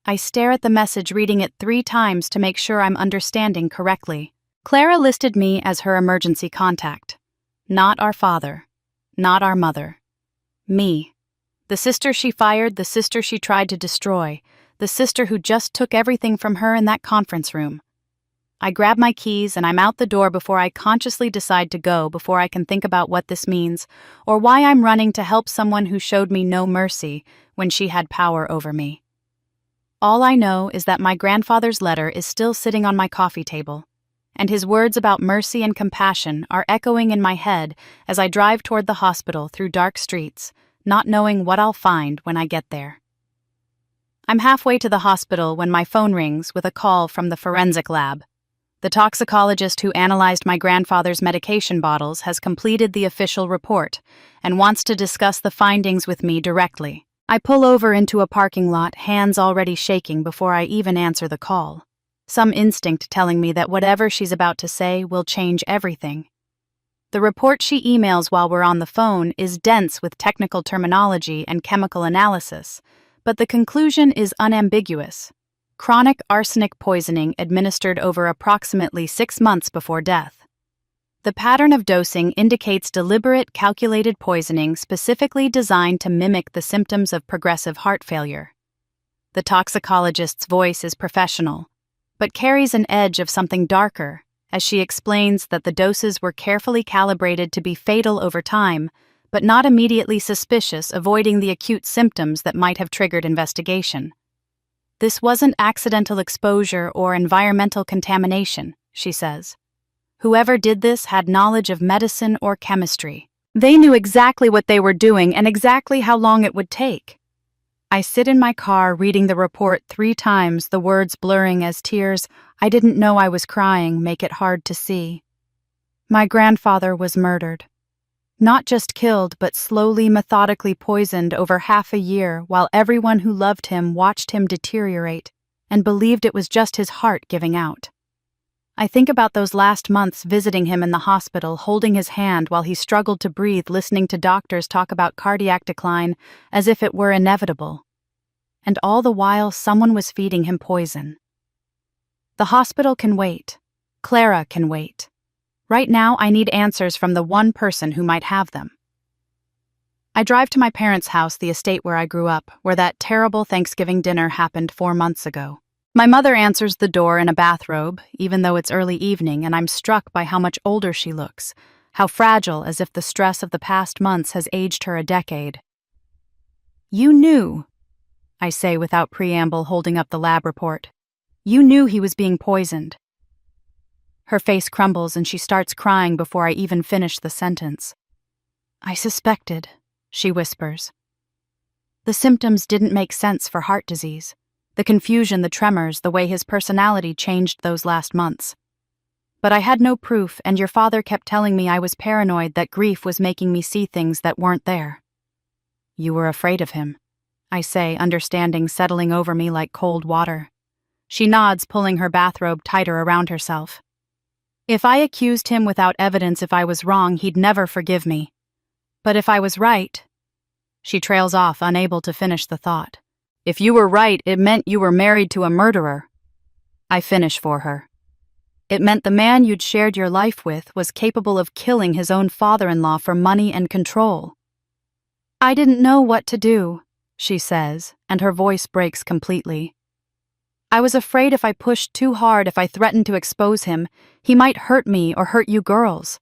I stare at the message, reading it 3 times to make sure I'm understanding correctly. Clara listed me as her emergency contact. Not our father. Not our mother. Me. The sister she fired, the sister she tried to destroy, the sister who just took everything from her in that conference room. I grab my keys and I'm out the door before I consciously decide to go, before I can think about what this means, or why I'm running to help someone who showed me no mercy when she had power over me. All I know is that my grandfather's letter is still sitting on my coffee table, and his words about mercy and compassion are echoing in my head as I drive toward the hospital through dark streets, not knowing what I'll find when I get there. I'm halfway to the hospital when my phone rings with a call from the forensic lab. The toxicologist who analyzed my grandfather's medication bottles has completed the official report and wants to discuss the findings with me directly. I pull over into a parking lot, hands already shaking before I even answer the call. Some instinct telling me that whatever she's about to say will change everything. The report she emails while we're on the phone is dense with technical terminology and chemical analysis, but the conclusion is unambiguous. Chronic arsenic poisoning administered over approximately 6 months before death. The pattern of dosing indicates deliberate, calculated poisoning specifically designed to mimic the symptoms of progressive heart failure. The toxicologist's voice is professional, but carries an edge of something darker, as she explains that the doses were carefully calibrated to be fatal over time, but not immediately suspicious, avoiding the acute symptoms that might have triggered investigation. This wasn't accidental exposure or environmental contamination, she says. Whoever did this had knowledge of medicine or chemistry. They knew exactly what they were doing and exactly how long it would take. I sit in my car reading the report 3 times, the words blurring as tears I didn't know I was crying make it hard to see. My grandfather was murdered. Not just killed, but slowly, methodically poisoned over half a year, while everyone who loved him watched him deteriorate and believed it was just his heart giving out. I think about those last months visiting him in the hospital, holding his hand while he struggled to breathe, listening to doctors talk about cardiac decline as if it were inevitable. And all the while, someone was feeding him poison. The hospital can wait. Clara can wait. Right now, I need answers from the one person who might have them. I drive to my parents' house, the estate where I grew up, where that terrible Thanksgiving dinner happened 4 months ago. My mother answers the door in a bathrobe, even though it's early evening, and I'm struck by how much older she looks, how fragile, as if the stress of the past months has aged her a decade. "You knew." I say without preamble, holding up the lab report. You knew he was being poisoned. Her face crumbles and she starts crying before I even finish the sentence. I suspected, she whispers. The symptoms didn't make sense for heart disease. The confusion, the tremors, the way his personality changed those last months. But I had no proof, and your father kept telling me I was paranoid that grief was making me see things that weren't there. You were afraid of him, I say, understanding settling over me like cold water. She nods, pulling her bathrobe tighter around herself. If I accused him without evidence, if I was wrong, he'd never forgive me. But if I was right... She trails off, unable to finish the thought. If you were right, it meant you were married to a murderer. I finish for her. It meant the man you'd shared your life with was capable of killing his own father-in-law for money and control. I didn't know what to do, she says, and her voice breaks completely. I was afraid if I pushed too hard, if I threatened to expose him, he might hurt me or hurt you girls.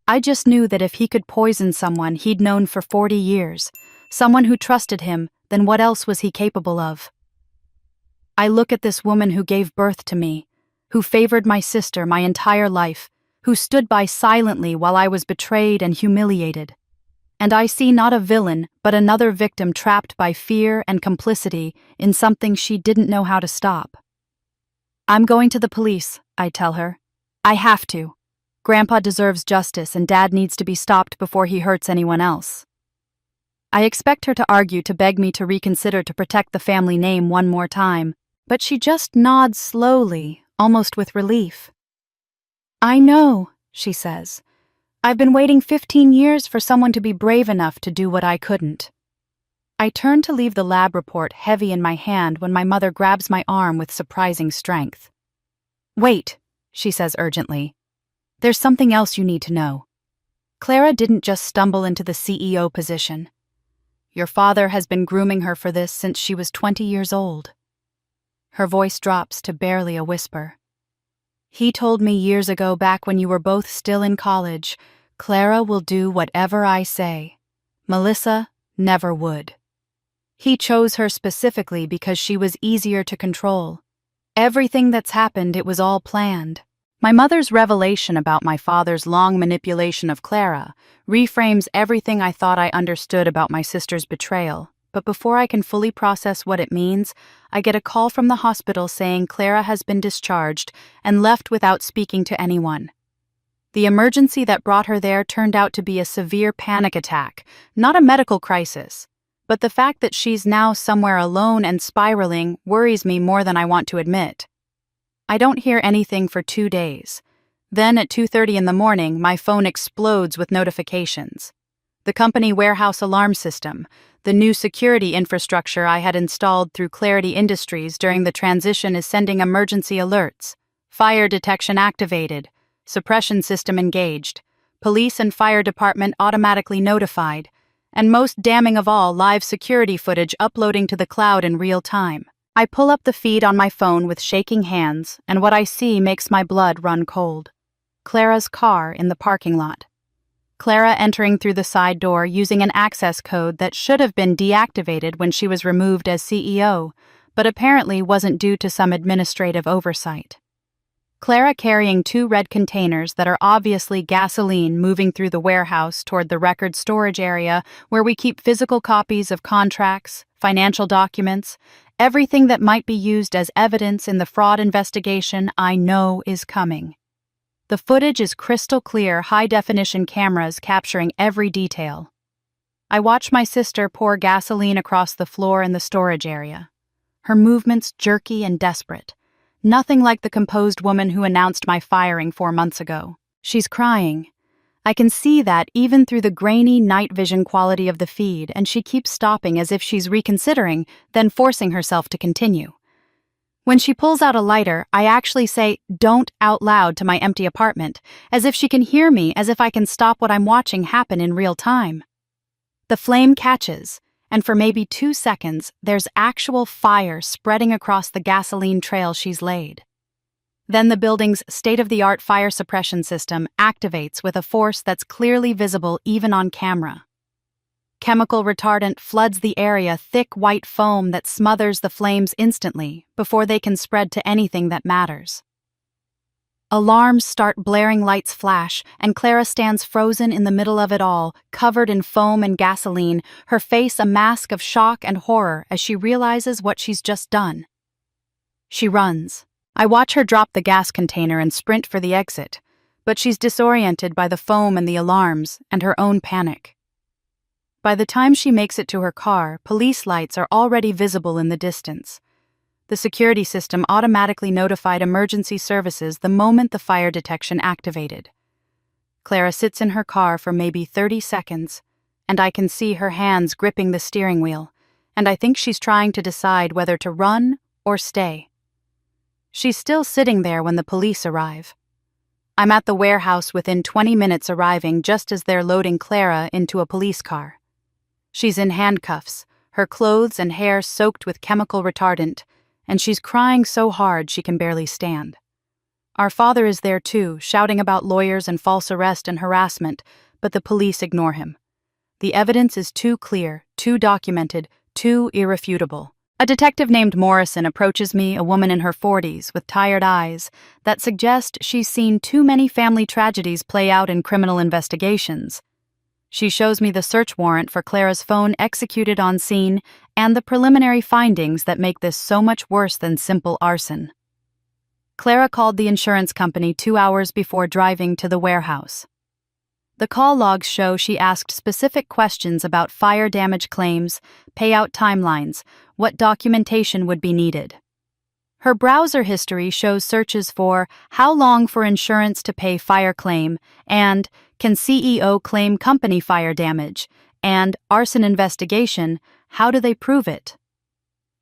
I just knew that if he could poison someone he'd known for 40 years, someone who trusted him, then what else was he capable of? I look at this woman who gave birth to me, who favored my sister my entire life, who stood by silently while I was betrayed and humiliated. And I see not a villain, but another victim trapped by fear and complicity in something she didn't know how to stop. I'm going to the police, I tell her. I have to. Grandpa deserves justice and Dad needs to be stopped before he hurts anyone else. I expect her to argue, to beg me to reconsider, to protect the family name one more time, but she just nods slowly, almost with relief. I know, she says. I've been waiting 15 years for someone to be brave enough to do what I couldn't. I turn to leave the lab report heavy in my hand when my mother grabs my arm with surprising strength. Wait, she says urgently. There's something else you need to know. Clara didn't just stumble into the CEO position. Your father has been grooming her for this since she was 20 years old. Her voice drops to barely a whisper. He told me years ago, back when you were both still in college, Clara will do whatever I say. Melissa never would. He chose her specifically because she was easier to control. Everything that's happened, it was all planned. My mother's revelation about my father's long manipulation of Clara reframes everything I thought I understood about my sister's betrayal. But before I can fully process what it means, I get a call from the hospital saying Clara has been discharged and left without speaking to anyone. The emergency that brought her there turned out to be a severe panic attack, not a medical crisis. But the fact that she's now somewhere alone and spiraling worries me more than I want to admit. I don't hear anything for 2 days. Then at 2:30 in the morning, my phone explodes with notifications. The company warehouse alarm system, the new security infrastructure I had installed through Clarity Industries during the transition, is sending emergency alerts. Fire detection activated, suppression system engaged, police and fire department automatically notified, and most damning of all, live security footage uploading to the cloud in real time. I pull up the feed on my phone with shaking hands, and what I see makes my blood run cold. Clara's car in the parking lot. Clara entering through the side door using an access code that should have been deactivated when she was removed as CEO, but apparently wasn't due to some administrative oversight. Clara carrying 2 red containers that are obviously gasoline moving through the warehouse toward the record storage area where we keep physical copies of contracts, financial documents, everything that might be used as evidence in the fraud investigation I know is coming. The footage is crystal clear, high-definition cameras capturing every detail. I watch my sister pour gasoline across the floor in the storage area. Her movements jerky and desperate. Nothing like the composed woman who announced my firing 4 months ago. She's crying. I can see that even through the grainy night vision quality of the feed, and she keeps stopping as if she's reconsidering, then forcing herself to continue. When she pulls out a lighter, I actually say, "Don't," out loud to my empty apartment, as if she can hear me, as if I can stop what I'm watching happen in real time. The flame catches, and for maybe 2 seconds, there's actual fire spreading across the gasoline trail she's laid. Then the building's state-of-the-art fire suppression system activates with a force that's clearly visible even on camera. Chemical retardant floods the area, thick white foam that smothers the flames instantly before they can spread to anything that matters. Alarms start blaring, lights flash, and Clara stands frozen in the middle of it all, covered in foam and gasoline, her face a mask of shock and horror as she realizes what she's just done. She runs. I watch her drop the gas container and sprint for the exit, but she's disoriented by the foam and the alarms and her own panic. By the time she makes it to her car, police lights are already visible in the distance. The security system automatically notified emergency services the moment the fire detection activated. Clara sits in her car for maybe 30 seconds, and I can see her hands gripping the steering wheel, and I think she's trying to decide whether to run or stay. She's still sitting there when the police arrive. I'm at the warehouse within 20 minutes, arriving just as they're loading Clara into a police car. She's in handcuffs, her clothes and hair soaked with chemical retardant, and she's crying so hard she can barely stand. Our father is there too, shouting about lawyers and false arrest and harassment, but the police ignore him. The evidence is too clear, too documented, too irrefutable. A detective named Morrison approaches me, a woman in her 40s with tired eyes that suggest she's seen too many family tragedies play out in criminal investigations. She shows me the search warrant for Clara's phone executed on scene and the preliminary findings that make this so much worse than simple arson. Clara called the insurance company 2 hours before driving to the warehouse. The call logs show she asked specific questions about fire damage claims, payout timelines, what documentation would be needed. Her browser history shows searches for how long for insurance to pay fire claim and can CEO claim company fire damage, and arson investigation, how do they prove it?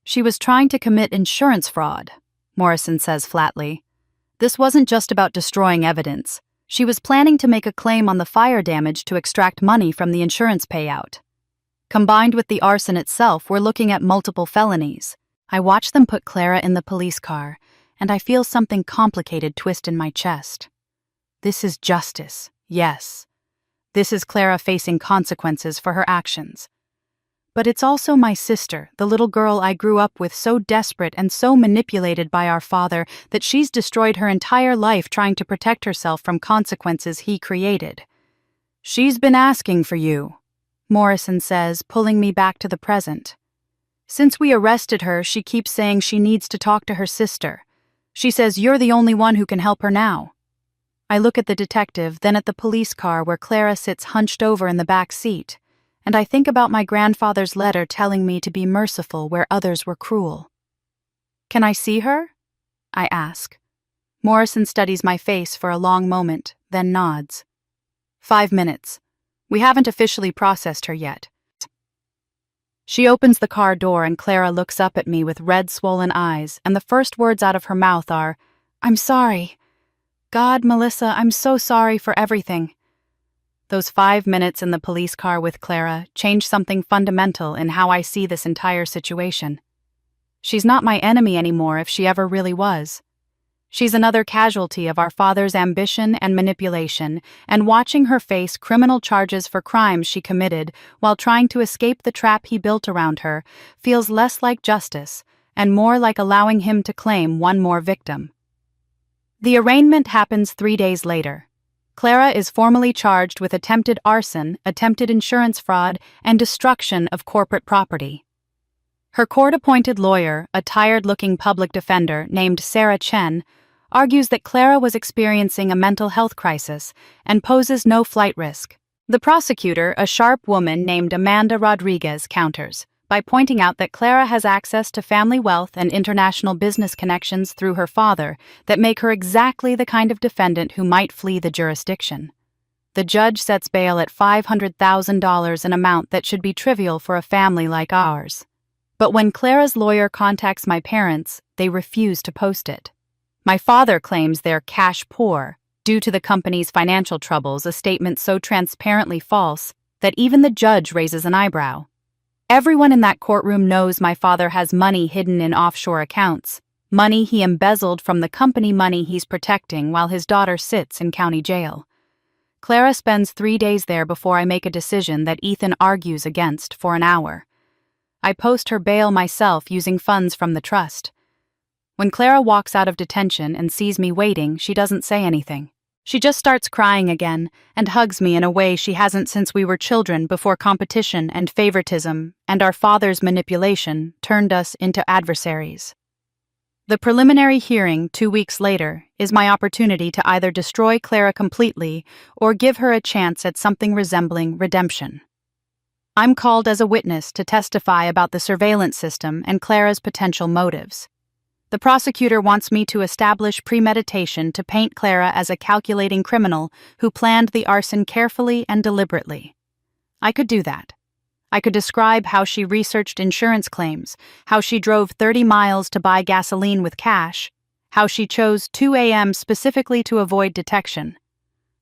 She was trying to commit insurance fraud, Morrison says flatly. This wasn't just about destroying evidence. She was planning to make a claim on the fire damage to extract money from the insurance payout. Combined with the arson itself, we're looking at multiple felonies. I watch them put Clara in the police car, and I feel something complicated twist in my chest. This is justice, yes. This is Clara facing consequences for her actions. But it's also my sister, the little girl I grew up with, so desperate and so manipulated by our father that she's destroyed her entire life trying to protect herself from consequences he created. She's been asking for you, Morrison says, pulling me back to the present. Since we arrested her, she keeps saying she needs to talk to her sister. She says you're the only one who can help her now. I look at the detective, then at the police car where Clara sits hunched over in the back seat, and I think about my grandfather's letter telling me to be merciful where others were cruel. Can I see her? I ask. Morrison studies my face for a long moment, then nods. 5 minutes. We haven't officially processed her yet. She opens the car door and Clara looks up at me with red, swollen eyes, and the first words out of her mouth are, "I'm sorry. God, Melissa, I'm so sorry for everything." Those 5 minutes in the police car with Clara changed something fundamental in how I see this entire situation. She's not my enemy anymore if she ever really was. She's another casualty of our father's ambition and manipulation, and watching her face criminal charges for crimes she committed while trying to escape the trap he built around her feels less like justice and more like allowing him to claim one more victim. The arraignment happens 3 days later. Clara is formally charged with attempted arson, attempted insurance fraud, and destruction of corporate property. Her court-appointed lawyer, a tired-looking public defender named Sarah Chen, argues that Clara was experiencing a mental health crisis and poses no flight risk. The prosecutor, a sharp woman named Amanda Rodriguez, counters by pointing out that Clara has access to family wealth and international business connections through her father that make her exactly the kind of defendant who might flee the jurisdiction. The judge sets bail at $500,000, an amount that should be trivial for a family like ours. But when Clara's lawyer contacts my parents, they refuse to post it. My father claims they're cash poor due to the company's financial troubles, a statement so transparently false that even the judge raises an eyebrow. Everyone in that courtroom knows my father has money hidden in offshore accounts, money he embezzled from the company money he's protecting while his daughter sits in county jail. Clara spends 3 days there before I make a decision that Ethan argues against for an hour. I post her bail myself using funds from the trust. When Clara walks out of detention and sees me waiting, she doesn't say anything. She just starts crying again and hugs me in a way she hasn't since we were children before competition and favoritism and our father's manipulation turned us into adversaries. The preliminary hearing 2 weeks later is my opportunity to either destroy Clara completely or give her a chance at something resembling redemption. I'm called as a witness to testify about the surveillance system and Clara's potential motives. The prosecutor wants me to establish premeditation to paint Clara as a calculating criminal who planned the arson carefully and deliberately. I could do that. I could describe how she researched insurance claims, how she drove 30 miles to buy gasoline with cash, how she chose 2 a.m. specifically to avoid detection.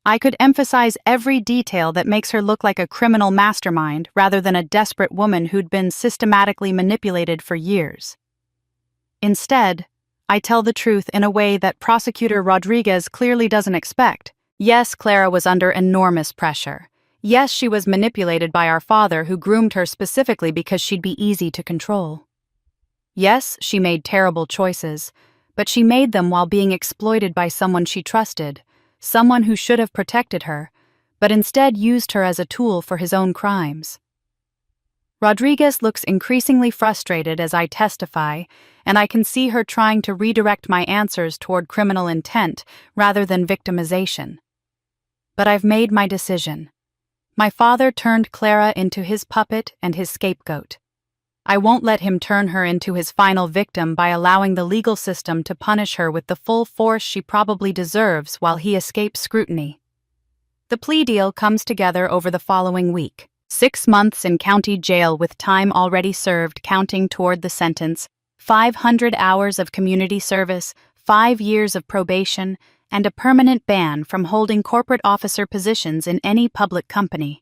I could emphasize every detail that makes her look like a criminal mastermind rather than a desperate woman who'd been systematically manipulated for years. Instead, I tell the truth in a way that Prosecutor Rodriguez clearly doesn't expect. Yes, Clara was under enormous pressure. Yes, she was manipulated by our father who groomed her specifically because she'd be easy to control. Yes, she made terrible choices, but she made them while being exploited by someone she trusted, someone who should have protected her, but instead used her as a tool for his own crimes. Rodriguez looks increasingly frustrated as I testify, and I can see her trying to redirect my answers toward criminal intent rather than victimization. But I've made my decision. My father turned Clara into his puppet and his scapegoat. I won't let him turn her into his final victim by allowing the legal system to punish her with the full force she probably deserves while he escapes scrutiny. The plea deal comes together over the following week. 6 months in county jail with time already served counting toward the sentence, 500 hours of community service, 5 years of probation, and a permanent ban from holding corporate officer positions in any public company.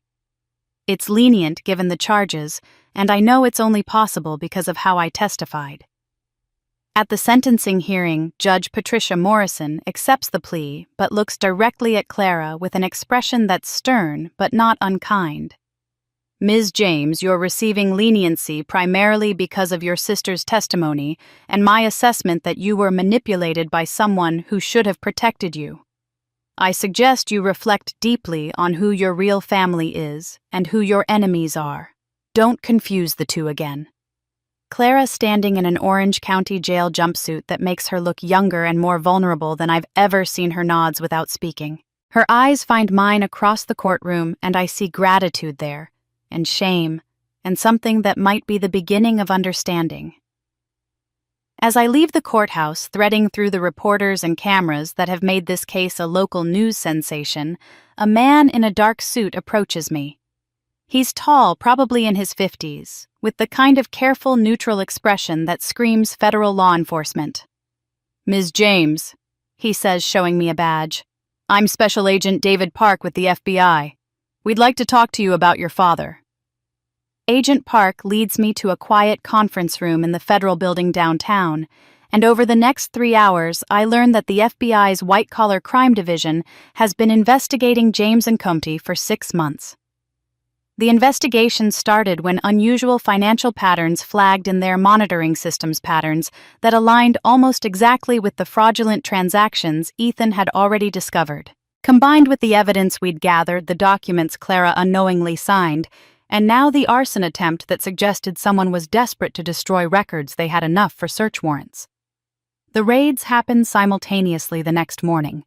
It's lenient given the charges, and I know it's only possible because of how I testified. At the sentencing hearing, Judge Patricia Morrison accepts the plea but looks directly at Clara with an expression that's stern but not unkind. Ms. James, you're receiving leniency primarily because of your sister's testimony and my assessment that you were manipulated by someone who should have protected you. I suggest you reflect deeply on who your real family is and who your enemies are. Don't confuse the two again. Clara standing in an Orange County jail jumpsuit that makes her look younger and more vulnerable than I've ever seen her nods without speaking. Her eyes find mine across the courtroom and I see gratitude there. And shame, and something that might be the beginning of understanding. As I leave the courthouse, threading through the reporters and cameras that have made this case a local news sensation, a man in a dark suit approaches me. He's tall, probably in his 50s, with the kind of careful, neutral expression that screams federal law enforcement. Ms. James, he says, showing me a badge. I'm Special Agent David Park with the FBI. We'd like to talk to you about your father. Agent Park leads me to a quiet conference room in the federal building downtown, and over the next 3 hours I learn that the FBI's white-collar crime division has been investigating James and Comte for 6 months. The investigation started when unusual financial patterns flagged in their monitoring systems patterns that aligned almost exactly with the fraudulent transactions Ethan had already discovered. Combined with the evidence we'd gathered, the documents Clara unknowingly signed, and now the arson attempt that suggested someone was desperate to destroy records they had enough for search warrants. The raids happened simultaneously the next morning.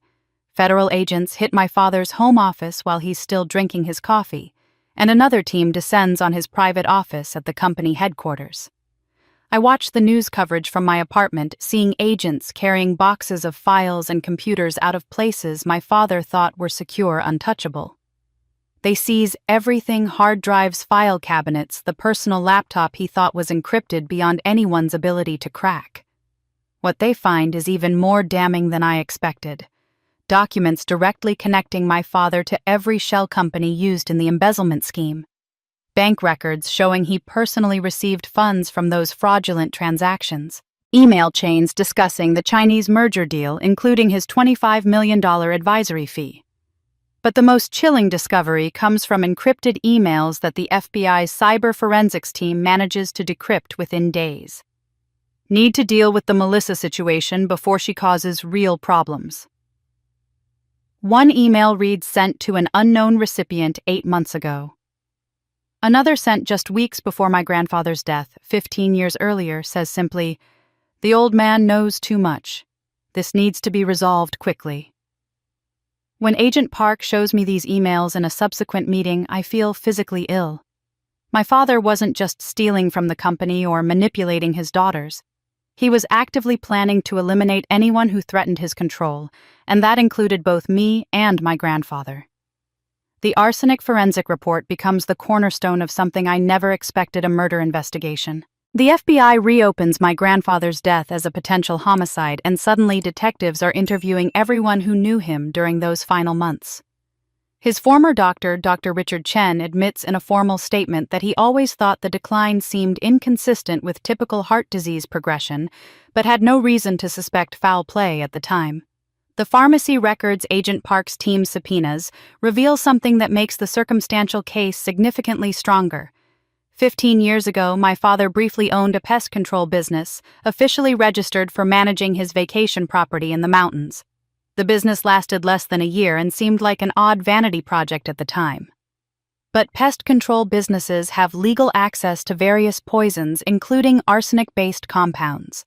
Federal agents hit my father's home office while he's still drinking his coffee, and another team descends on his private office at the company headquarters. I watched the news coverage from my apartment, seeing agents carrying boxes of files and computers out of places my father thought were secure, untouchable. They seize everything: hard drives, file cabinets, the personal laptop he thought was encrypted beyond anyone's ability to crack. What they find is even more damning than I expected. Documents directly connecting my father to every shell company used in the embezzlement scheme. Bank records showing he personally received funds from those fraudulent transactions. Email chains discussing the Chinese merger deal, including his $25 million advisory fee. But the most chilling discovery comes from encrypted emails that the FBI's cyber forensics team manages to decrypt within days. Need to deal with the Melissa situation before she causes real problems. One email reads sent to an unknown recipient 8 months ago. Another sent just weeks before my grandfather's death, 15 years earlier, says simply, "The old man knows too much. This needs to be resolved quickly." When Agent Park shows me these emails in a subsequent meeting, I feel physically ill. My father wasn't just stealing from the company or manipulating his daughters. He was actively planning to eliminate anyone who threatened his control, and that included both me and my grandfather. The arsenic forensic report becomes the cornerstone of something I never expected: a murder investigation. The FBI reopens my grandfather's death as a potential homicide, and suddenly detectives are interviewing everyone who knew him during those final months. His former doctor, Dr. Richard Chen, admits in a formal statement that he always thought the decline seemed inconsistent with typical heart disease progression, but had no reason to suspect foul play at the time. The pharmacy records Agent Park's team subpoenas reveal something that makes the circumstantial case significantly stronger. 15 years ago, my father briefly owned a pest control business, officially registered for managing his vacation property in the mountains. The business lasted less than a year and seemed like an odd vanity project at the time. But pest control businesses have legal access to various poisons, including arsenic-based compounds.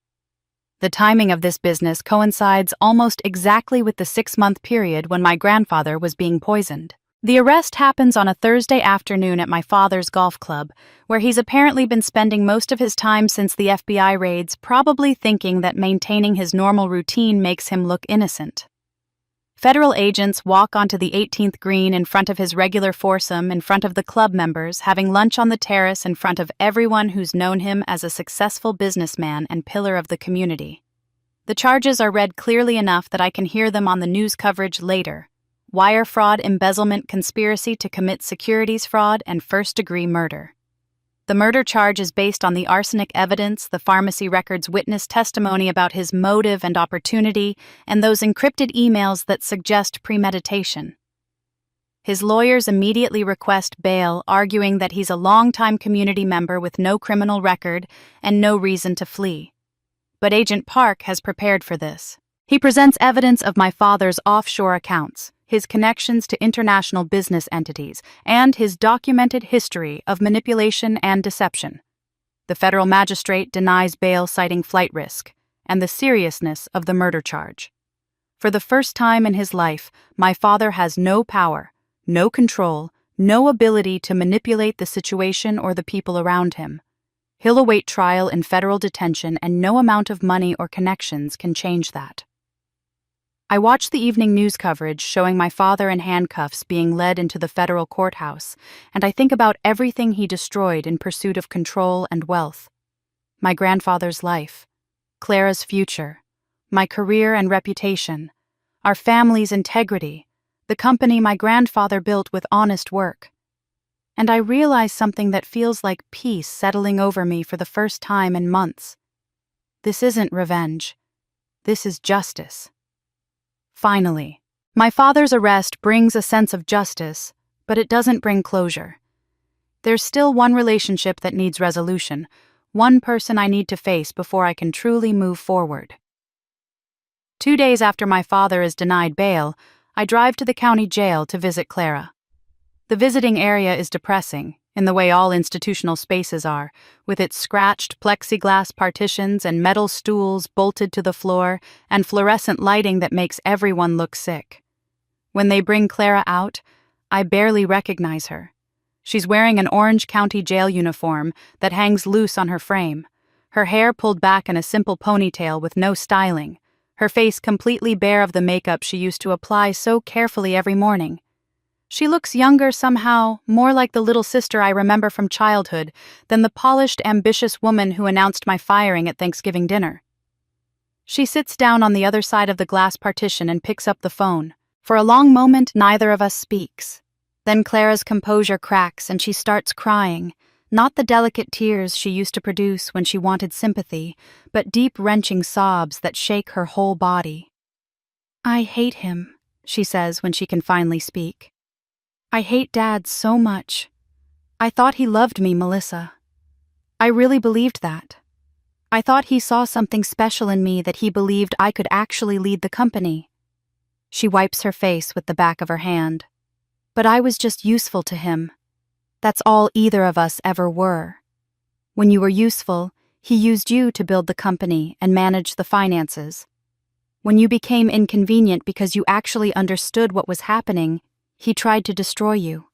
The timing of this business coincides almost exactly with the 6-month period when my grandfather was being poisoned. The arrest happens on a Thursday afternoon at my father's golf club, where he's apparently been spending most of his time since the FBI raids, probably thinking that maintaining his normal routine makes him look innocent. Federal agents walk onto the 18th green in front of his regular foursome, in front of the club members, having lunch on the terrace in front of everyone who's known him as a successful businessman and pillar of the community. The charges are read clearly enough that I can hear them on the news coverage later: wire fraud, embezzlement, conspiracy to commit securities fraud, and first-degree murder. The murder charge is based on the arsenic evidence, the pharmacy records witness testimony about his motive and opportunity, and those encrypted emails that suggest premeditation. His lawyers immediately request bail, arguing that he's a longtime community member with no criminal record and no reason to flee. But Agent Park has prepared for this. He presents evidence of my father's offshore accounts, his connections to international business entities, and his documented history of manipulation and deception. The federal magistrate denies bail, citing flight risk and the seriousness of the murder charge. For the first time in his life, my father has no power, no control, no ability to manipulate the situation or the people around him. He'll await trial in federal detention, and no amount of money or connections can change that. I watch the evening news coverage showing my father in handcuffs being led into the federal courthouse, and I think about everything he destroyed in pursuit of control and wealth. My grandfather's life, Clara's future, my career and reputation, our family's integrity, the company my grandfather built with honest work. And I realize something that feels like peace settling over me for the first time in months. This isn't revenge. This is justice. Finally, my father's arrest brings a sense of justice, but it doesn't bring closure. There's still one relationship that needs resolution, one person I need to face before I can truly move forward. 2 days after my father is denied bail, I drive to the county jail to visit Clara. The visiting area is depressing, in the way all institutional spaces are, with its scratched plexiglass partitions and metal stools bolted to the floor and fluorescent lighting that makes everyone look sick. When they bring Clara out, I barely recognize her. She's wearing an Orange County jail uniform that hangs loose on her frame, her hair pulled back in a simple ponytail with no styling, her face completely bare of the makeup she used to apply so carefully every morning. She looks younger somehow, more like the little sister I remember from childhood than the polished, ambitious woman who announced my firing at Thanksgiving dinner. She sits down on the other side of the glass partition and picks up the phone. For a long moment, neither of us speaks. Then Clara's composure cracks and she starts crying, not the delicate tears she used to produce when she wanted sympathy, but deep, wrenching sobs that shake her whole body. "I hate him," she says when she can finally speak. I hate Dad so much. I thought he loved me, Melissa. I really believed that. I thought he saw something special in me, that he believed I could actually lead the company. She wipes her face with the back of her hand. But I was just useful to him. That's all either of us ever were. When you were useful, he used you to build the company and manage the finances. When you became inconvenient because you actually understood what was happening, he tried to destroy you.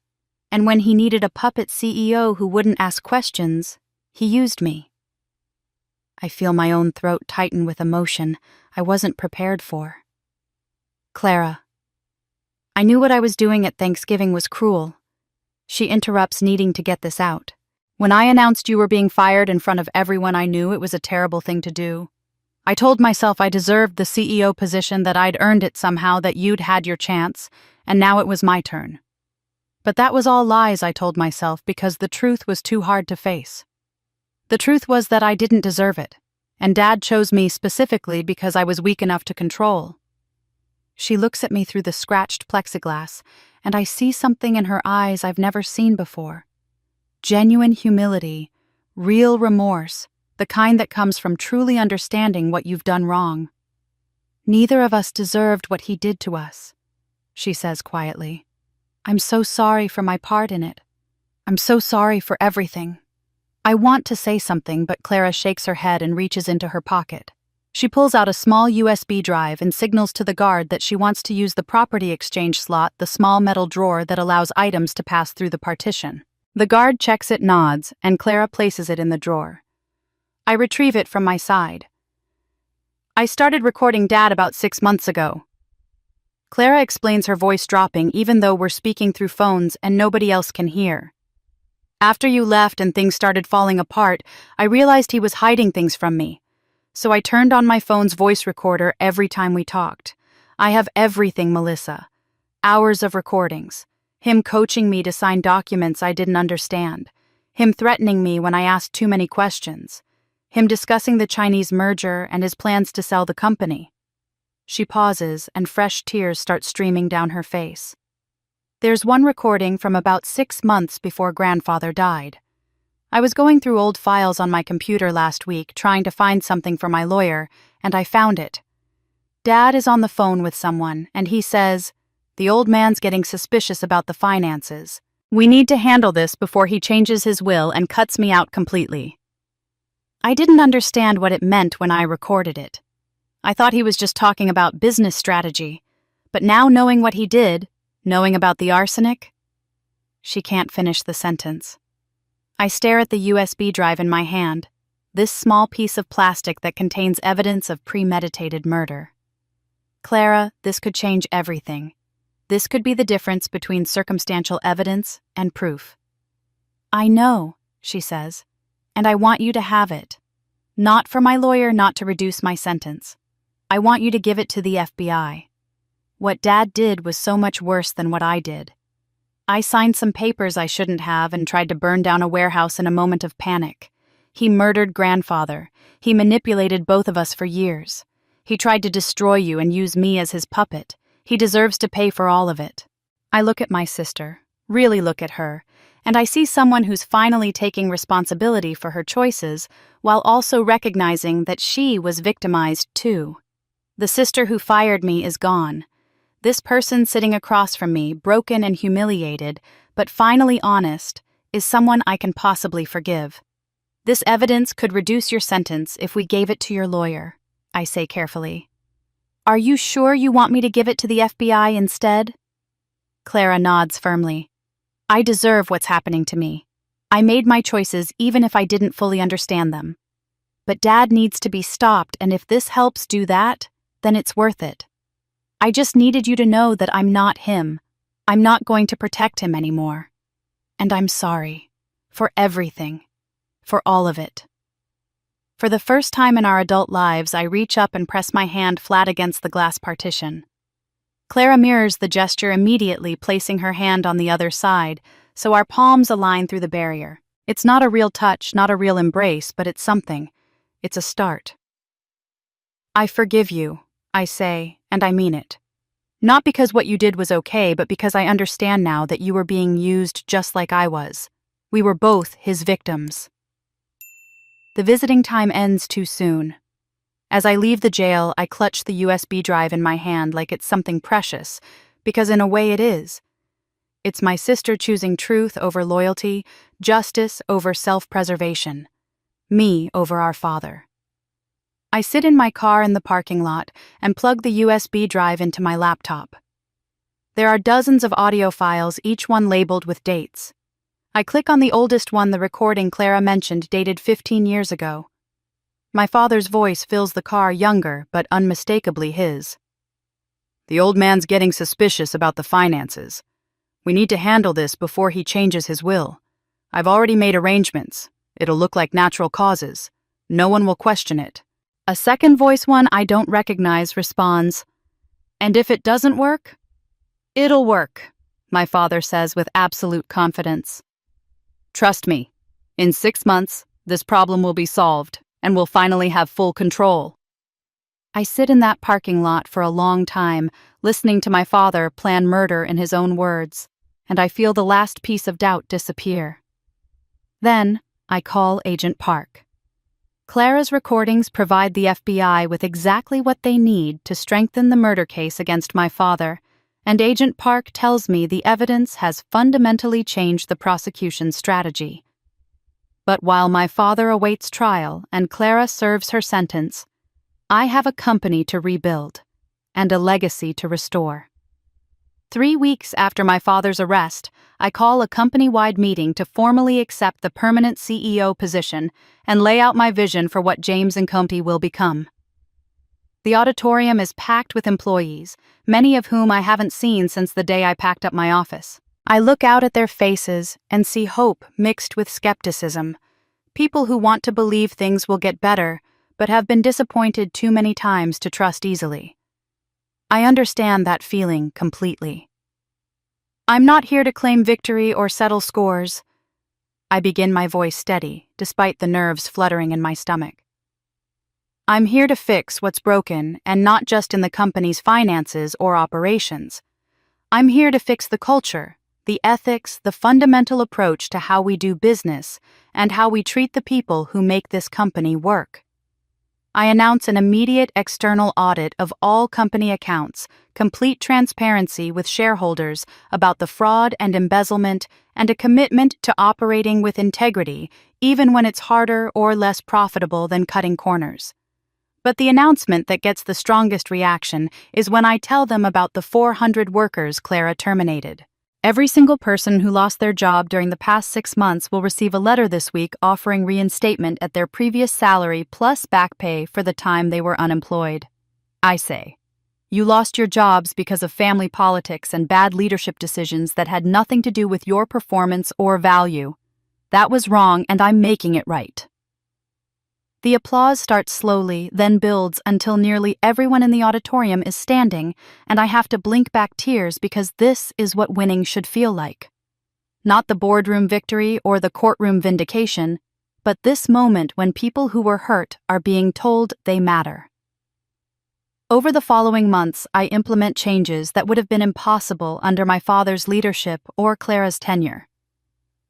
And when he needed a puppet CEO who wouldn't ask questions, he used me. I feel my own throat tighten with emotion I wasn't prepared for. Clara. I knew what I was doing at Thanksgiving was cruel. She interrupts, needing to get this out. When I announced you were being fired in front of everyone I knew, it was a terrible thing to do. I told myself I deserved the CEO position, that I'd earned it somehow, that you'd had your chance, and now it was my turn. But that was all lies, I told myself, because the truth was too hard to face. The truth was that I didn't deserve it, and Dad chose me specifically because I was weak enough to control. She looks at me through the scratched plexiglass, and I see something in her eyes I've never seen before. Genuine humility, real remorse, the kind that comes from truly understanding what you've done wrong. Neither of us deserved what he did to us, she says quietly. I'm so sorry for my part in it. I'm so sorry for everything. I want to say something, but Clara shakes her head and reaches into her pocket. She pulls out a small USB drive and signals to the guard that she wants to use the property exchange slot, the small metal drawer that allows items to pass through the partition. The guard checks it, nods, and Clara places it in the drawer. I retrieve it from my side. I started recording Dad about 6 months ago. Clara explains, her voice dropping even though we're speaking through phones and nobody else can hear. After you left and things started falling apart, I realized he was hiding things from me. So I turned on my phone's voice recorder every time we talked. I have everything, Melissa. Hours of recordings. Him coaching me to sign documents I didn't understand. Him threatening me when I asked too many questions. Him discussing the Chinese merger and his plans to sell the company. She pauses, and fresh tears start streaming down her face. There's one recording from about 6 months before Grandfather died. I was going through old files on my computer last week, trying to find something for my lawyer, and I found it. Dad is on the phone with someone, and he says, "The old man's getting suspicious about the finances. We need to handle this before he changes his will and cuts me out completely." I didn't understand what it meant when I recorded it. I thought he was just talking about business strategy, but now knowing what he did, knowing about the arsenic... She can't finish the sentence. I stare at the USB drive in my hand, this small piece of plastic that contains evidence of premeditated murder. Clara, this could change everything. This could be the difference between circumstantial evidence and proof. I know, she says, and I want you to have it. Not for my lawyer, not to reduce my sentence. I want you to give it to the FBI. What Dad did was so much worse than what I did. I signed some papers I shouldn't have and tried to burn down a warehouse in a moment of panic. He murdered Grandfather. He manipulated both of us for years. He tried to destroy you and use me as his puppet. He deserves to pay for all of it. I look at my sister, really look at her, and I see someone who's finally taking responsibility for her choices while also recognizing that she was victimized too. The sister who fired me is gone. This person sitting across from me, broken and humiliated, but finally honest, is someone I can possibly forgive. This evidence could reduce your sentence if we gave it to your lawyer, I say carefully. Are you sure you want me to give it to the FBI instead? Clara nods firmly. I deserve what's happening to me. I made my choices even if I didn't fully understand them. But Dad needs to be stopped, and if this helps do that, then it's worth it. I just needed you to know that I'm not him. I'm not going to protect him anymore. And I'm sorry. For everything. For all of it. For the first time in our adult lives, I reach up and press my hand flat against the glass partition. Clara mirrors the gesture immediately, placing her hand on the other side, so our palms align through the barrier. It's not a real touch, not a real embrace, but it's something. It's a start. I forgive you, I say, and I mean it. Not because what you did was okay, but because I understand now that you were being used just like I was. We were both his victims. The visiting time ends too soon. As I leave the jail, I clutch the USB drive in my hand like it's something precious, because in a way it is. It's my sister choosing truth over loyalty, justice over self-preservation, me over our father. I sit in my car in the parking lot and plug the USB drive into my laptop. There are dozens of audio files, each one labeled with dates. I click on the oldest one, the recording Clara mentioned, dated 15 years ago. My father's voice fills the car, younger, but unmistakably his. "The old man's getting suspicious about the finances. We need to handle this before he changes his will. I've already made arrangements. It'll look like natural causes. No one will question it." A second voice, one I don't recognize, responds, "And if it doesn't work? It'll work," my father says with absolute confidence. "Trust me, in 6 months, this problem will be solved, and we'll finally have full control." I sit in that parking lot for a long time, listening to my father plan murder in his own words, and I feel the last piece of doubt disappear. Then, I call Agent Park. Clara's recordings provide the FBI with exactly what they need to strengthen the murder case against my father, and Agent Park tells me the evidence has fundamentally changed the prosecution's strategy. But while my father awaits trial and Clara serves her sentence, I have a company to rebuild and a legacy to restore. 3 weeks after my father's arrest, I call a company-wide meeting to formally accept the permanent CEO position and lay out my vision for what James & Company will become. The auditorium is packed with employees, many of whom I haven't seen since the day I packed up my office. I look out at their faces and see hope mixed with skepticism. People who want to believe things will get better, but have been disappointed too many times to trust easily. I understand that feeling completely. I'm not here to claim victory or settle scores. I begin, my voice steady, despite the nerves fluttering in my stomach. I'm here to fix what's broken, and not just in the company's finances or operations. I'm here to fix the culture, the ethics, the fundamental approach to how we do business, and how we treat the people who make this company work. I announce an immediate external audit of all company accounts, complete transparency with shareholders about the fraud and embezzlement, and a commitment to operating with integrity, even when it's harder or less profitable than cutting corners. But the announcement that gets the strongest reaction is when I tell them about the 400 workers Clara terminated. Every single person who lost their job during the past 6 months will receive a letter this week offering reinstatement at their previous salary plus back pay for the time they were unemployed. I say, you lost your jobs because of family politics and bad leadership decisions that had nothing to do with your performance or value. That was wrong, and I'm making it right. The applause starts slowly, then builds until nearly everyone in the auditorium is standing, and I have to blink back tears because this is what winning should feel like. Not the boardroom victory or the courtroom vindication, but this moment when people who were hurt are being told they matter. Over the following months, I implement changes that would have been impossible under my father's leadership or Clara's tenure.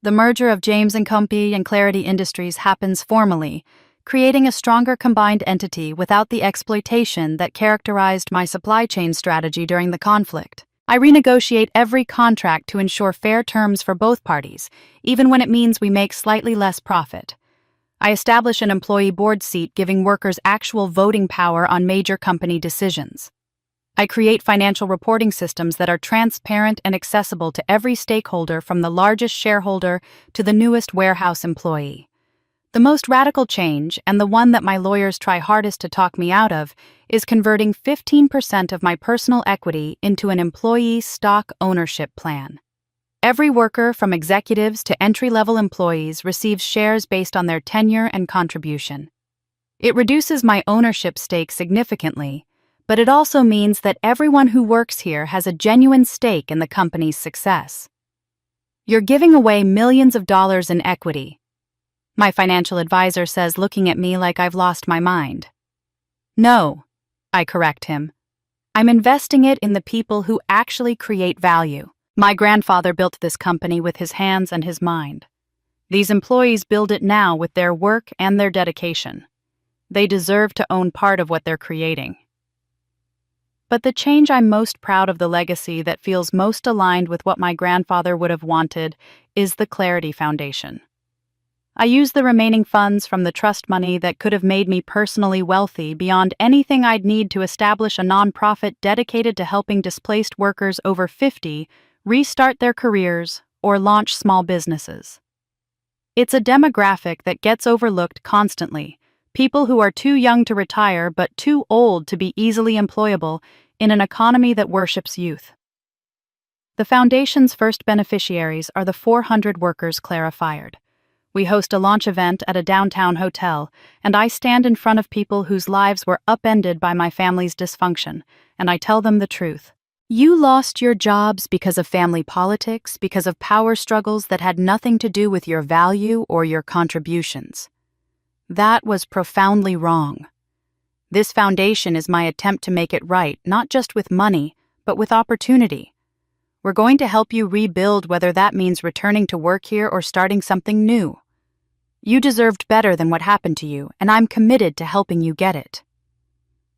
The merger of James & Company and Clarity Industries happens formally, creating a stronger combined entity without the exploitation that characterized my supply chain strategy during the conflict. I renegotiate every contract to ensure fair terms for both parties, even when it means we make slightly less profit. I establish an employee board seat, giving workers actual voting power on major company decisions. I create financial reporting systems that are transparent and accessible to every stakeholder, from the largest shareholder to the newest warehouse employee. The most radical change, and the one that my lawyers try hardest to talk me out of, is converting 15% of my personal equity into an employee stock ownership plan. Every worker, from executives to entry-level employees, receives shares based on their tenure and contribution. It reduces my ownership stake significantly, but it also means that everyone who works here has a genuine stake in the company's success. You're giving away millions of dollars in equity, my financial advisor says, looking at me like I've lost my mind. No, I correct him. I'm investing it in the people who actually create value. My grandfather built this company with his hands and his mind. These employees build it now with their work and their dedication. They deserve to own part of what they're creating. But the change I'm most proud of, the legacy that feels most aligned with what my grandfather would have wanted, is the Clarity Foundation. I use the remaining funds from the trust money that could have made me personally wealthy beyond anything I'd need to establish a nonprofit dedicated to helping displaced workers over 50 restart their careers or launch small businesses. It's a demographic that gets overlooked constantly, people who are too young to retire but too old to be easily employable in an economy that worships youth. The foundation's first beneficiaries are the 400 workers Clara fired. We host a launch event at a downtown hotel, and I stand in front of people whose lives were upended by my family's dysfunction, and I tell them the truth. You lost your jobs because of family politics, because of power struggles that had nothing to do with your value or your contributions. That was profoundly wrong. This foundation is my attempt to make it right, not just with money, but with opportunity. We're going to help you rebuild, whether that means returning to work here or starting something new. You deserved better than what happened to you, and I'm committed to helping you get it.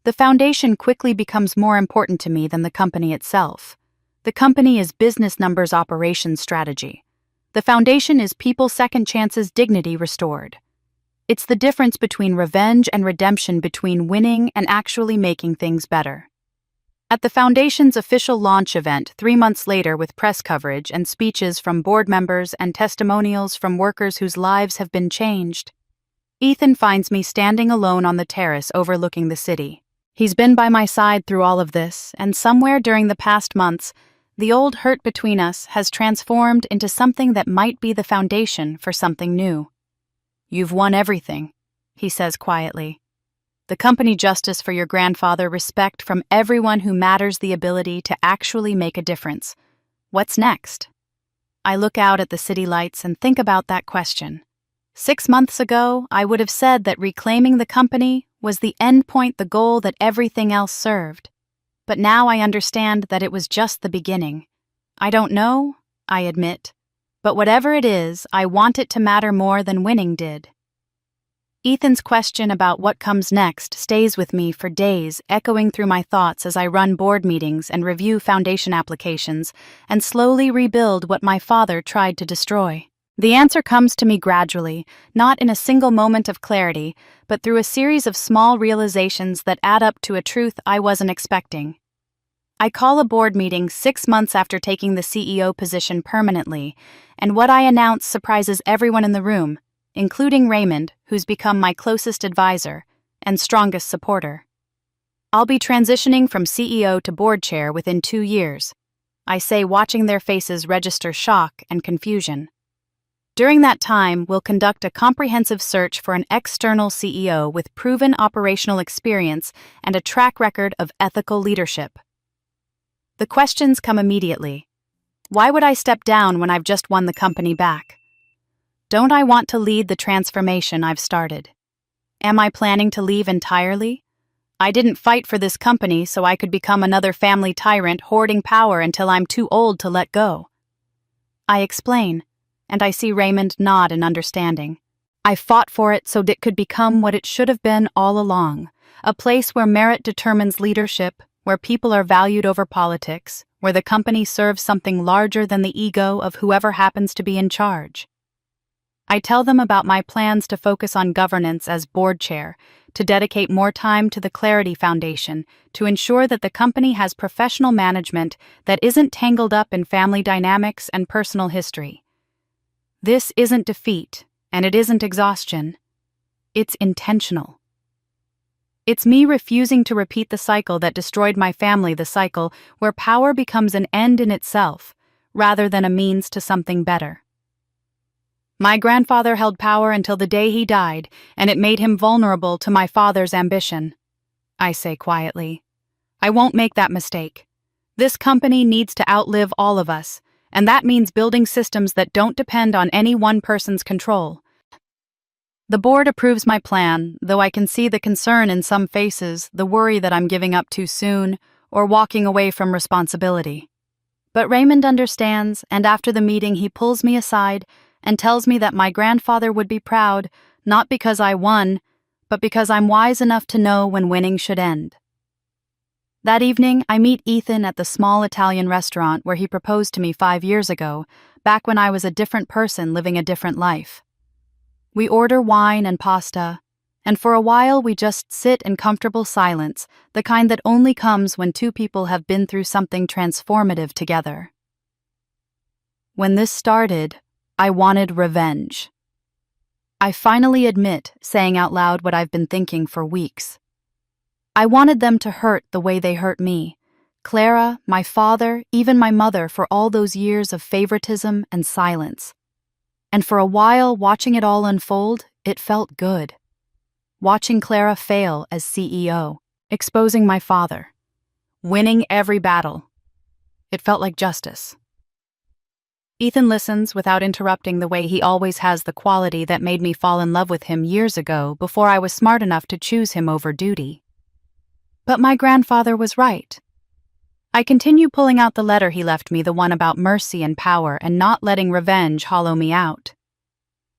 The foundation quickly becomes more important to me than the company itself. The company is business numbers, operations strategy. The foundation is people, second chances, dignity restored. It's the difference between revenge and redemption, between winning and actually making things better. At the foundation's official launch event 3 months later, with press coverage and speeches from board members and testimonials from workers whose lives have been changed, Ethan finds me standing alone on the terrace overlooking the city. He's been by my side through all of this, and somewhere during the past months, the old hurt between us has transformed into something that might be the foundation for something new. You've won everything, he says quietly. The company, justice for your grandfather, respect from everyone who matters, the ability to actually make a difference. What's next? I look out at the city lights and think about that question. 6 months ago, I would have said that reclaiming the company was the end point, the goal that everything else served. But now I understand that it was just the beginning. I don't know, I admit, but whatever it is, I want it to matter more than winning did. Ethan's question about what comes next stays with me for days, echoing through my thoughts as I run board meetings and review foundation applications and slowly rebuild what my father tried to destroy. The answer comes to me gradually, not in a single moment of clarity, but through a series of small realizations that add up to a truth I wasn't expecting. I call a board meeting 6 months after taking the CEO position permanently, and what I announce surprises everyone in the room, including Raymond, who's become my closest advisor and strongest supporter. I'll be transitioning from CEO to board chair within 2 years, I say, watching their faces register shock and confusion. During that time, we'll conduct a comprehensive search for an external CEO with proven operational experience and a track record of ethical leadership. The questions come immediately. Why would I step down when I've just won the company back? Don't I want to lead the transformation I've started? Am I planning to leave entirely? I didn't fight for this company so I could become another family tyrant hoarding power until I'm too old to let go. I explain, and I see Raymond nod in understanding. I fought for it so it could become what it should have been all along, a place where merit determines leadership, where people are valued over politics, where the company serves something larger than the ego of whoever happens to be in charge. I tell them about my plans to focus on governance as board chair, to dedicate more time to the Clarity Foundation, to ensure that the company has professional management that isn't tangled up in family dynamics and personal history. This isn't defeat, and it isn't exhaustion. It's intentional. It's me refusing to repeat the cycle that destroyed my family, the cycle where power becomes an end in itself, rather than a means to something better. My grandfather held power until the day he died, and it made him vulnerable to my father's ambition. I say quietly, I won't make that mistake. This company needs to outlive all of us, and that means building systems that don't depend on any one person's control. The board approves my plan, though I can see the concern in some faces, the worry that I'm giving up too soon, or walking away from responsibility. But Raymond understands, and after the meeting he pulls me aside and tells me that my grandfather would be proud, not because I won, but because I'm wise enough to know when winning should end. That evening, I meet Ethan at the small Italian restaurant where he proposed to me 5 years ago, back when I was a different person living a different life. We order wine and pasta, and for a while we just sit in comfortable silence, the kind that only comes when two people have been through something transformative together. When this started, I wanted revenge. I finally admit saying out loud what I've been thinking for weeks. I wanted them to hurt the way they hurt me, Clara, my father, even my mother, for all those years of favoritism and silence. And for a while, watching it all unfold, it felt good. Watching Clara fail as CEO, exposing my father, winning every battle. It felt like justice. Ethan listens without interrupting the way he always has, the quality that made me fall in love with him years ago before I was smart enough to choose him over duty. But my grandfather was right. I continue pulling out the letter he left me, the one about mercy and power and not letting revenge hollow me out.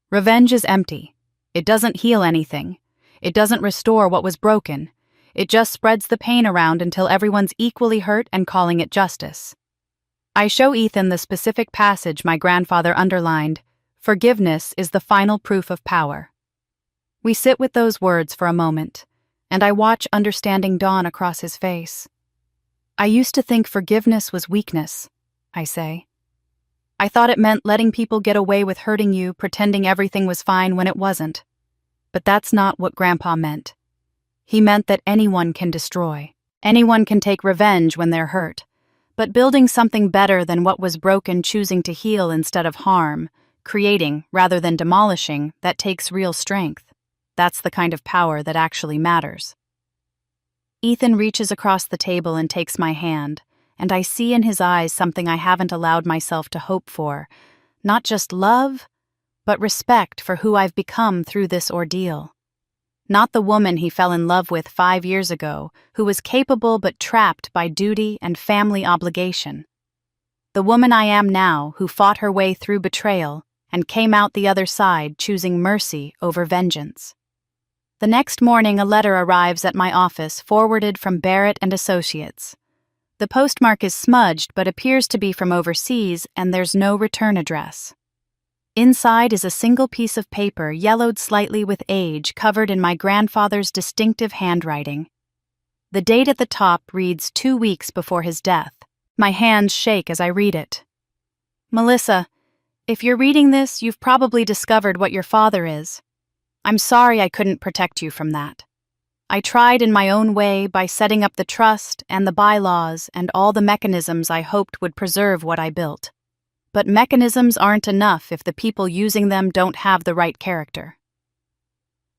Revenge is empty. It doesn't heal anything. It doesn't restore what was broken. It just spreads the pain around until everyone's equally hurt and calling it justice. I show Ethan the specific passage my grandfather underlined. Forgiveness is the final proof of power. We sit with those words for a moment, and I watch understanding dawn across his face. I used to think forgiveness was weakness, I say. I thought it meant letting people get away with hurting you, pretending everything was fine when it wasn't. But that's not what Grandpa meant. He meant that anyone can destroy. Anyone can take revenge when they're hurt. But building something better than what was broken, choosing to heal instead of harm, creating rather than demolishing, that takes real strength. That's the kind of power that actually matters. Ethan reaches across the table and takes my hand, and I see in his eyes something I haven't allowed myself to hope for. Not just love, but respect for who I've become through this ordeal. Not the woman he fell in love with 5 years ago, who was capable but trapped by duty and family obligation. The woman I am now, who fought her way through betrayal and came out the other side choosing mercy over vengeance. The next morning, a letter arrives at my office forwarded from Barrett and Associates. The postmark is smudged but appears to be from overseas, and there's no return address. Inside is a single piece of paper, yellowed slightly with age, covered in my grandfather's distinctive handwriting. The date at the top reads 2 weeks before his death. My hands shake as I read it. Melissa, if you're reading this, you've probably discovered what your father is. I'm sorry I couldn't protect you from that. I tried in my own way by setting up the trust and the bylaws and all the mechanisms I hoped would preserve what I built. But mechanisms aren't enough if the people using them don't have the right character.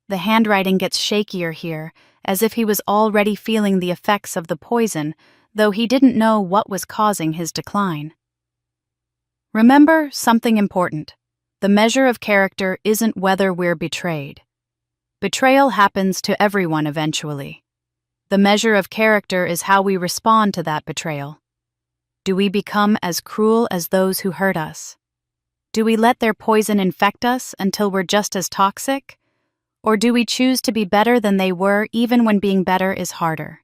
The handwriting gets shakier here, as if he was already feeling the effects of the poison, though he didn't know what was causing his decline. Remember something important. The measure of character isn't whether we're betrayed. Betrayal happens to everyone eventually. The measure of character is how we respond to that betrayal. Do we become as cruel as those who hurt us? Do we let their poison infect us until we're just as toxic? Or do we choose to be better than they were even when being better is harder?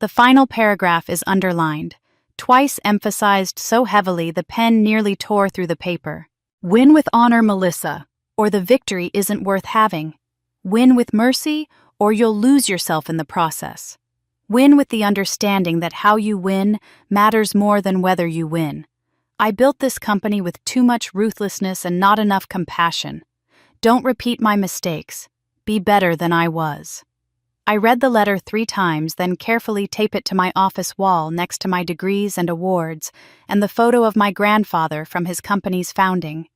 The final paragraph is underlined, twice emphasized so heavily the pen nearly tore through the paper. Win with honor, Melissa, or the victory isn't worth having. Win with mercy, or you'll lose yourself in the process. Win with the understanding that how you win matters more than whether you win. I built this company with too much ruthlessness and not enough compassion. Don't repeat my mistakes. Be better than I was. I read the letter 3 times, then carefully tape it to my office wall next to my degrees and awards and the photo of my grandfather from his company's founding.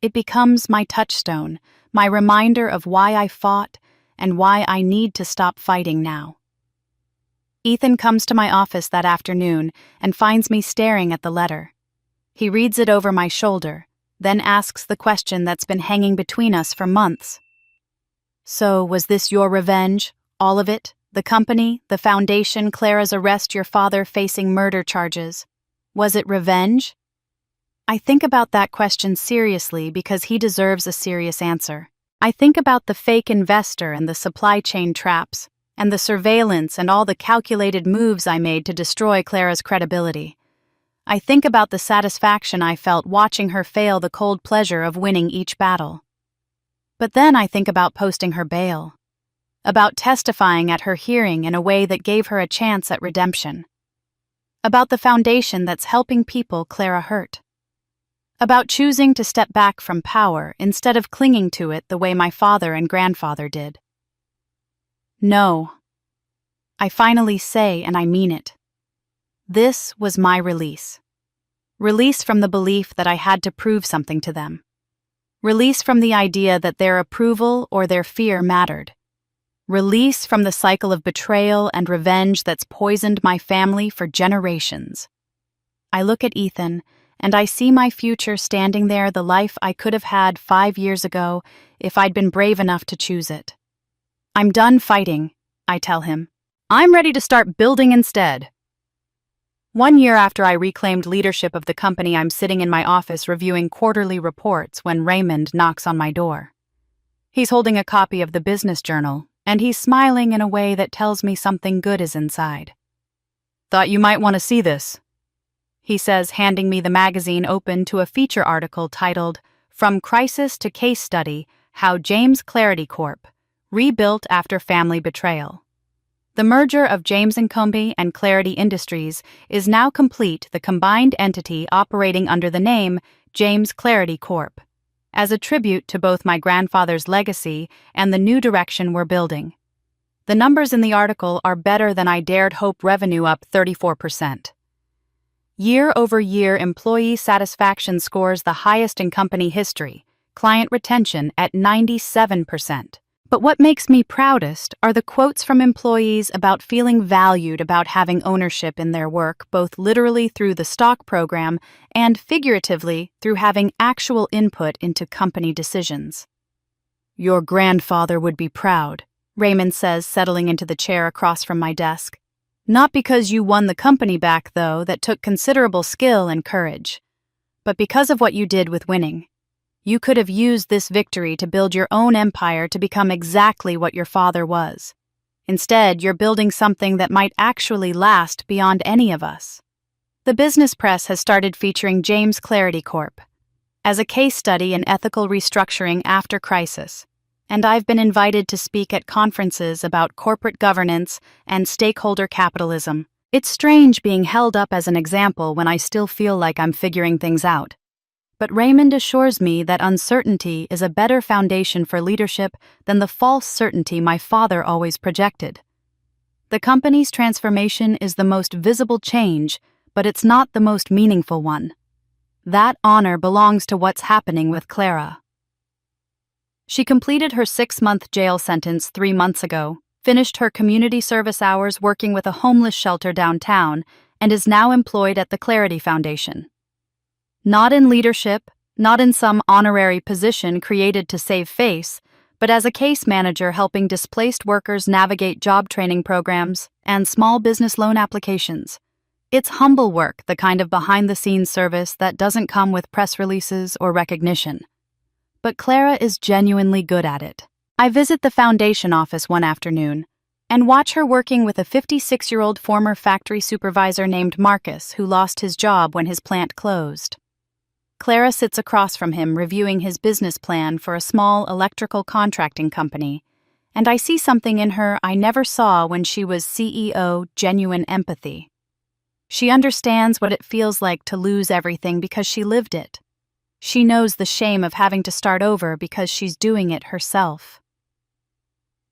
It becomes my touchstone, my reminder of why I fought and why I need to stop fighting now. Ethan comes to my office that afternoon and finds me staring at the letter. He reads it over my shoulder, then asks the question that's been hanging between us for months. So, was this your revenge? All of it? The company, the foundation, Clara's arrest, your father facing murder charges. Was it revenge? I think about that question seriously because he deserves a serious answer. I think about the fake investor and the supply chain traps, and the surveillance and all the calculated moves I made to destroy Clara's credibility. I think about the satisfaction I felt watching her fail the cold pleasure of winning each battle. But then I think about posting her bail, about testifying at her hearing in a way that gave her a chance at redemption, about the foundation that's helping people Clara hurt, about choosing to step back from power instead of clinging to it the way my father and grandfather did. No. I finally say, and I mean it. This was my release. Release from the belief that I had to prove something to them. Release from the idea that their approval or their fear mattered. Release from the cycle of betrayal and revenge that's poisoned my family for generations. I look at Ethan, and I see my future standing there, the life I could have had 5 years ago if I'd been brave enough to choose it. I'm done fighting, I tell him. I'm ready to start building instead. 1 year after I reclaimed leadership of the company, I'm sitting in my office reviewing quarterly reports when Raymond knocks on my door. He's holding a copy of the business journal, and he's smiling in a way that tells me something good is inside. Thought you might want to see this, he says, handing me the magazine open to a feature article titled, From Crisis to Case Study, How James Clarity Corp. Rebuilt After Family Betrayal. The merger of James & Combe and Clarity Industries is now complete, the combined entity operating under the name James Clarity Corp., as a tribute to both my grandfather's legacy and the new direction we're building. The numbers in the article are better than I dared hope. Revenue up 34%. Year-over-year employee satisfaction scores the highest in company history, client retention at 97%. But what makes me proudest are the quotes from employees about feeling valued, about having ownership in their work, both literally through the stock program and figuratively through having actual input into company decisions. Your grandfather would be proud, Raymond says, settling into the chair across from my desk. Not because you won the company back, though, that took considerable skill and courage, but because of what you did with winning. You could have used this victory to build your own empire to become exactly what your father was. Instead, you're building something that might actually last beyond any of us. The business press has started featuring James Clarity Corp. as a case study in ethical restructuring after crisis, and I've been invited to speak at conferences about corporate governance and stakeholder capitalism. It's strange being held up as an example when I still feel like I'm figuring things out. But Raymond assures me that uncertainty is a better foundation for leadership than the false certainty my father always projected. The company's transformation is the most visible change, but it's not the most meaningful one. That honor belongs to what's happening with Clara. She completed her 6-month jail sentence 3 months ago, finished her community service hours working with a homeless shelter downtown, and is now employed at the Clarity Foundation. Not in leadership, not in some honorary position created to save face, but as a case manager helping displaced workers navigate job training programs and small business loan applications. It's humble work, the kind of behind-the-scenes service that doesn't come with press releases or recognition. But Clara is genuinely good at it. I visit the foundation office one afternoon and watch her working with a 56-year-old former factory supervisor named Marcus who lost his job when his plant closed. Clara sits across from him reviewing his business plan for a small electrical contracting company, and I see something in her I never saw when she was CEO, genuine empathy. She understands what it feels like to lose everything because she lived it. She knows the shame of having to start over because she's doing it herself.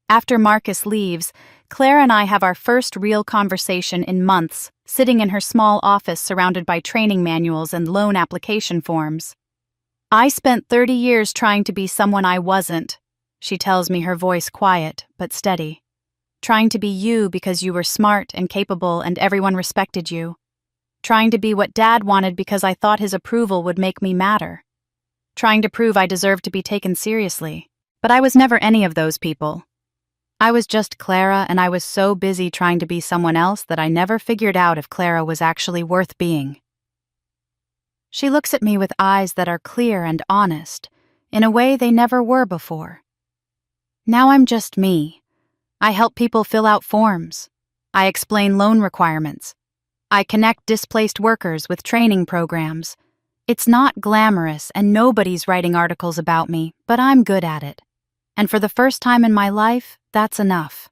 After Marcus leaves, Claire and I have our first real conversation in months, sitting in her small office surrounded by training manuals and loan application forms. I spent 30 years trying to be someone I wasn't, she tells me, her voice quiet but steady. Trying to be you because you were smart and capable and everyone respected you. Trying to be what Dad wanted because I thought his approval would make me matter. Trying to prove I deserved to be taken seriously. But I was never any of those people. I was just Clara, and I was so busy trying to be someone else that I never figured out if Clara was actually worth being. She looks at me with eyes that are clear and honest, in a way they never were before. Now I'm just me. I help people fill out forms. I explain loan requirements. I connect displaced workers with training programs. It's not glamorous and nobody's writing articles about me, but I'm good at it. And for the first time in my life, that's enough.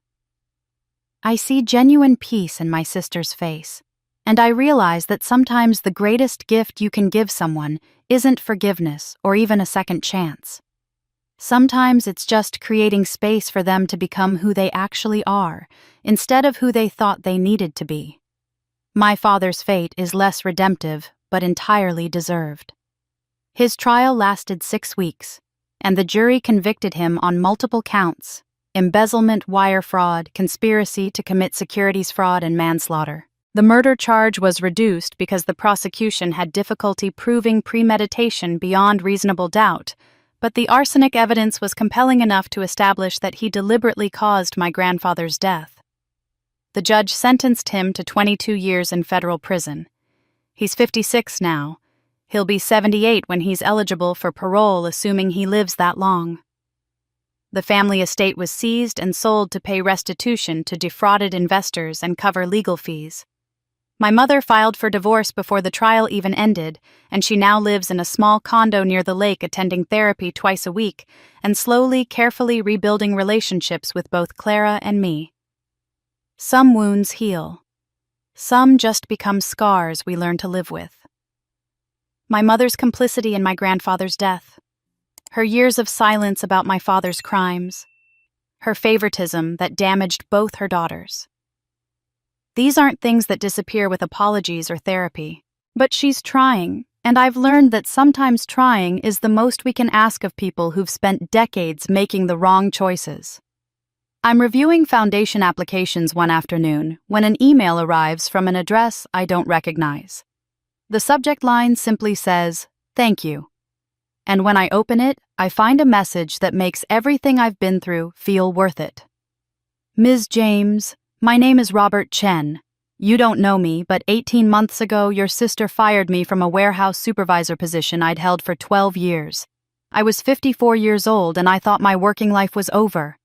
I see genuine peace in my sister's face, and I realize that sometimes the greatest gift you can give someone isn't forgiveness or even a second chance. Sometimes it's just creating space for them to become who they actually are, instead of who they thought they needed to be. My father's fate is less redemptive, but entirely deserved. His trial lasted 6 weeks, and the jury convicted him on multiple counts: embezzlement, wire fraud, conspiracy to commit securities fraud, and manslaughter. The murder charge was reduced because the prosecution had difficulty proving premeditation beyond reasonable doubt, but the arsenic evidence was compelling enough to establish that he deliberately caused my grandfather's death. The judge sentenced him to 22 years in federal prison. He's 56 now. He'll be 78 when he's eligible for parole, assuming he lives that long. The family estate was seized and sold to pay restitution to defrauded investors and cover legal fees. My mother filed for divorce before the trial even ended, and she now lives in a small condo near the lake, attending therapy twice a week and slowly, carefully rebuilding relationships with both Clara and me. Some wounds heal. Some just become scars we learn to live with. My mother's complicity in my grandfather's death. Her years of silence about my father's crimes. Her favoritism that damaged both her daughters. These aren't things that disappear with apologies or therapy. But she's trying, and I've learned that sometimes trying is the most we can ask of people who've spent decades making the wrong choices. I'm reviewing foundation applications one afternoon when an email arrives from an address I don't recognize. The subject line simply says, "Thank you." And when I open it, I find a message that makes everything I've been through feel worth it. Ms. James, my name is Robert Chen. You don't know me, but 18 months ago your sister fired me from a warehouse supervisor position I'd held for 12 years. I was 54 years old and I thought my working life was over.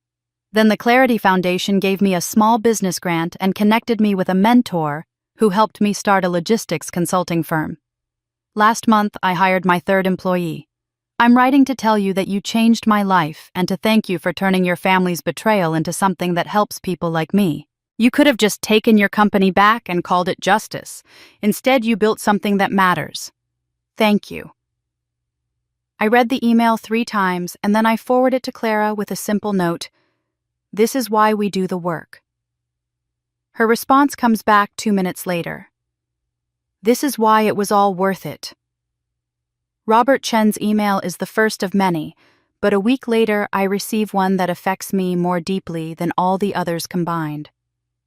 Then the Clarity Foundation gave me a small business grant and connected me with a mentor who helped me start a logistics consulting firm. Last month, I hired my 3rd employee. I'm writing to tell you that you changed my life and to thank you for turning your family's betrayal into something that helps people like me. You could have just taken your company back and called it justice. Instead, you built something that matters. Thank you. I read the email 3 times and then I forwarded it to Clara with a simple note: "This is why we do the work." Her response comes back 2 minutes later. "This is why it was all worth it." Robert Chen's email is the first of many, but a week later I receive one that affects me more deeply than all the others combined.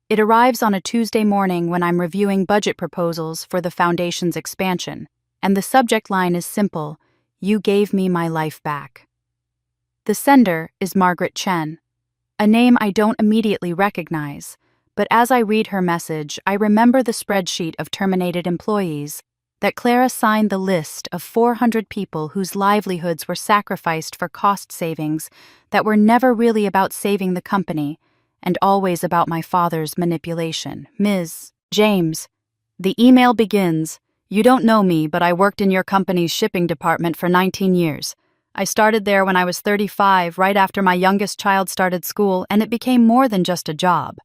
It arrives on a Tuesday morning when I'm reviewing budget proposals for the foundation's expansion, and the subject line is simple: "You gave me my life back." The sender is Margaret Chen, a name I don't immediately recognize, but as I read her message, I remember the spreadsheet of terminated employees that Clara signed, the list of 400 people whose livelihoods were sacrificed for cost savings that were never really about saving the company, and always about my father's manipulation. "Ms. James," the email begins, "You don't know me, but I worked in your company's shipping department for 19 years. I started there when I was 35, right after my youngest child started school, and it became more than just a job.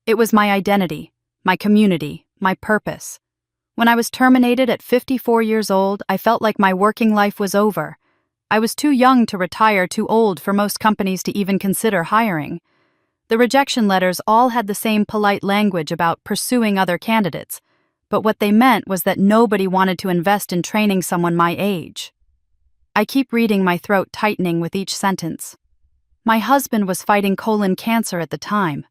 It was my identity, my community, my purpose. When I was terminated at 54 years old, I felt like my working life was over. I was too young to retire, too old for most companies to even consider hiring. The rejection letters all had the same polite language about pursuing other candidates, but what they meant was that nobody wanted to invest in training someone my age." I keep reading, my throat tightening with each sentence. My husband was fighting colon cancer at the time.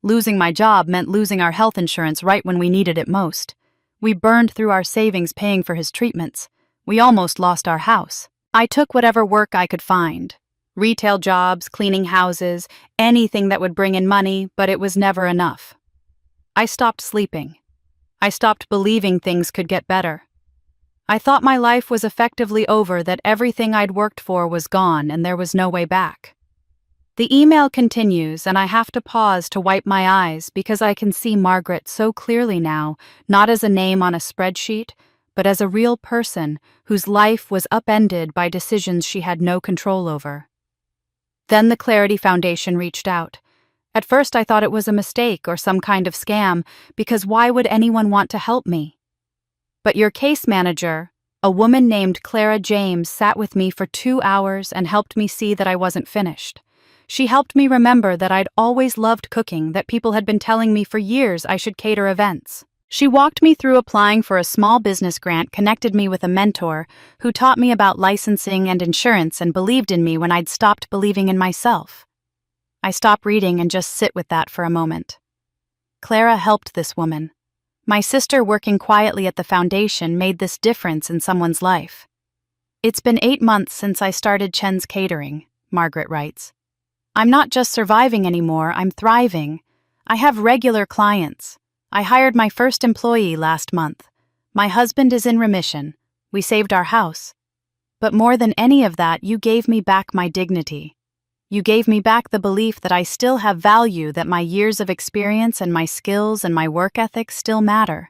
Losing my job meant losing our health insurance right when we needed it most. We burned through our savings paying for his treatments. We almost lost our house. I took whatever work I could find. Retail jobs, cleaning houses, anything that would bring in money, but it was never enough. I stopped sleeping. I stopped believing things could get better. I thought my life was effectively over, that everything I'd worked for was gone and there was no way back. The email continues, and I have to pause to wipe my eyes because I can see Margaret so clearly now, not as a name on a spreadsheet, but as a real person whose life was upended by decisions she had no control over. Then the Clarity Foundation reached out. At first I thought it was a mistake or some kind of scam, because why would anyone want to help me? But your case manager, a woman named Clara James, sat with me for 2 hours and helped me see that I wasn't finished. She helped me remember that I'd always loved cooking, that people had been telling me for years I should cater events. She walked me through applying for a small business grant, connected me with a mentor who taught me about licensing and insurance and believed in me when I'd stopped believing in myself. I stopped reading and just sit with that for a moment. Clara helped this woman. My sister working quietly at the foundation made this difference in someone's life. It's been 8 months since I started Chen's Catering, Margaret writes. I'm not just surviving anymore, I'm thriving. I have regular clients. I hired my first employee last month. My husband is in remission. We saved our house. But more than any of that, you gave me back my dignity. You gave me back the belief that I still have value, that my years of experience and my skills and my work ethic still matter.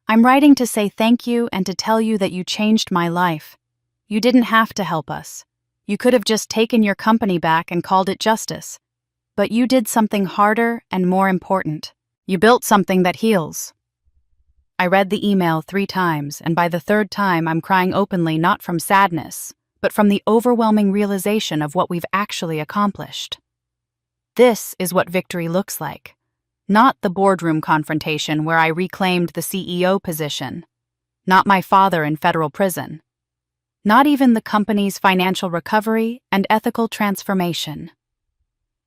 I'm writing to say thank you and to tell you that you changed my life. You didn't have to help us. You could have just taken your company back and called it justice. But you did something harder and more important. You built something that heals. I read the email 3 times, and by the 3rd time I'm crying openly, not from sadness, but from the overwhelming realization of what we've actually accomplished. This is what victory looks like. Not the boardroom confrontation where I reclaimed the CEO position. Not my father in federal prison. Not even the company's financial recovery and ethical transformation.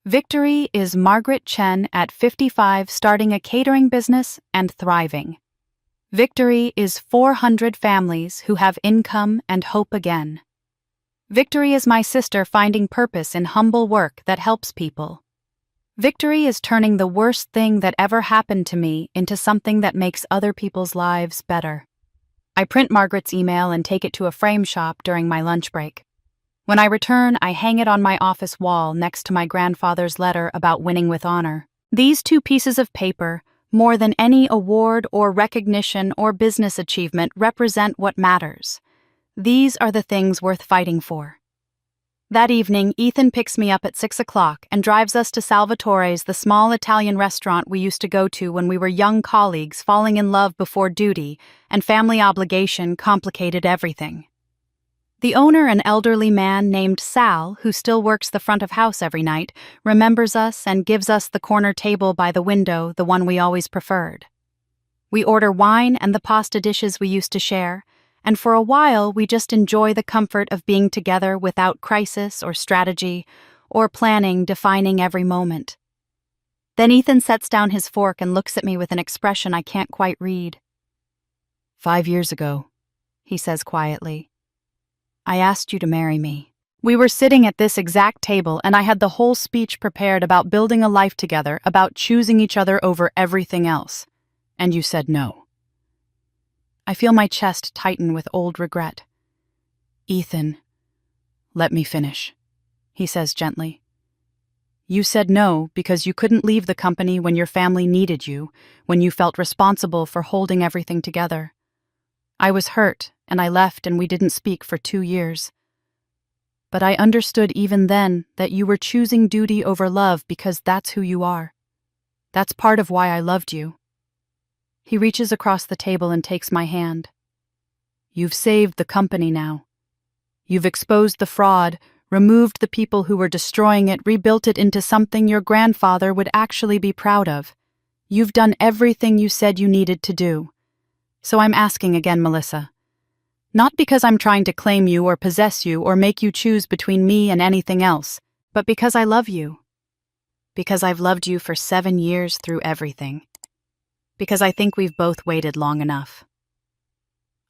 Victory is Margaret Chen at 55 starting a catering business and thriving. Victory is 400 families who have income and hope again. Victory is my sister finding purpose in humble work that helps people. Victory is turning the worst thing that ever happened to me into something that makes other people's lives better. I print Margaret's email and take it to a frame shop during my lunch break. When I return, I hang it on my office wall next to my grandfather's letter about winning with honor. These 2 pieces of paper, more than any award or recognition or business achievement, represent what matters. These are the things worth fighting for. That evening, Ethan picks me up at 6 o'clock and drives us to Salvatore's, the small Italian restaurant we used to go to when we were young colleagues falling in love before duty and family obligation complicated everything. The owner, an elderly man named Sal, who still works the front of house every night, remembers us and gives us the corner table by the window, the one we always preferred. We order wine and the pasta dishes we used to share, and for a while we just enjoy the comfort of being together without crisis or strategy or planning defining every moment. Then Ethan sets down his fork and looks at me with an expression I can't quite read. 5 years ago, he says quietly, I asked you to marry me. We were sitting at this exact table and I had the whole speech prepared about building a life together, about choosing each other over everything else. And you said no. I feel my chest tighten with old regret. Ethan, let me finish, he says gently. You said no because you couldn't leave the company when your family needed you, when you felt responsible for holding everything together. I was hurt, and I left and we didn't speak for 2 years. But I understood even then that you were choosing duty over love because that's who you are. That's part of why I loved you. He reaches across the table and takes my hand. You've saved the company now. You've exposed the fraud, removed the people who were destroying it, rebuilt it into something your grandfather would actually be proud of. You've done everything you said you needed to do. So I'm asking again, Melissa. Not because I'm trying to claim you or possess you or make you choose between me and anything else, but because I love you. Because I've loved you for 7 years through everything. Because I think we've both waited long enough.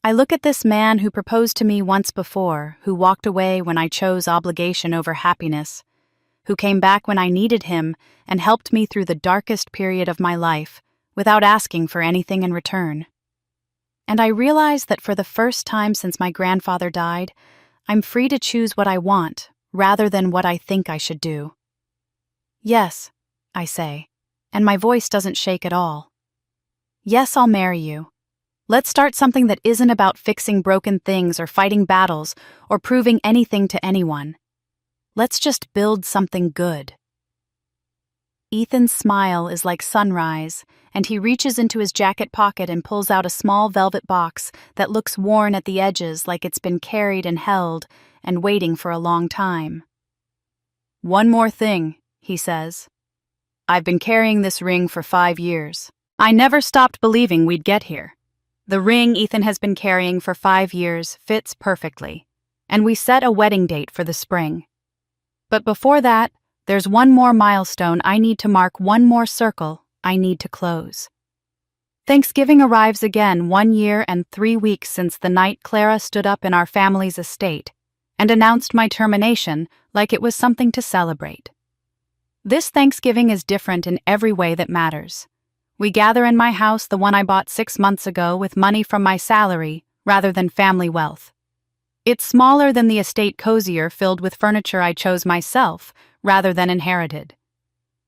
I look at this man who proposed to me once before, who walked away when I chose obligation over happiness, who came back when I needed him and helped me through the darkest period of my life without asking for anything in return. And I realize that for the first time since my grandfather died, I'm free to choose what I want rather than what I think I should do. Yes, I say, and my voice doesn't shake at all. Yes, I'll marry you. Let's start something that isn't about fixing broken things or fighting battles or proving anything to anyone. Let's just build something good. Ethan's smile is like sunrise, and he reaches into his jacket pocket and pulls out a small velvet box that looks worn at the edges like it's been carried and held and waiting for a long time. "One more thing," he says. "I've been carrying this ring for 5 years. I never stopped believing we'd get here. The ring Ethan has been carrying for 5 years fits perfectly, and we set a wedding date for the spring. But before that, there's one more milestone I need to mark, one more circle I need to close." Thanksgiving arrives again 1 year and 3 weeks since the night Clara stood up in our family's estate and announced my termination like it was something to celebrate. This Thanksgiving is different in every way that matters. We gather in my house, the one I bought 6 months ago, with money from my salary rather than family wealth. It's smaller than the estate, cozier, filled with furniture I chose myself rather than inherited.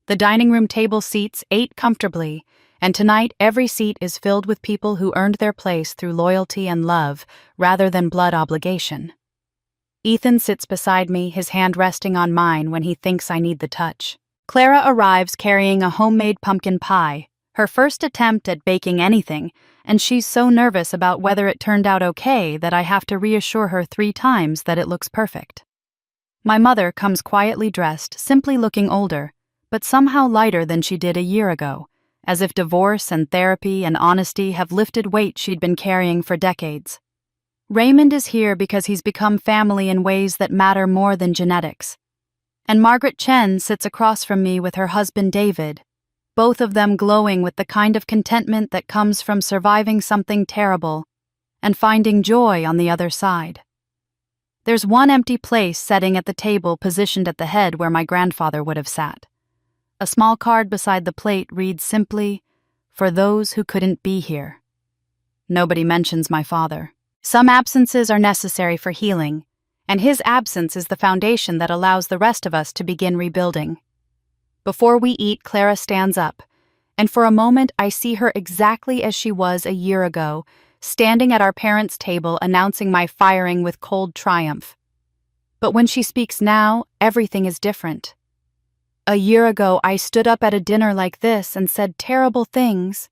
The dining room table seats 8 comfortably, and tonight every seat is filled with people who earned their place through loyalty and love rather than blood obligation. Ethan sits beside me, his hand resting on mine when he thinks I need the touch. Clara arrives carrying a homemade pumpkin pie, her first attempt at baking anything, and she's so nervous about whether it turned out okay that I have to reassure her 3 times that it looks perfect. My mother comes quietly dressed, simply looking older, but somehow lighter than she did a year ago, as if divorce and therapy and honesty have lifted weight she'd been carrying for decades. Raymond is here because he's become family in ways that matter more than genetics. And Margaret Chen sits across from me with her husband David, both of them glowing with the kind of contentment that comes from surviving something terrible and finding joy on the other side. There's one empty place setting at the table positioned at the head where my grandfather would have sat. A small card beside the plate reads simply, "For those who couldn't be here." Nobody mentions my father. Some absences are necessary for healing, and his absence is the foundation that allows the rest of us to begin rebuilding. Before we eat, Clara stands up, and for a moment I see her exactly as she was a year ago, standing at our parents' table announcing my firing with cold triumph. But when she speaks now, everything is different. A year ago, I stood up at a dinner like this and said terrible things.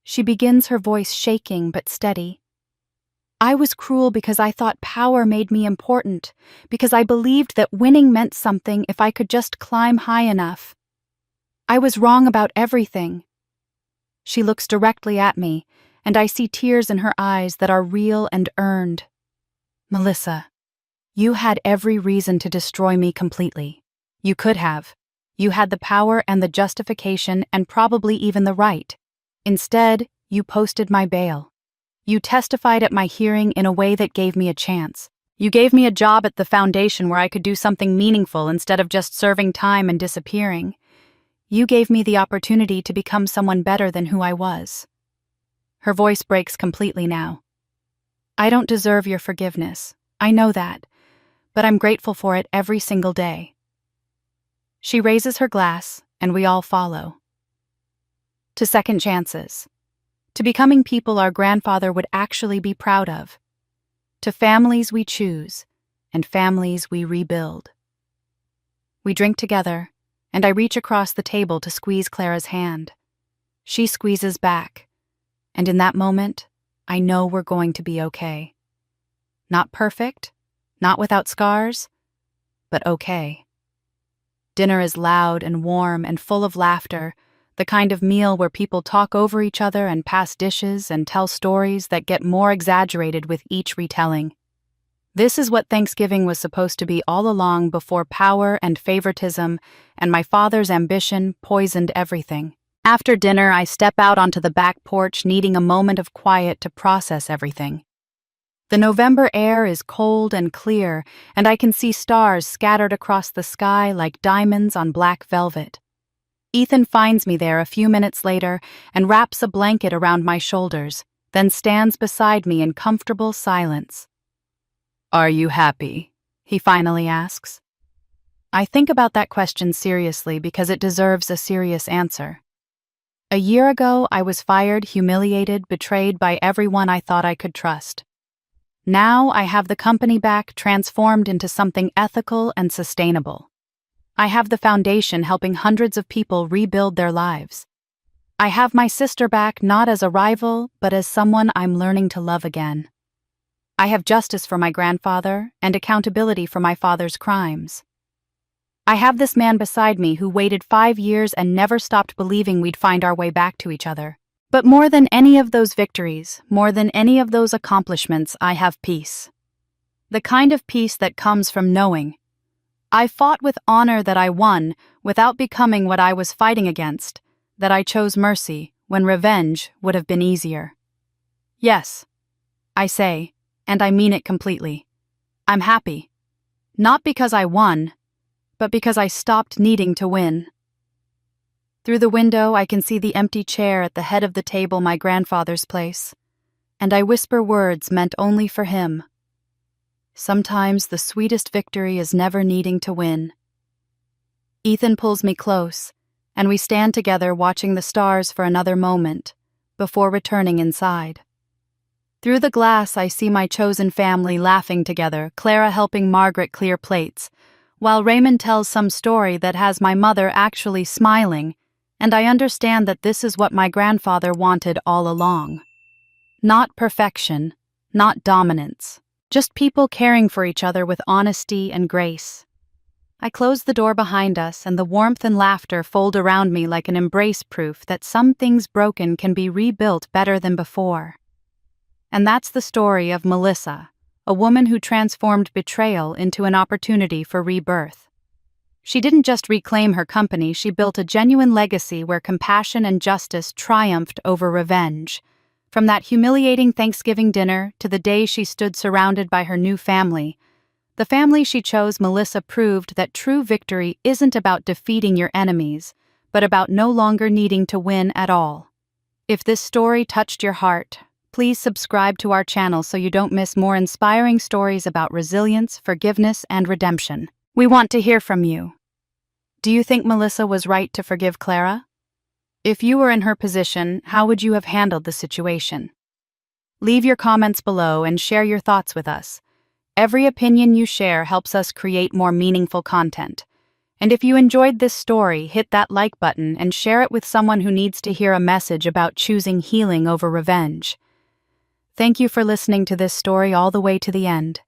She begins, her voice shaking but steady. I was cruel because I thought power made me important, because I believed that winning meant something if I could just climb high enough. I was wrong about everything. She looks directly at me, and I see tears in her eyes that are real and earned. Melissa, you had every reason to destroy me completely. You could have. You had the power and the justification and probably even the right. Instead, you posted my bail. You testified at my hearing in a way that gave me a chance. You gave me a job at the foundation where I could do something meaningful instead of just serving time and disappearing. You gave me the opportunity to become someone better than who I was. Her voice breaks completely now. I don't deserve your forgiveness. I know that, but I'm grateful for it every single day. She raises her glass, and we all follow. To second chances. To becoming people our grandfather would actually be proud of. To families we choose, and families we rebuild. We drink together, and I reach across the table to squeeze Clara's hand. She squeezes back, and in that moment, I know we're going to be okay. Not perfect, not without scars, but okay. Dinner is loud and warm and full of laughter, the kind of meal where people talk over each other and pass dishes and tell stories that get more exaggerated with each retelling. This is what Thanksgiving was supposed to be all along, before power and favoritism and my father's ambition poisoned everything. After dinner, I step out onto the back porch, needing a moment of quiet to process everything. The November air is cold and clear, and I can see stars scattered across the sky like diamonds on black velvet. Ethan finds me there a few minutes later and wraps a blanket around my shoulders, then stands beside me in comfortable silence. "Are you happy?" he finally asks. I think about that question seriously because it deserves a serious answer. A year ago, I was fired, humiliated, betrayed by everyone I thought I could trust. Now I have the company back, transformed into something ethical and sustainable. I have the foundation helping hundreds of people rebuild their lives. I have my sister back not as a rival, but as someone I'm learning to love again. I have justice for my grandfather and accountability for my father's crimes. I have this man beside me who waited 5 years and never stopped believing we'd find our way back to each other. But more than any of those victories, more than any of those accomplishments, I have peace. The kind of peace that comes from knowing I fought with honor, that I won without becoming what I was fighting against, that I chose mercy when revenge would have been easier. Yes, I say, and I mean it completely. I'm happy. Not because I won, but because I stopped needing to win. Through the window, I can see the empty chair at the head of the table, my grandfather's place, and I whisper words meant only for him. Sometimes the sweetest victory is never needing to win. Ethan pulls me close, and we stand together watching the stars for another moment before returning inside. Through the glass, I see my chosen family laughing together, Clara helping Margaret clear plates, while Raymond tells some story that has my mother actually smiling, and I understand that this is what my grandfather wanted all along. Not perfection, not dominance, just people caring for each other with honesty and grace. I close the door behind us, and the warmth and laughter fold around me like an embrace, proof that some things broken can be rebuilt better than before. And that's the story of Melissa, a woman who transformed betrayal into an opportunity for rebirth. She didn't just reclaim her company, she built a genuine legacy where compassion and justice triumphed over revenge. From that humiliating Thanksgiving dinner to the day she stood surrounded by her new family, the family she chose, Melissa, proved that true victory isn't about defeating your enemies, but about no longer needing to win at all. If this story touched your heart, please subscribe to our channel so you don't miss more inspiring stories about resilience, forgiveness, and redemption. We want to hear from you. Do you think Melissa was right to forgive Clara? If you were in her position, how would you have handled the situation? Leave your comments below and share your thoughts with us. Every opinion you share helps us create more meaningful content. And if you enjoyed this story, hit that like button and share it with someone who needs to hear a message about choosing healing over revenge. Thank you for listening to this story all the way to the end.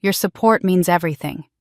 Your support means everything.